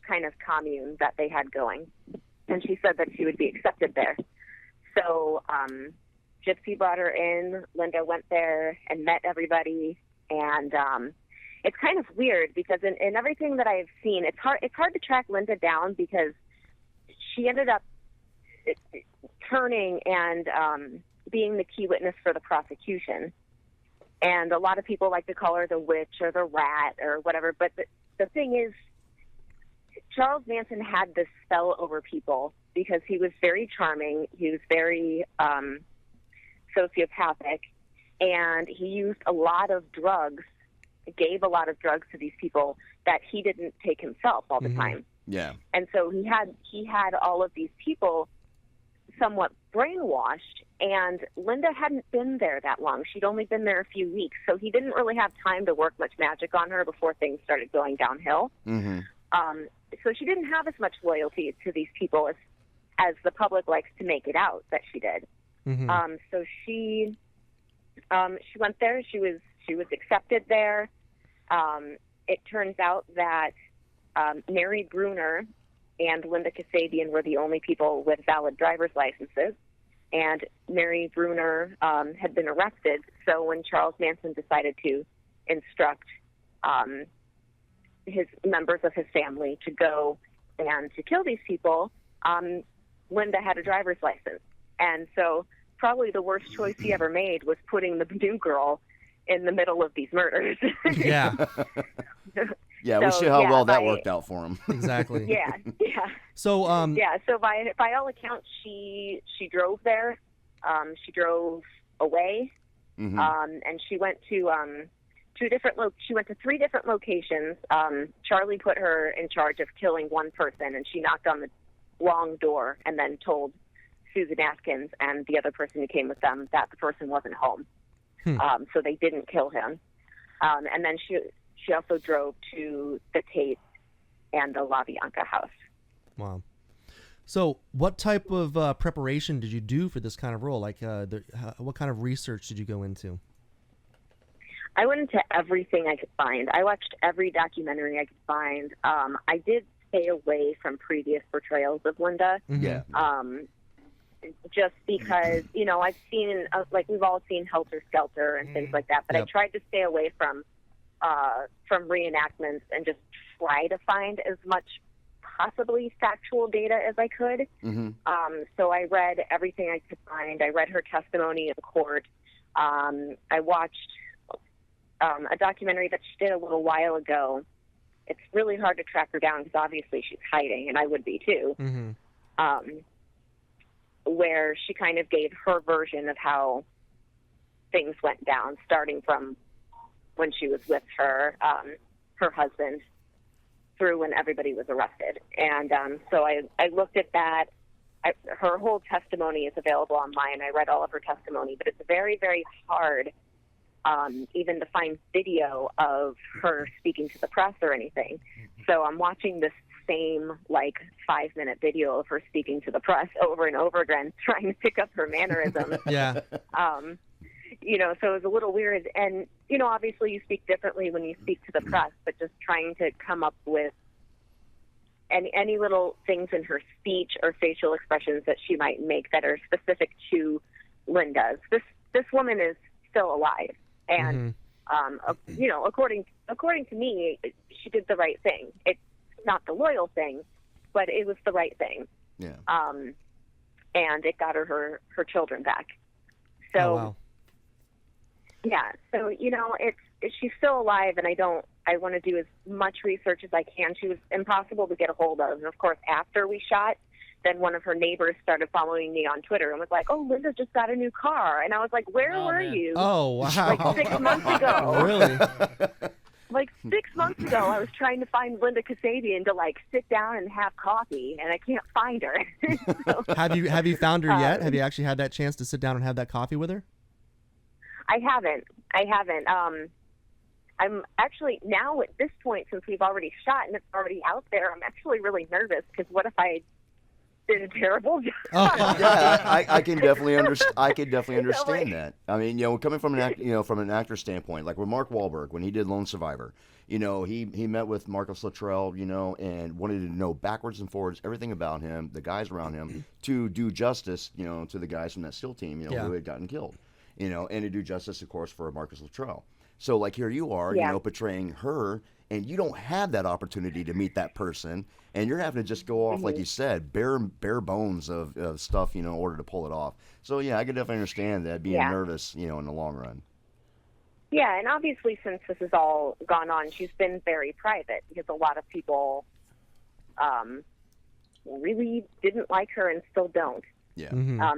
kind of commune that they had going, and she said that she would be accepted there. So Gypsy brought her in. Linda went there and met everybody. And it's kind of weird because in everything that I've seen, it's hard to track Linda down because she ended up turning and being the key witness for the prosecution. And a lot of people like to call her the witch or the rat or whatever. But the thing is, Charles Manson had this spell over people because he was very charming, he was very sociopathic, and he used a lot of drugs, gave a lot of drugs to these people that he didn't take himself all the time. Yeah. And so he had all of these people somewhat brainwashed, and Linda hadn't been there that long. She'd only been there a few weeks, so he didn't really have time to work much magic on her before things started going downhill. Mm-hmm. So she didn't have as much loyalty to these people as the public likes to make it out that she did. Mm-hmm. So she went there. She was accepted there. It turns out that Mary Bruner and Linda Kasabian were the only people with valid driver's licenses, and Mary Bruner had been arrested. So when Charles Manson decided to instruct his members of his family to go and to kill these people, Linda had a driver's license. And so probably the worst choice he ever made was putting the new girl in the middle of these murders. Yeah. Yeah, we So, see how yeah, well that by- worked out for him. Exactly. Yeah, yeah. So Yeah, so by all accounts, she drove there. She drove away, Mhm. and she went to she went to 3 different locations. Charlie put her in charge of killing one person, and she knocked on the wrong door and then told Susan Atkins and the other person who came with them that the person wasn't home. So they didn't kill him. And then she also drove to the Tate and the LaBianca house. Wow. So, what type of preparation did you do for this kind of role? Like, what kind of research did you go into? I went into everything I could find. I watched every documentary I could find. I did stay away from previous portrayals of Linda. Yeah. Just because, I've seen, we've all seen Helter Skelter and things like that, but I tried to stay away from reenactments and just try to find as much possibly factual data as I could. So I read everything I could find. I read her testimony in court. I watched a documentary that she did a little while ago. It's really hard to track her down because obviously she's hiding, and I would be too. Where she kind of gave her version of how things went down, starting from when she was with her husband through when everybody was arrested. And so I looked at that. Her whole testimony is available online. I read all of her testimony, but it's very, very hard even to find video of her speaking to the press or anything. So I'm watching this same 5-minute video of her speaking to the press over and over again, trying to pick up her mannerisms. Yeah. So it was a little weird. And, obviously you speak differently when you speak to the press, but just trying to come up with any little things in her speech or facial expressions that she might make that are specific to Linda's. This woman is still alive. And, according to me, she did the right thing. It's not the loyal thing, but it was the right thing. Yeah. And it got her children back. So, Oh, wow. yeah. So, she's still alive, and I want to do as much research as I can. She was impossible to get a hold of. And of course, after we shot, then one of her neighbors started following me on Twitter and was like, "Oh, Linda just got a new car." And I was like, "Where were you?" Oh, wow. 6 months ago. Really? 6 months ago, I was trying to find Linda Kasabian to sit down and have coffee, and I can't find her. So, Have you found her yet? Have you actually had that chance to sit down and have that coffee with her? I haven't. I'm actually now at this point, since we've already shot and it's already out there, I'm actually really nervous because what if I did a terrible job? Yeah, I can definitely understand that. I mean, coming from an actor standpoint, like with Mark Wahlberg when he did Lone Survivor, he met with Marcus Luttrell, and wanted to know backwards and forwards everything about him, the guys around him, to do justice, to the guys from that SEAL team, who had gotten killed, and to do justice, of course, for Marcus Luttrell. So here you are, portraying her, and you don't have that opportunity to meet that person, and you're having to just go off, like you said, bare bones of stuff, in order to pull it off. So yeah, I can definitely understand that, being nervous, in the long run. Yeah, and obviously since this has all gone on, she's been very private because a lot of people really didn't like her and still don't. Yeah.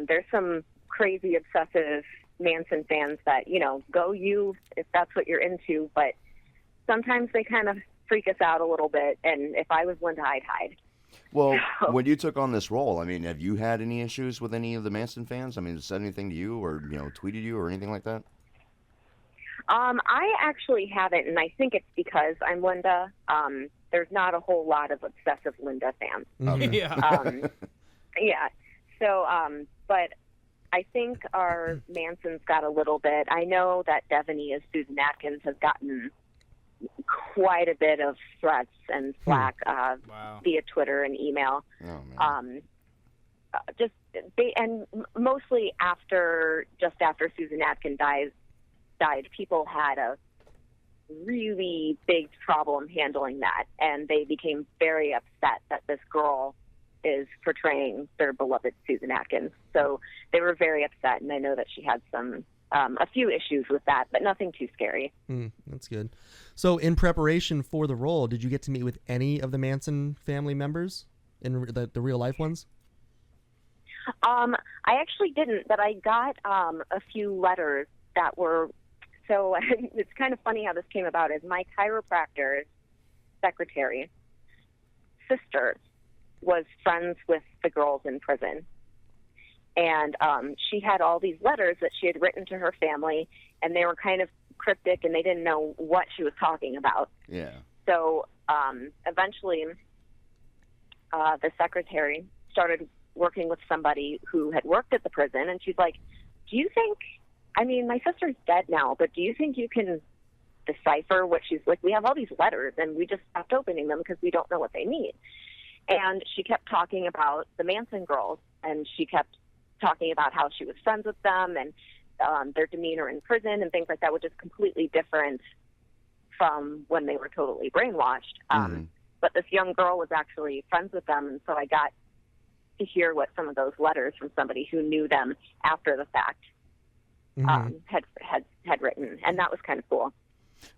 There's some crazy obsessive Manson fans that, go you if that's what you're into, but sometimes they kind of freak us out a little bit, and if I was Linda, I'd hide. Well, when you took on this role, I mean, have you had any issues with any of the Manson fans? I mean, said anything to you or, tweeted you or anything like that? I actually haven't, and I think it's because I'm Linda. There's not a whole lot of obsessive Linda fans. Okay. Yeah. So, but I think our Manson's got a little bit. I know that Devaney as Susan Atkins has gotten quite a bit of threats and flack via Twitter and email. Oh, man. Mostly after Susan Atkins died, people had a really big problem handling that, and they became very upset that this girl is portraying their beloved Susan Atkins. So they were very upset, and I know that she had some a few issues with that, but nothing too scary. That's good. So in preparation for the role, did you get to meet with any of the Manson family members, in the real life ones? I actually didn't, but I got a few letters that were, so it's kind of funny how this came about, is my chiropractor's secretary sister was friends with the girls in prison. And she had all these letters that she had written to her family, and they were kind of cryptic, and they didn't know what she was talking about. Yeah. So eventually, the secretary started working with somebody who had worked at the prison, and she's like, do you think, I mean, my sister's dead now, but do you think you can decipher what she's like? We have all these letters, and we just stopped opening them because we don't know what they mean. And she kept talking about the Manson girls, and she kept talking about how she was friends with them and their demeanor in prison and things like that, which is completely different from when they were totally brainwashed. But this young girl was actually friends with them, and so I got to hear what some of those letters from somebody who knew them after the fact had written, and that was kind of cool.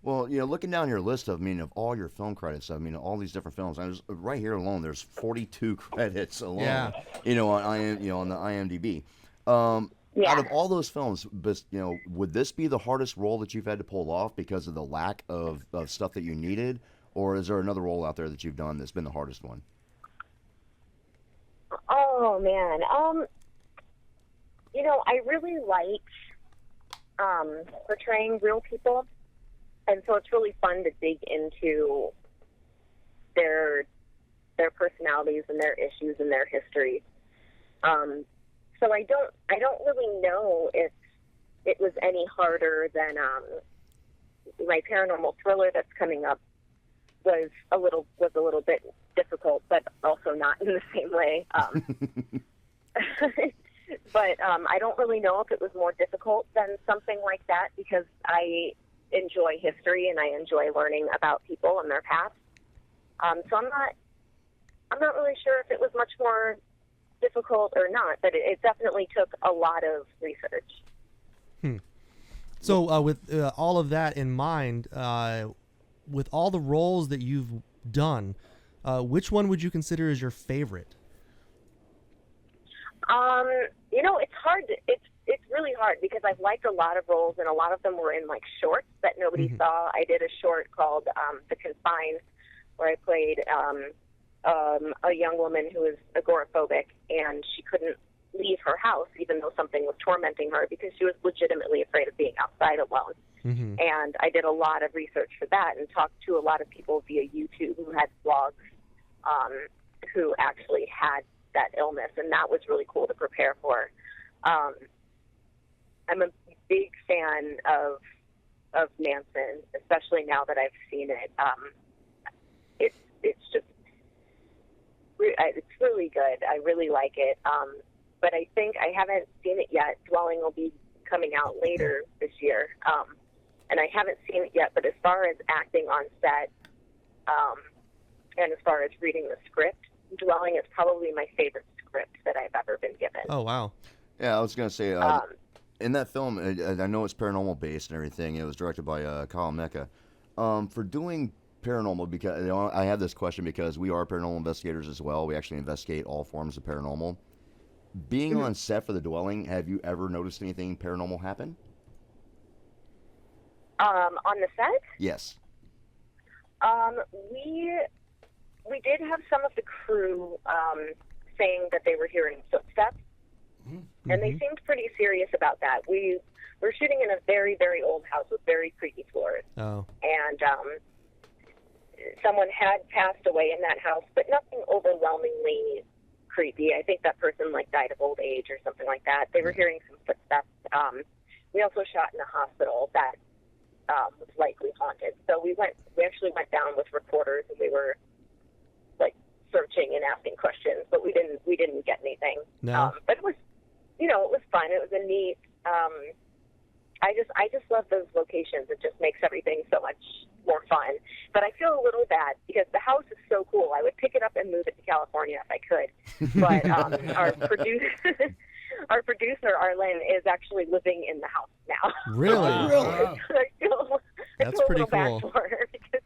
Well, you know, looking down your list of, of all your film credits, all these different films. Right here alone, there's 42 credits alone. Yeah. On the IMDb. Out of all those films, would this be the hardest role that you've had to pull off because of the lack of stuff that you needed, or is there another role out there that you've done that's been the hardest one? Oh man, I really like portraying real people. And so it's really fun to dig into their personalities and their issues and their history. So I don't really know if it was any harder than my paranormal thriller that's coming up was a little bit difficult, but also not in the same way. But I don't really know if it was more difficult than something like that, because I enjoy history and I enjoy learning about people and their past. So I'm not really sure if it was much more difficult or not, but it definitely took a lot of research. So with all of that in mind, with all the roles that you've done, which one would you consider as your favorite? It's hard. It's really hard because I've liked a lot of roles, and a lot of them were in like shorts that nobody saw. I did a short called The Confined, where I played a young woman who was agoraphobic, and she couldn't leave her house even though something was tormenting her because she was legitimately afraid of being outside alone. And I did a lot of research for that and talked to a lot of people via YouTube who had blogs who actually had that illness, and that was really cool to prepare for. I'm a big fan of Manson, especially now that I've seen it. It's really good. I really like it. But I think I haven't seen it yet. Dwelling will be coming out later this year. And I haven't seen it yet, but as far as acting on set, and as far as reading the script, Dwelling is probably my favorite script that I've ever been given. Oh, wow. Yeah, I was going to say, in that film, I know it's paranormal based and everything. It was directed by Kyle Mecca. For doing paranormal, because I have this question because we are paranormal investigators as well. We actually investigate all forms of paranormal. Being on set for The Dwelling, have you ever noticed anything paranormal happen? On the set? Yes. We did have some of the crew saying that they were hearing footsteps, and they seemed pretty serious about that. We were shooting in a very, very old house with very creaky floors. Oh. And someone had passed away in that house, but nothing overwhelmingly creepy. I think that person died of old age or something like that. They were hearing some footsteps. We also shot in a hospital that was likely haunted. So we actually went down with reporters, and we were searching and asking questions, but we didn't get anything. No. But it was, it was fun. It was a neat. I just love those locations. It just makes everything so much more fun. But I feel a little bad because the house is so cool. I would pick it up and move it to California if I could. But our producer Arlen is actually living in the house now. Really? Wow. So I feel That's a pretty little bad cool. for her because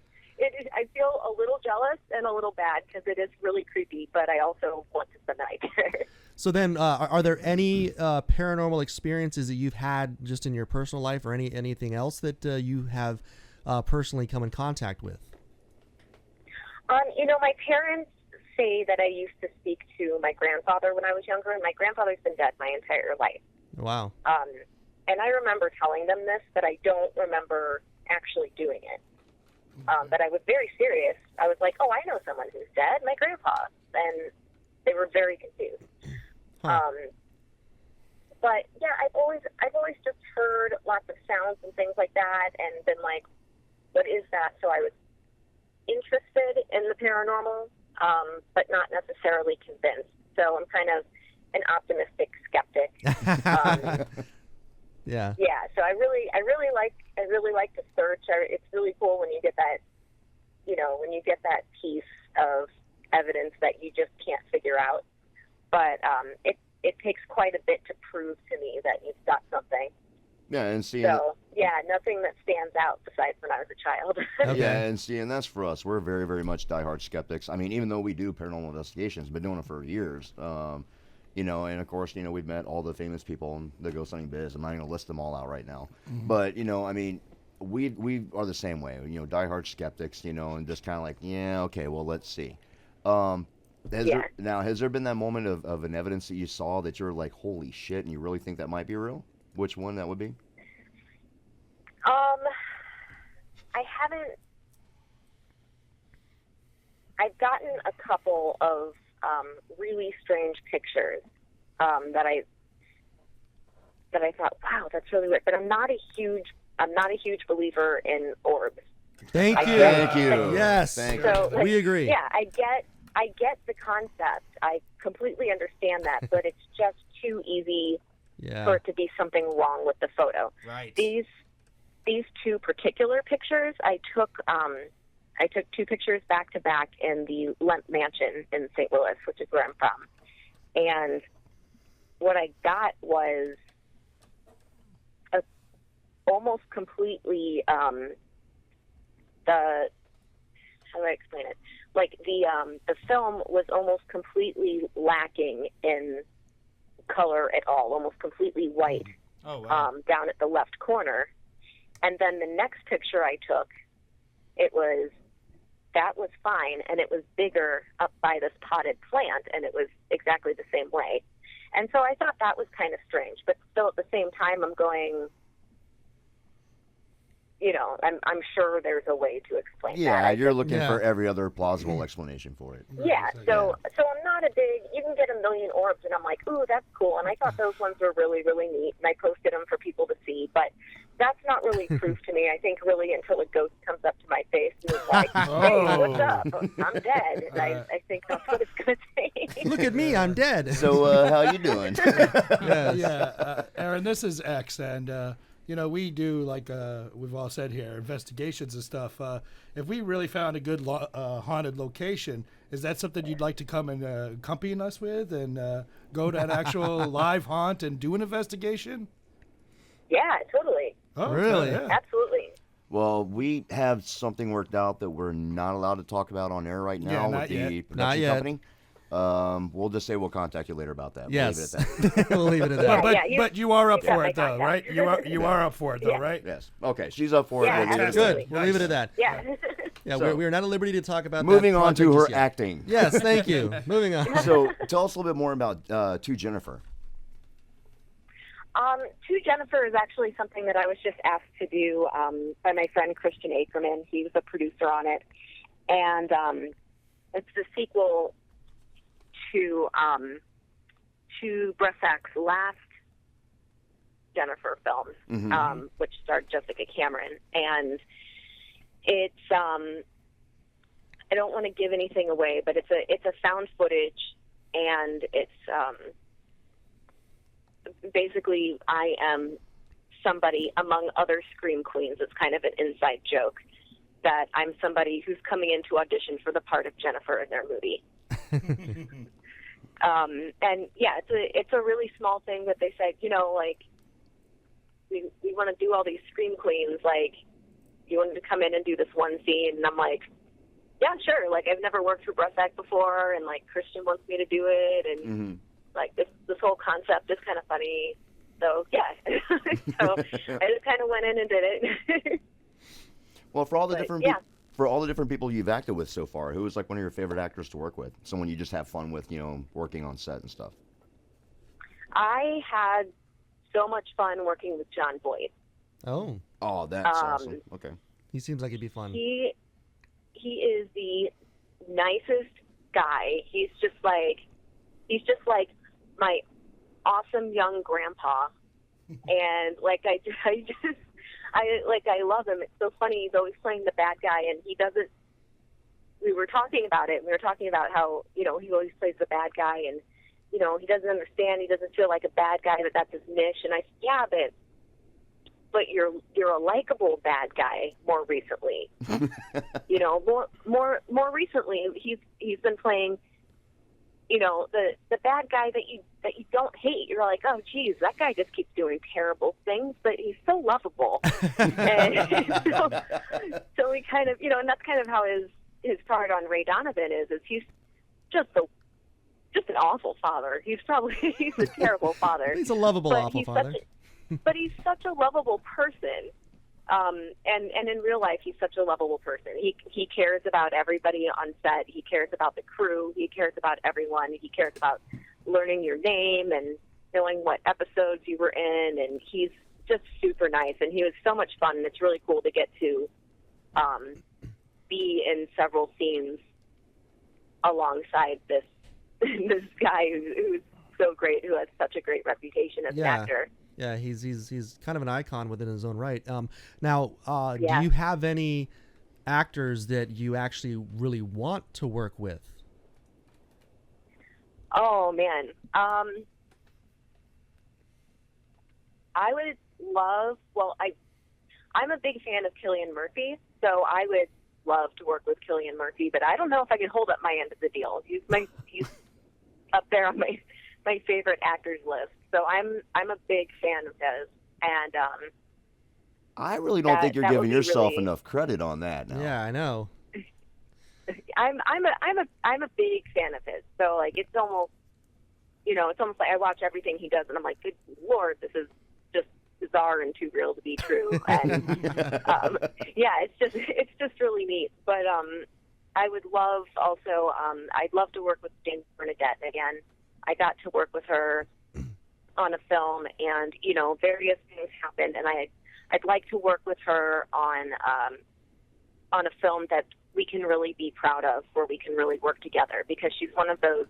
I feel a little jealous and a little bad because it is really creepy, but I also want to spend the night there. So then, are there any paranormal experiences that you've had just in your personal life, or anything else that you have personally come in contact with? My parents say that I used to speak to my grandfather when I was younger, and my grandfather's been dead my entire life. Wow. And I remember telling them this, but I don't remember actually doing it. But I was very serious. I was like, "Oh, I know someone who's dead, my grandpa," and they were very confused. Huh. But yeah, I've always just heard lots of sounds and things like that, and been like, "What is that?" So I was interested in the paranormal, but not necessarily convinced. So I'm kind of an optimistic skeptic. Yeah. Yeah. So I really like to search. It's really cool when you get that, when you get that piece of evidence that you just can't figure out. But it takes quite a bit to prove to me that you've got something. Yeah, and seeing. So yeah, nothing that stands out besides when I was a child. Okay. Yeah, and seeing that's for us. We're very, very much diehard skeptics. I mean, even though we do paranormal investigations, been doing it for years. And of course, we've met all the famous people in the ghost hunting biz. I'm not going to list them all out right now, but I mean, we are the same way. Diehard skeptics. And just kind of like, yeah, okay, well, let's see. Has there been that moment of an evidence that you saw that you're like, holy shit, and you really think that might be real? Which one that would be? I haven't. I've gotten a couple of really strange pictures that I thought, wow, that's really weird. But I'm not a huge believer in orbs. Thank you. Yes. Thank So, you. We agree. Yeah, I get the concept. I completely understand that, but it's just too easy for it to be something wrong with the photo. Right. These two particular pictures, I took 2 pictures back to back in the Lemp Mansion in St. Louis, which is where I'm from. And what I got was almost completely how do I explain it? Like the film was almost completely lacking in color at all, almost completely white. Oh, wow. Down at the left corner. And then the next picture I took, that was fine, and it was bigger up by this potted plant, and it was exactly the same way. And so I thought that was kind of strange, but still at the same time I'm going, I'm sure there's a way to explain that. Yeah, you're looking for every other plausible explanation for it. Yeah, so I'm not a big, you can get a million orbs, and I'm like, ooh, that's cool. And I thought those ones were really, really neat, and I posted them for people to see. But that's not really proof to me, I think, really, until a ghost comes up to my face and is like, hey, what's up? I'm dead. And I think that's what it's going to take. Look at me, I'm dead. So how you doing? Erin, this is X, and we do, like we've all said here, investigations and stuff. If we really found a good haunted location, is that something you'd like to come and accompany us with and go to an actual live haunt and do an investigation? Yeah, totally. Oh, really? Yeah. Absolutely. Well, we have something worked out that we're not allowed to talk about on air right now with the production company. We'll just say we'll contact you later about that. Yes. We'll leave it at that. We'll leave it at that. But you are up for it, though, right? You are up for it, though, right? Yes. Okay, she's up for it. Yeah, We'll leave it at Good. that. We'll leave it at that. Yeah. Yeah, So, we're not at liberty to talk about Moving that on to project her just yet. acting. Yes, thank you. Moving on. So tell us a little bit more about To Jennifer. To Jennifer is actually something that I was just asked to do by my friend Christian Ackerman. He was a producer on it. And it's the sequel to Bresak's last Jennifer film, which starred Jessica Cameron. And it's I don't want to give anything away, but it's a found footage, and it's basically I am somebody among other scream queens. It's kind of an inside joke that I'm somebody who's coming in to audition for the part of Jennifer in their movie. And yeah, it's a really small thing that they said, you know, like, we want to do all these scream queens, like, you wanted to come in and do this one scene, and I'm like, yeah, sure. Like, I've never worked for Breath Act before, and like Christian wants me to do it, and like this whole concept is kind of funny. So yeah, so I just kind of went in and did it. Well, for all the different people you've acted with so far, who was like one of your favorite actors to work with? Someone you just have fun with, you know, working on set and stuff. I had so much fun working with John Boyd. Oh, that's awesome. Okay. He seems like he'd be fun. He is the nicest guy. He's just like my awesome young grandpa. And like I love him. It's so funny. He's always playing the bad guy, and he doesn't. We were talking about it. We were talking about how, you know, he always plays the bad guy, and you know, he doesn't understand. He doesn't feel like a bad guy, but that's his niche. And I said, yeah, but you're a likable bad guy more recently. You know, more recently, he's been playing, you know, the bad guy that you don't hate. You're like, oh geez, that guy just keeps doing terrible things, but he's so lovable. And so we kind of, you know, and that's kind of how his part on Ray Donovan is he's just an awful father. He's a terrible father. He's a lovable awful father. But he's such a lovable person, and in real life, he's such a lovable person. He cares about everybody on set. He cares about the crew. He cares about everyone. He cares about learning your name and knowing what episodes you were in, and he's just super nice. And he was so much fun, and it's really cool to get to be in several scenes alongside this guy who's so great, who has such a great reputation as an actor. Yeah, he's kind of an icon within his own right. Now, do you have any actors that you actually really want to work with? Oh man, I would love. Well, I'm a big fan of Cillian Murphy, so I would love to work with Cillian Murphy. But I don't know if I can hold up my end of the deal. He's up there on my favorite actors list. So I'm a big fan of his, and I really don't think you're giving yourself enough credit on that now. Yeah, I know. I'm a big fan of his. So like it's almost like I watch everything he does, and I'm like, good Lord, this is just bizarre and too real to be true. And yeah, it's just really neat. But I would love also. I'd love to work with James Bernadette again. I got to work with her on a film, and you know, various things happened, and I'd like to work with her on a film that we can really be proud of, where we can really work together, because she's one of those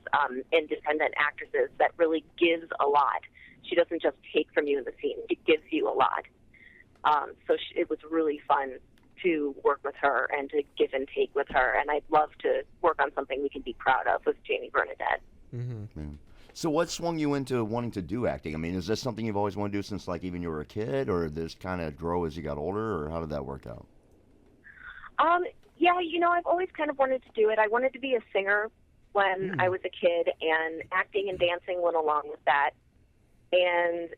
independent actresses that really gives a lot. She doesn't just take from you in the scene; she gives you a lot. So it was really fun to work with her and to give and take with her, and I'd love to work on something we can be proud of with Jamie Bernadette. Mm-hmm. Yeah. So what swung you into wanting to do acting? I mean, is this something you've always wanted to do since like even you were a kid, or did this kind of grow as you got older, or how did that work out? Yeah, you know, I've always kind of wanted to do it. I wanted to be a singer when I was a kid, and acting and dancing went along with that. And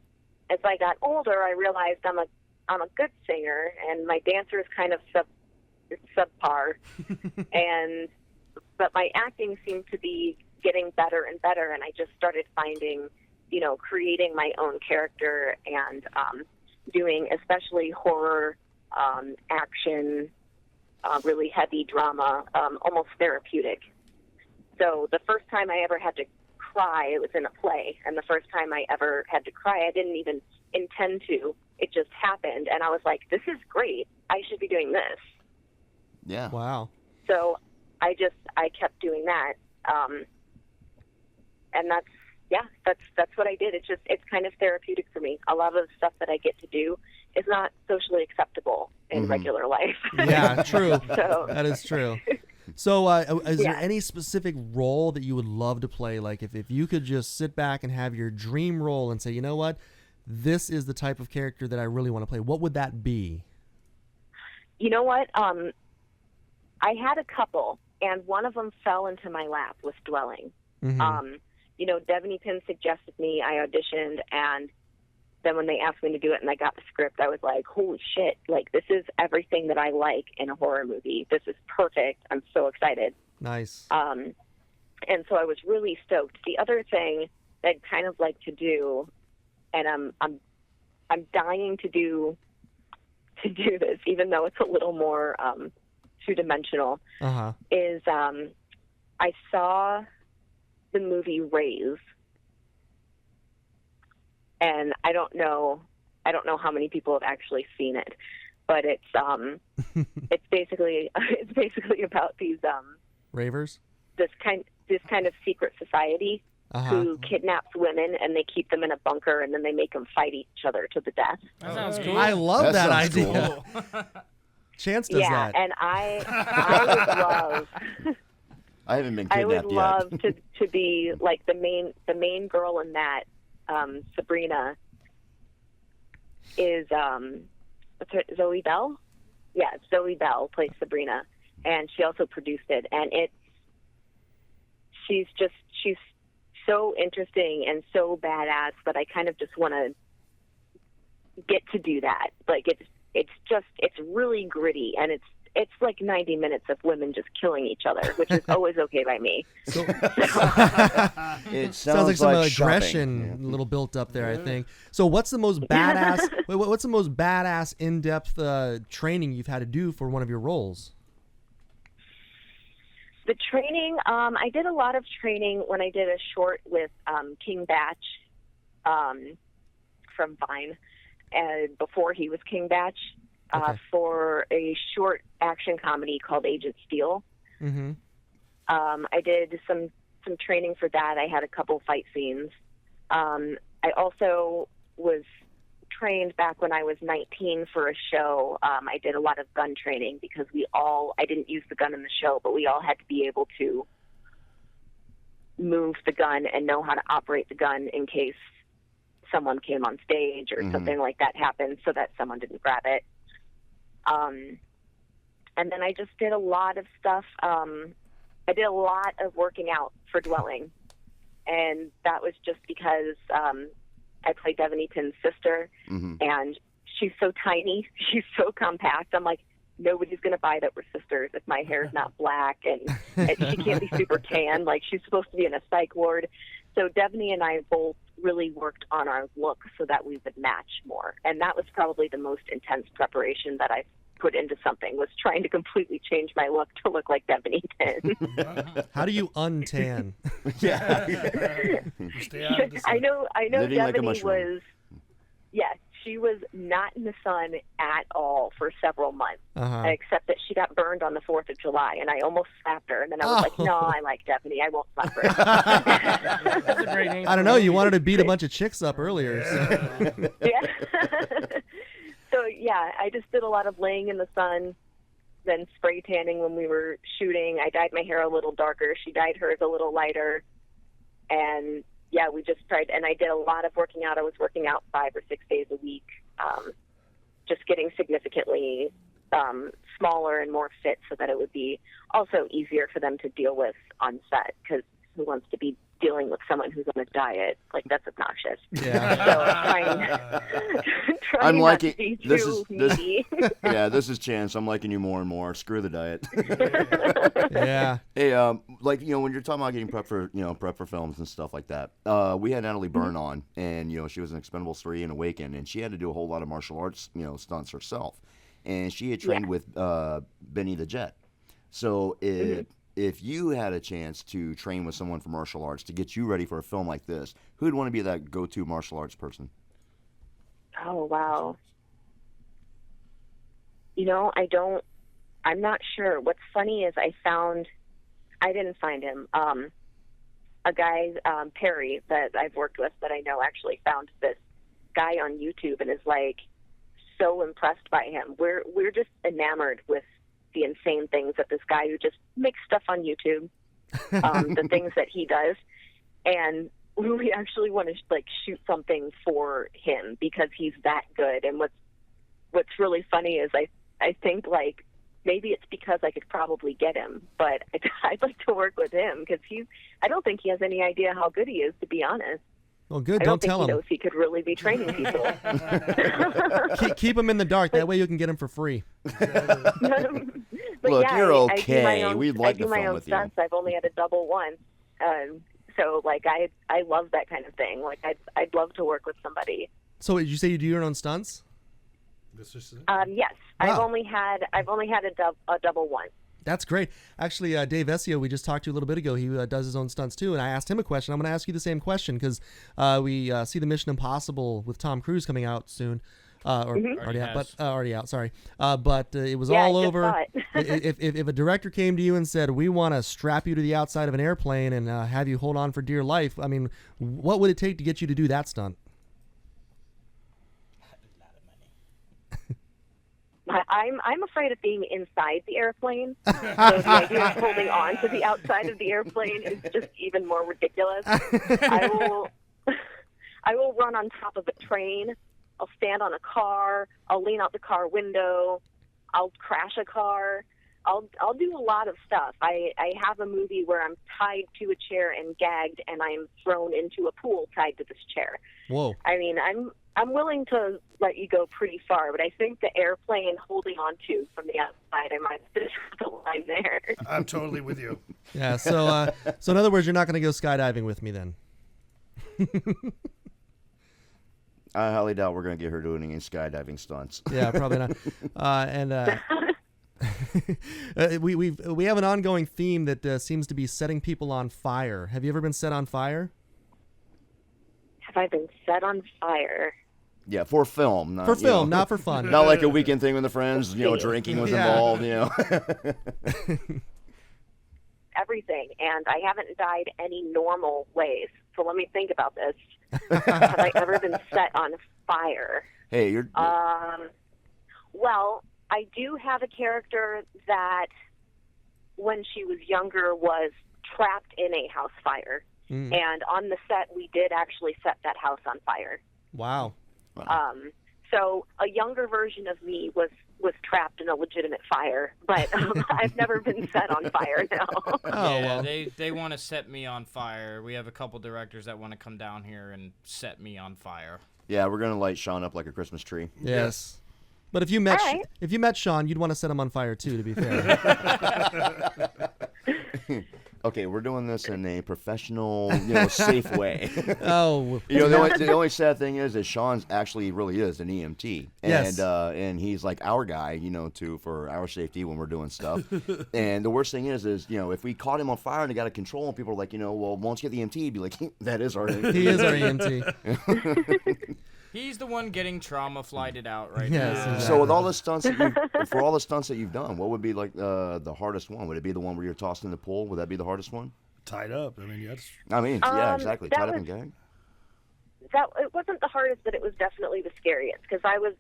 as I got older, I realized I'm a good singer, and my dancer is kind of subpar. But my acting seemed to be getting better and better, and I just started finding, you know, creating my own character and doing especially horror, action, really heavy drama, almost therapeutic. So the first time I ever had to cry, it was in a play, and the first time I ever had to cry, I didn't even intend to. It just happened, and I was like, this is great. I should be doing this. Yeah. Wow. So I kept doing that. And that's what I did. It's kind of therapeutic for me. A lot of the stuff that I get to do is not socially acceptable in regular life. Yeah, true. So, that is true. So is there any specific role that you would love to play? Like if you could just sit back and have your dream role and say, you know what, this is the type of character that I really want to play, what would that be? You know what? I had a couple, and one of them fell into my lap with Dwelling. Devaney Pinn suggested me, I auditioned, and then when they asked me to do it and I got the script, I was like, holy shit, like, this is everything that I like in a horror movie. This is perfect. I'm so excited. Nice. And so I was really stoked. The other thing that I'd kind of like to do, and I'm dying to do this, even though it's a little more two-dimensional, is I saw the movie Raise, and I don't know how many people have actually seen it, but it's basically about these ravers, this kind of secret society who kidnaps women and they keep them in a bunker and then they make them fight each other to the death. That sounds cool. I love that sounds idea. cool. Chance does that. And I would love. I haven't been I kidnapped would yet. love to be like the main girl in that. Sabrina is what's her, Zoe Bell? Yeah, Zoe Bell plays Sabrina, and she also produced it. And she's so interesting and so badass that I kind of just want to get to do that. Like it's really gritty, and it's like 90 minutes of women just killing each other, which is always okay by me. So, It sounds like some shopping. aggression, a little built up there, I think. So, what's the most badass? What's the most badass in-depth training you've had to do for one of your roles? The training, I did a lot of training when I did a short with King Batch from Vine, before he was King Batch. For a short action comedy called Agent Steel. Mm-hmm. I did some training for that. I had a couple fight scenes. I also was trained back when I was 19 for a show. I did a lot of gun training because I didn't use the gun in the show, but we all had to be able to move the gun and know how to operate the gun in case someone came on stage or something like that happened, so that someone didn't grab it. And then I just did a lot of stuff. I did a lot of working out for Dwelling, and that was just because I play Devaney Pinn's sister, and she's so tiny, she's so compact. I'm like, nobody's going to buy that we're sisters if my hair's not black, and she can't be super tan. Like, she's supposed to be in a psych ward. So Devaney and I both really worked on our look so that we would match more. And that was probably the most intense preparation that I put into something, was trying to completely change my look to look like Devaney Pinn. How do you untan? Stay out of the sun. I know Living like a Devaney mushroom. she was not in the sun at all for several months, except that she got burned on the 4th of July, and I almost slapped her, and then I was like, no, I like Devaney, I won't slap her. That's a great name. I don't know. You wanted to beat a bunch of chicks up earlier. So. So, yeah, I just did a lot of laying in the sun, then spray tanning when we were shooting. I dyed my hair a little darker. She dyed hers a little lighter. And, yeah, we just tried. And I did a lot of working out. I was working out 5 or 6 days a week, just getting significantly smaller and more fit so that it would be also easier for them to deal with on set, because who wants to be dealing with someone who's on a diet? Like, that's obnoxious. Yeah. So trying I'm not liking to be this too is needy. yeah, this is Chance. I'm liking you more and more. Screw the diet. Yeah. Hey, like, when you're talking about getting prep for films and stuff like that, we had Natalie Byrne on, and she was in Expendables 3 and Awaken, and she had to do a whole lot of martial arts stunts herself, and she had trained with Benny the Jet. So if you had a chance to train with someone for martial arts to get you ready for a film like this, who'd want to be that go-to martial arts person? Oh, wow. I'm not sure. What's funny is I didn't find him. A guy, Perry, that I've worked with that I know actually found this guy on YouTube and is like so impressed by him. We're just enamored with the insane things that this guy who just makes stuff on YouTube, the things that he does. And we actually want to shoot something for him because he's that good. And what's really funny is I think maybe it's because I could probably get him, but I'd like to work with him because I don't think he has any idea how good he is, to be honest. Well, good. I Don't think tell he him. knows he could really be training people. Keep him in the dark. That way you can get him for free. But Look, yeah, you're I okay. do my own, We'd like I do to my film own with you. stunts. I've only had a double once. So, like, I love that kind of thing. Like, I'd love to work with somebody. So did you say you do your own stunts? This is Yes, Wow. I've only had a double once. That's great. Actually, Dave Vessio, we just talked to a little bit ago. He does his own stunts too, and I asked him a question. I'm going to ask you the same question because we see the Mission Impossible with Tom Cruise coming out soon. Already out. Sorry, but it was all I just over. saw it. if a director came to you and said, "We want to strap you to the outside of an airplane and have you hold on for dear life," I mean, what would it take to get you to do that stunt? I'm afraid of being inside the airplane. So the idea of holding on to the outside of the airplane is just even more ridiculous. I will run on top of a train. I'll stand on a car. I'll lean out the car window. I'll crash a car. I'll do a lot of stuff. I have a movie where I'm tied to a chair and gagged, and I'm thrown into a pool tied to this chair. Whoa. I mean, I'm willing to let you go pretty far, but I think the airplane holding on to from the outside, I might have the line there. I'm totally with you. Yeah. So in other words, you're not going to go skydiving with me then. I highly doubt we're going to get her doing any skydiving stunts. Yeah, probably not. We have an ongoing theme that seems to be setting people on fire. Have you ever been set on fire? Have I been set on fire? Yeah, for film. Not, For film, you know, not for fun. Not like a weekend thing with the friends, drinking was involved, Everything, and I haven't died any normal ways. So let me think about this. Have I ever been set on fire? Hey, you're... Well, I do have a character that, when she was younger, was trapped in a house fire. And on the set, we did actually set that house on fire. Wow. So a younger version of me was trapped in a legitimate fire, but I've never been set on fire now. They want to set me on fire. We have a couple directors that want to come down here and set me on fire. Yeah, we're going to light Sean up like a Christmas tree. Yes. But if you met Sean, you'd want to set him on fire too, to be fair. Okay, we're doing this in a professional, safe way. Oh. The only sad thing is that Sean's actually really is an EMT. Yes. And he's like our guy, for our safety when we're doing stuff. And the worst thing is, if we caught him on fire and they got to control him, people are like, well, once you get the EMT, he'd be like, that is our EMT. He is our EMT. He's the one getting trauma flighted out right Yes, now. exactly. So with all the stunts for all the stunts that you've done, what would be like the hardest one? Would it be the one where you're tossed in the pool? Would that be the hardest one? Tied up. I mean, yes. Yeah, exactly. Tied up and gagged. It wasn't the hardest, but it was definitely the scariest because I was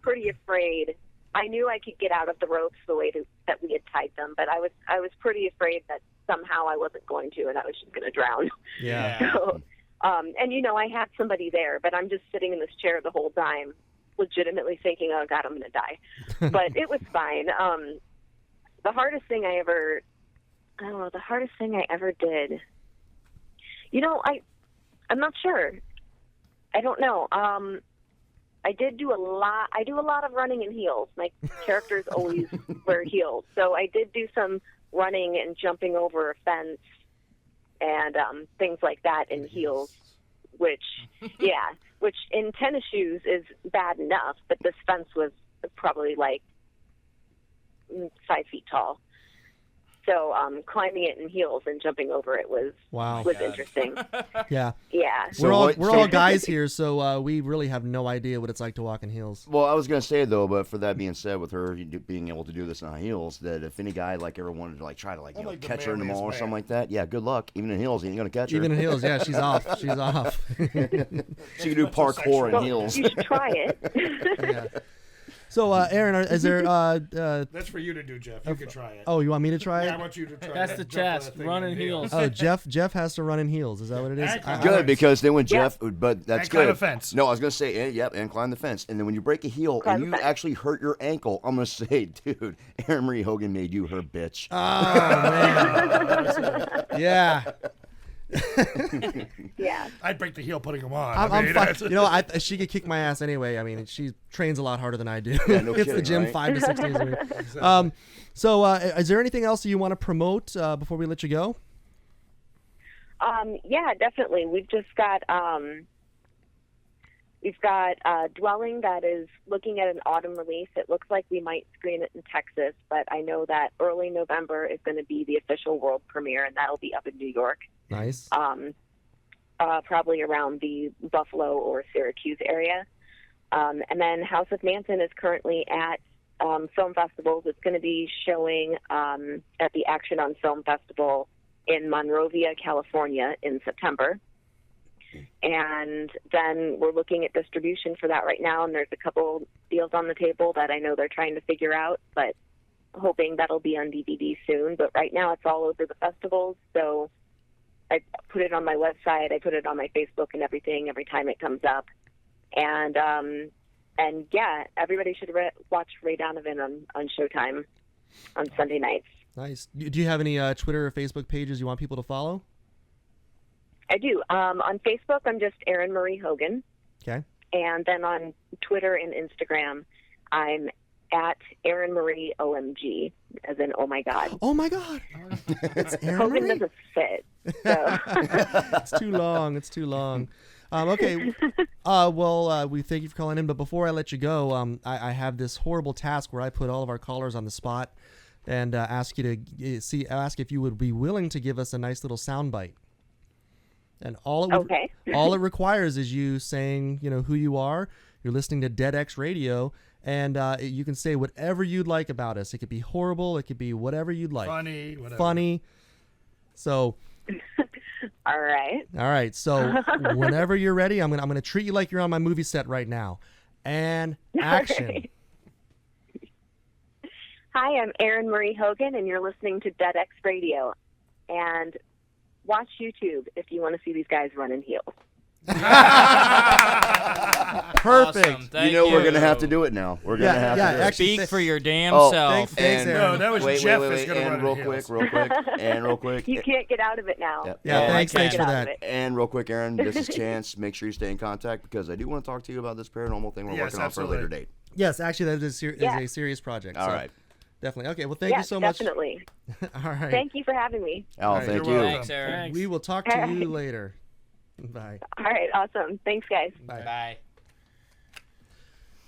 pretty afraid. I knew I could get out of the ropes the way that we had tied them, but I was pretty afraid that somehow I wasn't going to, and I was just going to drown. Yeah. So, I had somebody there, but I'm just sitting in this chair the whole time, legitimately thinking, oh, God, I'm going to die. But it was fine. The hardest thing I ever did, I'm not sure. I don't know. I do a lot of running in heels. My characters always wear heels. So I did do some running and jumping over a fence and things like that in heels, which in tennis shoes is bad enough, but this fence was probably like 5 feet tall. So climbing it in heels and jumping over it was interesting. Yeah. Yeah. We're all guys here, so we really have no idea what it's like to walk in heels. Well, I was gonna say though, but for that being said, with her being able to do this in high heels, that if any guy ever wanted to try to catch her in the mall or something like that, yeah, good luck. Even in heels, he ain't gonna catch her. Even in heels, yeah, she's off. She's off. She can do parkour in heels. You should try it. Yeah. So, Aaron, is there? That's for you to do, Jeff. You can try it. Oh, you want me to try it? Yeah, I want you to try That's it. the Jump on chest. that thing Run in heels. Oh, Jeff has to run in heels. Is that what it is? Good, because then when Jeff, but that's And good. climb the fence. No, I was gonna say, and climb the fence. And then when you break a heel and you actually hurt your ankle, I'm gonna say, dude, Erin Marie Hogan made you her bitch. Oh man. Yeah. Yeah. I'd break the heel putting them on. I'm I mean, fine. You know, she could kick my ass anyway. I mean, she trains a lot harder than I do. Yeah, no Hits the kidding, gym right? 5 to 6 days a week. So, is there anything else that you want to promote before we let you go? Yeah, definitely. We've got Dwelling that is looking at an autumn release. It looks like we might screen it in Texas, but I know that early November is going to be the official world premiere, and that'll be up in New York. Nice. Probably around the Buffalo or Syracuse area. And then House of Manson is currently at film festivals. It's going to be showing at the Action on Film Festival in Monrovia, California in September. And then we're looking at distribution for that right now, and there's a couple deals on the table that I know they're trying to figure out, but hoping that'll be on DVD soon. But right now it's all over the festivals, so I put it on my website, I put it on my Facebook and everything every time it comes up. And yeah, everybody should watch Ray Donovan on Showtime on Sunday nights. Nice. Do you have any Twitter or Facebook pages you want people to follow? I do. On Facebook, I'm just Erin Marie Hogan. Okay. And then on Twitter and Instagram, I'm at Erin Marie OMG, as in oh my god. Oh my god. It's Erin Hogan Marie? doesn't fit. So. It's too long. It's too long. Okay. Well, we thank you for calling in. But before I let you go, I have this horrible task where I put all of our callers on the spot and ask you to ask if you would be willing to give us a nice little soundbite. And all it requires is you saying, who you are. You're listening to Dead X Radio, and you can say whatever you'd like about us. It could be horrible. It could be whatever you'd like. Funny, whatever. Funny. So. All right. So whenever you're ready, I'm gonna treat you like you're on my movie set right now. And action. Right. Hi, I'm Erin Marie Hogan, and you're listening to Dead X Radio. And watch YouTube if you want to see these guys run in heels. Perfect. Awesome. Thank We're you. gonna have to do it now. We're gonna have to do it. Speak for your damn self. Thanks, Aaron. No, that was Jeff is gonna and run real quick. You can't get out of it now. Yep. Yeah, thanks for that. And real quick, Aaron, this is Chance. Make sure you stay in contact because I do want to talk to you about this paranormal thing we're working on for a later date. Yes, actually, that is a serious project. All right. Definitely. Okay, well, thank you so much. Definitely. All right. Thank you for having me. Oh, thank you. Thanks, Aaron. We will talk to you later. Bye. All right, awesome. Thanks, guys. Bye.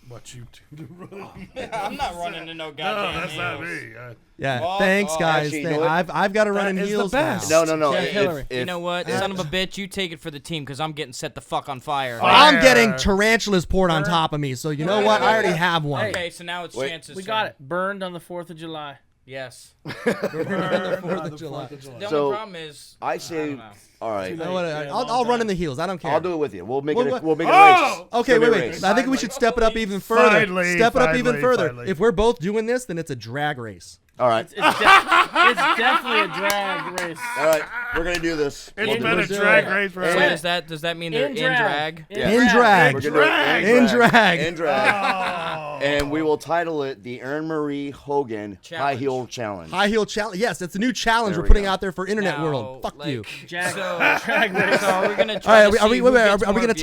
What you do to run? I'm not running to no goddamn that's not heels. me. Yeah, Well, thanks, guys. actually, you know what? I've got to run in That is the heels now. best. No. Jeff Hillary. You know what? Son of a bitch, you take it for the team because I'm getting set the fuck on fire. I'm getting tarantulas poured on top of me, so you know what? I already have one. Okay, so now it's Chance's We turn. got it. Burned on the 4th of July. Yes. The 4th of July. The So, only problem is I say, don't know. all right. You know what? I'll run in the heels. I don't care. I'll do it with you. We'll make Well, it. what- We'll make it a race. Okay, It'll be a wait. race. I think we should step it up even further. Finally, Step it up even finally, further. finally. If we're both doing this, then it's a drag race. All right. It's definitely a drag race. All right. We're gonna do this. It's been a We'll do drag it. race for So a does that mean they're in drag. drag? Yeah. In drag. We're gonna do it In drag. In drag. And we will title it the Erin Marie Hogan High Heel Challenge. High heel challenge. Yes, that's a new challenge There we're we putting go. out there for internet Now, world. Fuck like, you. Drag race. So are we gonna All try right, to are see we who gets are we more gonna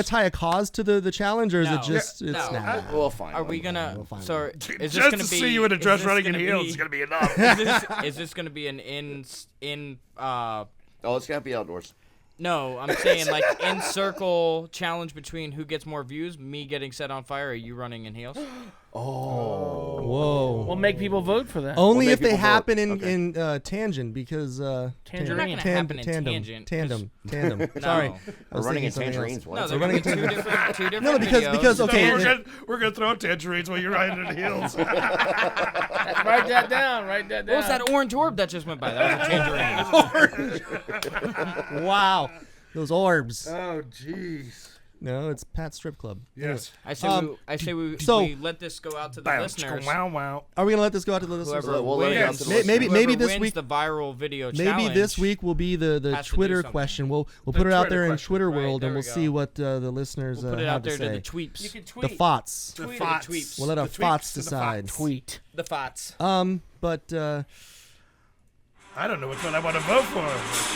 tie viewers? a cause to the challenge, or is No. it just No. nah. Well, fine. Are we gonna? We'll find So is this Just gonna to be? see you in a is dress this running in gonna heels be- is gonna be enough. Is this gonna be an in Oh, it's gonna be outdoors. No, I'm saying like in circle challenge between who gets more views, me getting set on fire or you running in heels. Oh. Whoa. We'll make people vote for that. Only We'll if make they people vote. happen Okay. in tangent because Tangerine. They're not gonna happen in tangent, tandem. No. Sorry, I We're was thinking thinking something tangerines. else. What? No, So they're running running in two different No, because videos. okay. We're gonna throw tangerines while you're riding in heels. Write that down. Write that down. What was that orange orb that just went by? That was a tangerine. Wow, those orbs. Oh, jeez. No, it's Pat's Strip Club. Yes. I say we let this go out to the listeners. Wow, wow. Are we gonna let this go out to the listeners? Whoever wins, maybe this wins week the viral video maybe challenge. this week will be the has to do Twitter something. question. We'll put it out there in Twitter Right, world, there and we we'll go. see what the listeners We'll put it have out there to say. to the tweeps. You can The tweet. FOTS. Tweet it, FOTS. tweeps. We'll let our The tweets FOTS to the decide. Tweet. The FOTS. But I don't know which one I want to vote for.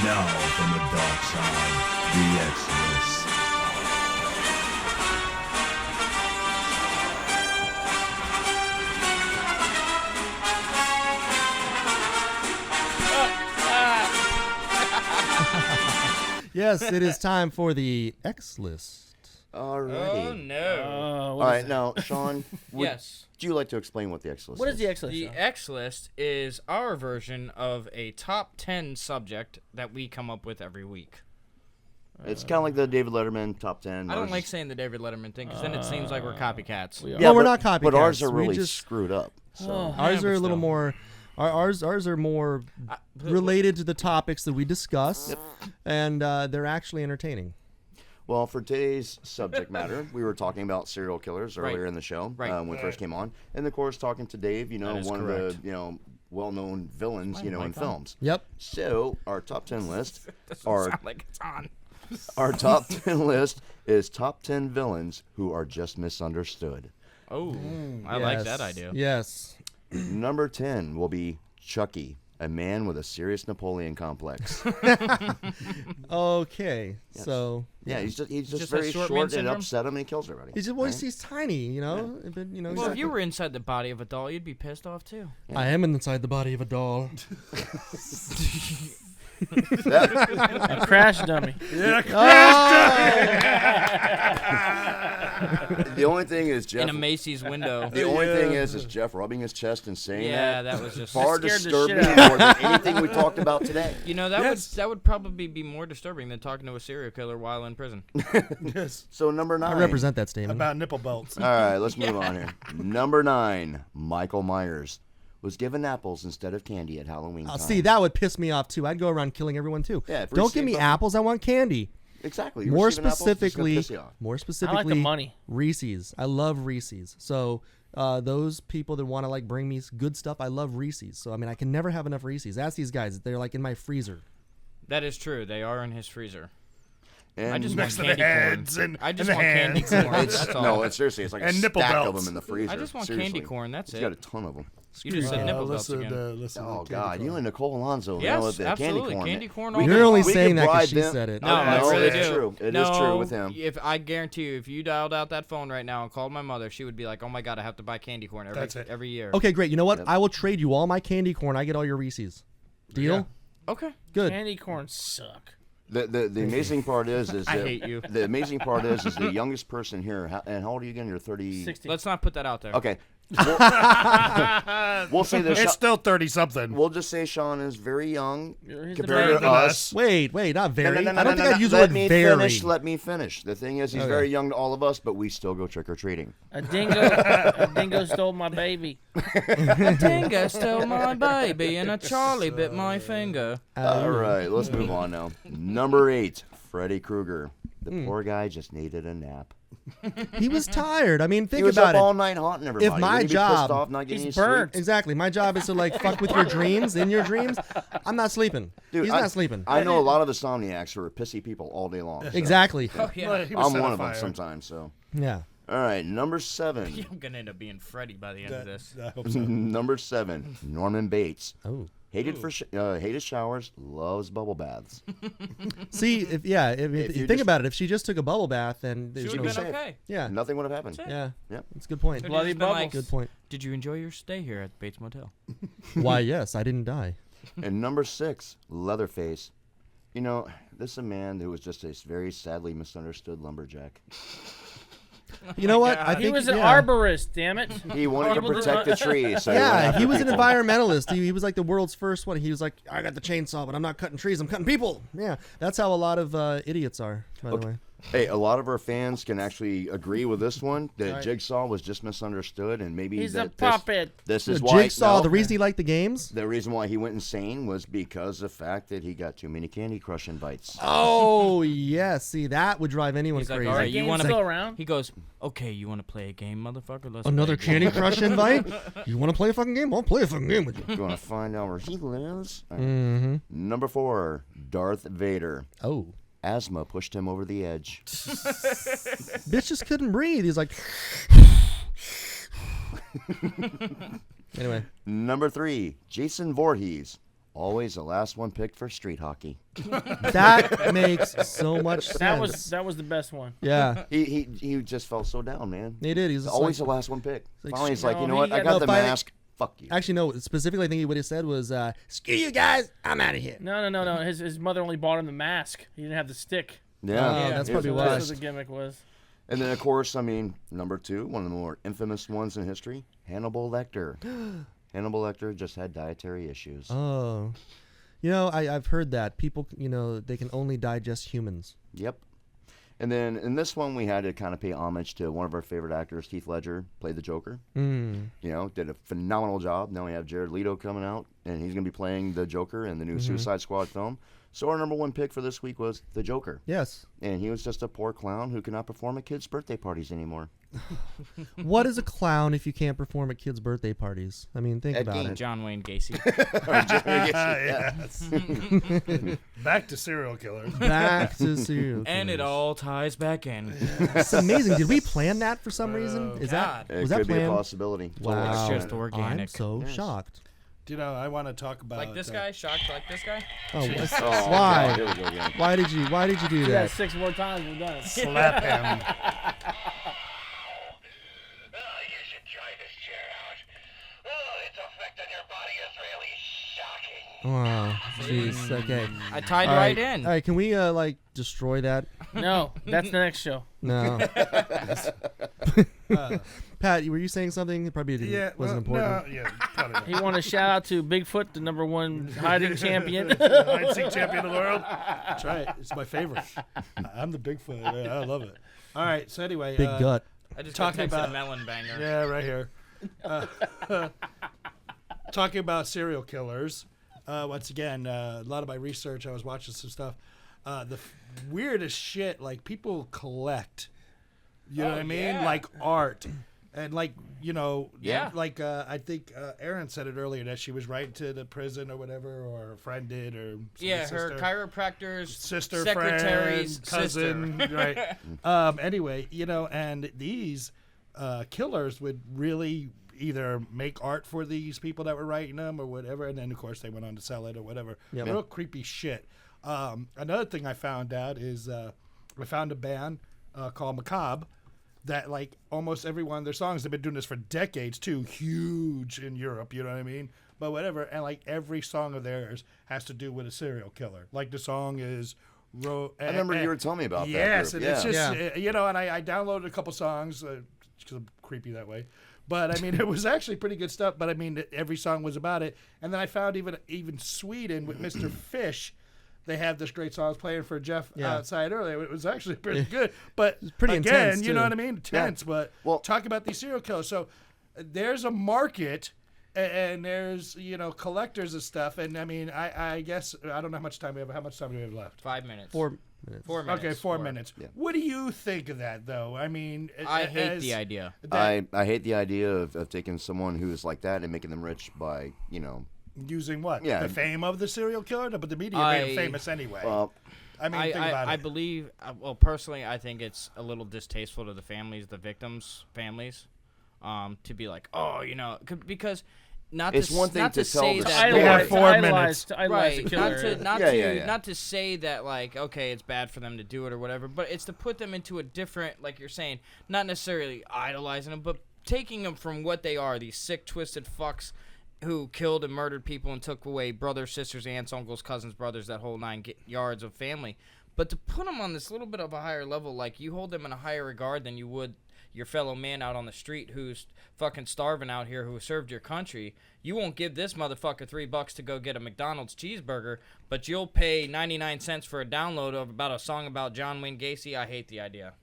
Now from the dark side, the Exodus. yes, it is time for the X list. Alrighty. Oh no. All right, now, Sean, Yes. would you like to explain what the X list What is the X list? The Sean? X list is our version of a top 10 subject that we come up with every week. It's kind of like the David Letterman top 10. I don't Ours like is- saying the David Letterman thing because then it seems like we're copycats. we are. No, we're but- not But ours copycats. are We really just- screwed up. So. Ours Yeah, are a but little still. more. Ours are more related to the topics that we discuss, and they're actually entertaining. Well, for today's subject matter, we were talking about serial killers earlier Right. in the show Right. when we first came on, and of course talking to Dave, That is one correct. of the well-known villains, in mic on? films. Yep. So our top 10 list, Doesn't our sound like it's on. our top 10 list is top 10 villains who are just misunderstood. Oh, I like that idea. Yes. Number 10 will be Chucky, a man with a serious Napoleon complex. Okay. Yes. So Yeah, he's just just very has short short, man and syndrome? upset him, and he kills everybody. he's just right? he's tiny, But he's Well, if you were inside the body of a doll, you'd be pissed off too. I am inside the body of a doll. A crash dummy. Yeah, The only thing is Jeff. In a Macy's window. The only thing is Jeff rubbing his chest and saying Yeah, that. that was just far That scared the disturbing shit out more than anything we talked about today. You know that Yes. that would probably be more disturbing than talking to a serial killer while in prison. yes. So number 9. I represent that statement. About nipple belts. All right, let's move on here. Number 9, Michael Myers was given apples instead of candy at Halloween time. See, that would piss me off too. I'd go around killing everyone too. Yeah, if we Don't give me received them- apples. I want candy. Exactly. You More receiving apples, it's gonna specifically, piss you off. money. Reese's. I love Reese's. So those people that want to like bring me good stuff, I love Reese's. So I mean, I can never have enough Reese's. Ask these guys; they're like in my freezer. That is true. They are in his freezer. And I just Next want to the candy heads corn. and- I just and the want candy hands. corn. It's, That's all. no, it's seriously, it's like And a nipple stack of belts. them in the freezer. I just want Seriously. candy corn. That's He's it. got a ton of them. You just said nipple belts listen, again. listen Oh to God, Candy you Corn. and Nicole Alonso, Yes, with the absolutely. candy corn. Candy corn We all could- You're only we saying could that 'cause bribe she them. said it. No, I no, really it's do. true. It no, is true with him. If I guarantee you, if you dialed out that phone right now and called my mother, she would be like, "Oh my God, I have to buy candy corn That's it. every year." Okay, great. You know what? I will trade you all my candy corn. I get all your Reese's. Deal? Okay. Good. Candy corn suck. The amazing part is I that hate you. The amazing part is the youngest person here. And how old are you again? You're 30. 60. Let's not put that out there. Okay. We'll say this. It's still 30-something. We'll just say Sean is very young He's compared the to us. Wait, not very. No, I don't think I'd use the let word me very. finish. Let me finish. The thing is, he's Okay. very young to all of us, but we still go trick or treating. A dingo stole my baby. A dingo stole my baby and a Charlie bit my finger. All right, let's move on now. Number 8, Freddy Krueger. The poor guy just needed a nap. He was tired. I mean, think He was about up it. all night haunting everybody. If my Wouldn't he be job, pissed off not getting he's any burnt. sleep? Exactly. My job is to like fuck with your dreams. In your dreams, I'm not sleeping. Dude, He's not sleeping. I know a lot of insomniacs who are pissy people all day long. so Exactly. Oh yeah. He was I'm set one on of them fire. sometimes. So, Yeah. all right, number 7. I'm gonna end up being Freddy by the end of this. I hope so. Number 7, Norman Bates. Oh. Hated showers, loves bubble baths. See, if If you you think just- about it, if she just took a bubble bath, then She there's would no. have been okay. Yeah. Nothing would have happened. Yeah. Yep. That's a good point. Could've Bloody just been bubbles. like, Good point. Did you enjoy your stay here at Bates Motel? Why? Yes, I didn't die. And number 6, Leatherface. You know, this is a man who was just a very sadly misunderstood lumberjack. You know what? I He think was an yeah. arborist, damn it. He wanted to People didn't protect the want- trees. So went Yeah, after he was an people. environmentalist. He was like the world's first one. He was like, I got the chainsaw, but I'm not cutting trees. I'm cutting people. Yeah, that's how a lot of idiots are, by the way. Hey, a lot of our fans can actually agree with this one. That Right. Jigsaw was just misunderstood, and maybe He's a that puppet. This The is why Jigsaw. no, The reason he liked the games. the reason why he went insane was because of the fact that he got too many Candy Crush invites. Oh yes, see that would drive anyone He's like, crazy. all right, Is that you game want still to? around? He goes, okay, you want to play a game, motherfucker? Let's Another play a game." Candy Crush invite? You want to play a fucking game? I'll play a fucking game with you. You want to find out where he lives? All right. Mm-hmm. Number 4, Darth Vader. Oh, Asthma pushed him over the edge. bitch just couldn't breathe. He's like. Anyway, Number 3, Jason Voorhees. Always the last one picked for street hockey. that makes so much sense. That was the best one. Yeah, He just felt so down, man. he did. He's just Always like, the last one picked. like, Finally, he's no, like, you know he what? I got- got no, the finally- mask. Fuck you. Actually, no. Specifically, I think what he said was, "Screw you guys, I'm out of here." No. His mother only bought him the mask. He didn't have the stick. Yeah, that's he probably was why. That's pissed. what the gimmick was. And then, of course, I mean, number 2, one of the more infamous ones in history, Hannibal Lecter. Hannibal Lecter just had dietary issues. Oh, you know, I've heard that people, you know, they can only digest humans. Yep. And then in this one, we had to kind of pay homage to one of our favorite actors, Heath Ledger, played the Joker. Mm. You know, did a phenomenal job. Now we have Jared Leto coming out, and he's going to be playing the Joker in the new Suicide Squad film. So our number 1 pick for this week was the Joker. Yes. And he was just a poor clown who cannot perform at kids' birthday parties anymore. What is a clown if you can't perform at kids' birthday parties? I mean, think At about game. it. John Wayne Gacy. Yes. Back to serial killers. Back to serial And it killers. all ties back in. It's amazing. Did we plan that for some reason? Is God. that It was could that be a planned? possibility. Wow. It's just organic. I'm so Yes. shocked. Do you know, I want to talk about Like this guy, shocked like this guy. Oh, Jeez. Oh, why? God, here we go again. Why did you do Do that that? 6 more times. We're done. slap him. Wow. Jeez. Okay. I tied All right in. All right. Can we like destroy that? No, that's the next show. No. Pat, were you saying something? It probably didn't, Yeah, wasn't well, important. No, yeah, probably not. He want to shout out to Bigfoot, the #1 hiding champion. Hide and seek champion of the world. That's right. It's my favorite. I'm the Bigfoot. Yeah, I love it. All right. So anyway, Big gut. I just got talking texted about a melon banger. Yeah, right here. Talking about serial killers. Once again, a lot of my research, I was watching some stuff. Weirdest shit, like people collect. You know what I mean? yeah. Like art. And like, you know, Yeah. like I think Erin said it earlier that she was writing to the prison or whatever, or a friend did, or Yeah, sister. her chiropractor's Sister, secretary's friend, cousin, sister. right? Anyway, you know, and these killers would really either make art for these people that were writing them or whatever, and then of course they went on to sell it or whatever. Yep. Real creepy shit. Another thing I found out is I found a band called Macabre that like almost every one of their songs, they've been doing this for decades too, huge in Europe, you know what I mean? But whatever, and like every song of theirs has to do with a serial killer. Like the song is I remember you were telling me about that. yes, group. and it's Yeah. just you know, and I downloaded a couple songs because I'm creepy that way. But I mean, it was actually pretty good stuff. But I mean, every song was about it. And then I found even Sweden with Mr. Fish, they have this great song I was playing for Jeff outside earlier. It was actually pretty good. But pretty again, intense, you know too. what I mean? Intense. But Well- talk about these serial killers. So there's a market. And there's, you know, collectors of stuff. And I mean, I guess, I don't know how much time we have. How much time do we have left? 5 minutes. 4 minutes. 4 minutes. Okay, 4 Or- minutes. What do you think of that, though? I mean, I hate the idea. I hate the idea of taking someone who's like that and making them rich by, you know. Using what? Yeah. The fame of the serial killer? No, but the media made him famous anyway. I mean, think about it. I believe, well, personally, I think it's a little distasteful to the families, the victims' families, to be like, oh, you know, because not It's to, one thing not to to tell say the that story. We have 4 minutes. To idolize the right, killer. not to say that like okay, it's bad for them to do it or whatever, but it's to put them into a different, like you're saying, not necessarily idolizing them, but taking them from what they are, these sick, twisted fucks who killed and murdered people and took away brothers, sisters, aunts, uncles, cousins, brothers, that whole 9 yards of family. But to put them on this little bit of a higher level, like you hold them in a higher regard than you would, your fellow man out on the street who's fucking starving out here, who served your country. You won't give this motherfucker $3 to go get a McDonald's cheeseburger, but you'll pay 99 cents for a download of about a song about John Wayne Gacy. I hate the idea.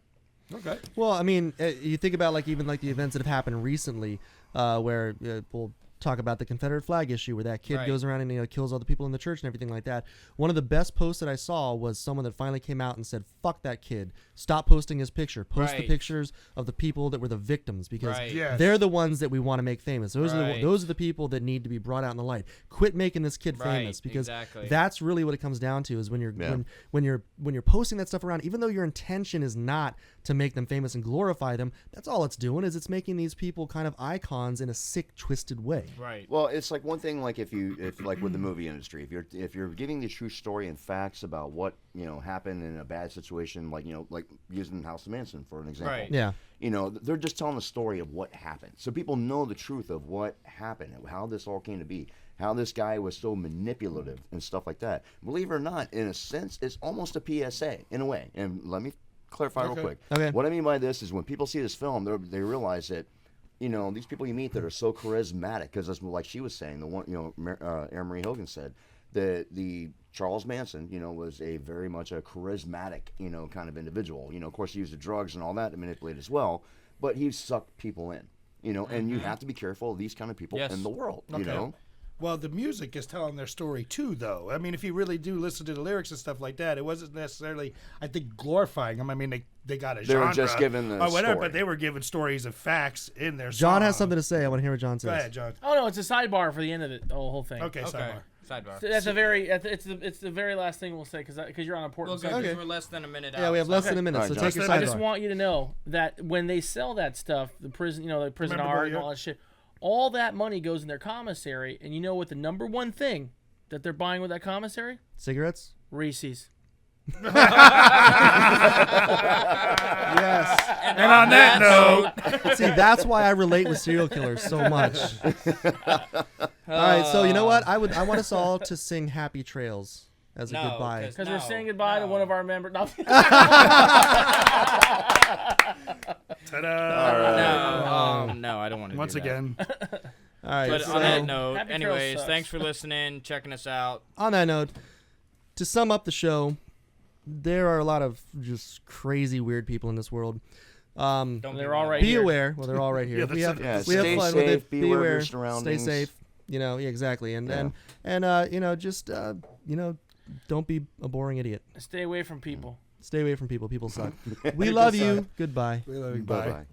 Okay. Well, I mean, you think about like even like the events that have happened recently, where we'll talk about the Confederate flag issue, where that kid goes around and kills all the people in the church and everything like that. One of the best posts that I saw was someone that finally came out and said, "Fuck that kid! Stop posting his picture. Post the pictures of the people that were the victims, because they're the ones that we want to make famous. Those are the people that need to be brought out in the light. Quit making this kid famous, because that's really what it comes down to. Is when you're posting that stuff around, even though your intention is not to make them famous and glorify them, that's all it's doing, is it's making these people kind of icons in a sick, twisted way. Right. Well, it's like one thing, like if like with the movie industry, if you're giving the true story and facts about what happened in a bad situation, like like using House of Manson for an example. Right. Yeah. They're just telling the story of what happened, so people know the truth of what happened, how this all came to be, how this guy was so manipulative and stuff like that. Believe it or not, in a sense, it's almost a PSA in a way. And let me clarify real quick. Okay. What I mean by this is when people see this film, they realize that these people you meet that are so charismatic, because that's like she was saying, the one Erin Marie Hogan said that the Charles Manson was a very much a charismatic kind of individual. Of course he used the drugs and all that to manipulate as well, but he sucked people in. And you have to be careful of these kind of people in the world. Well, the music is telling their story too, though. I mean, if you really do listen to the lyrics and stuff like that, it wasn't necessarily, I think, glorifying them. I mean, they got a genre. They were just given the or whatever, story. But they were given stories of facts in their John song. has something to say. I want to hear what John says. Go ahead, John. Oh no, it's a sidebar for the end of the whole thing. Okay. Sidebar. That's it's the very last thing we'll say, because you're on important. Well, good, 'cause we're less than a minute out. Yeah, we have less than a minute, so John. take your sidebar. I just want you to know that when they sell that stuff, the prison, the prison art and all that shit, all that money goes in their commissary, and you know what the number one thing that they're buying with that commissary? Cigarettes? Reese's. Yes. And on that note, see, that's why I relate with serial killers so much. All right, so you know what? I want us all to sing "Happy Trails" as a goodbye. Because we're saying goodbye to one of our members. No. ta-da! No, I don't want to. Once do that. again. All right. But so, on that note, Happy Trails anyways, sucks. thanks for listening, checking us out. on that note, to sum up the show, there are a lot of just crazy, weird people in this world. They're all right be here. aware. Well, they're all right here. we have stay fun safe, with it. be Be aware of your aware. Stay surroundings. safe. Exactly. And just don't be a boring idiot. Stay away from people. Stay away from people. People suck. We love you. Goodbye. We love you. Bye-bye.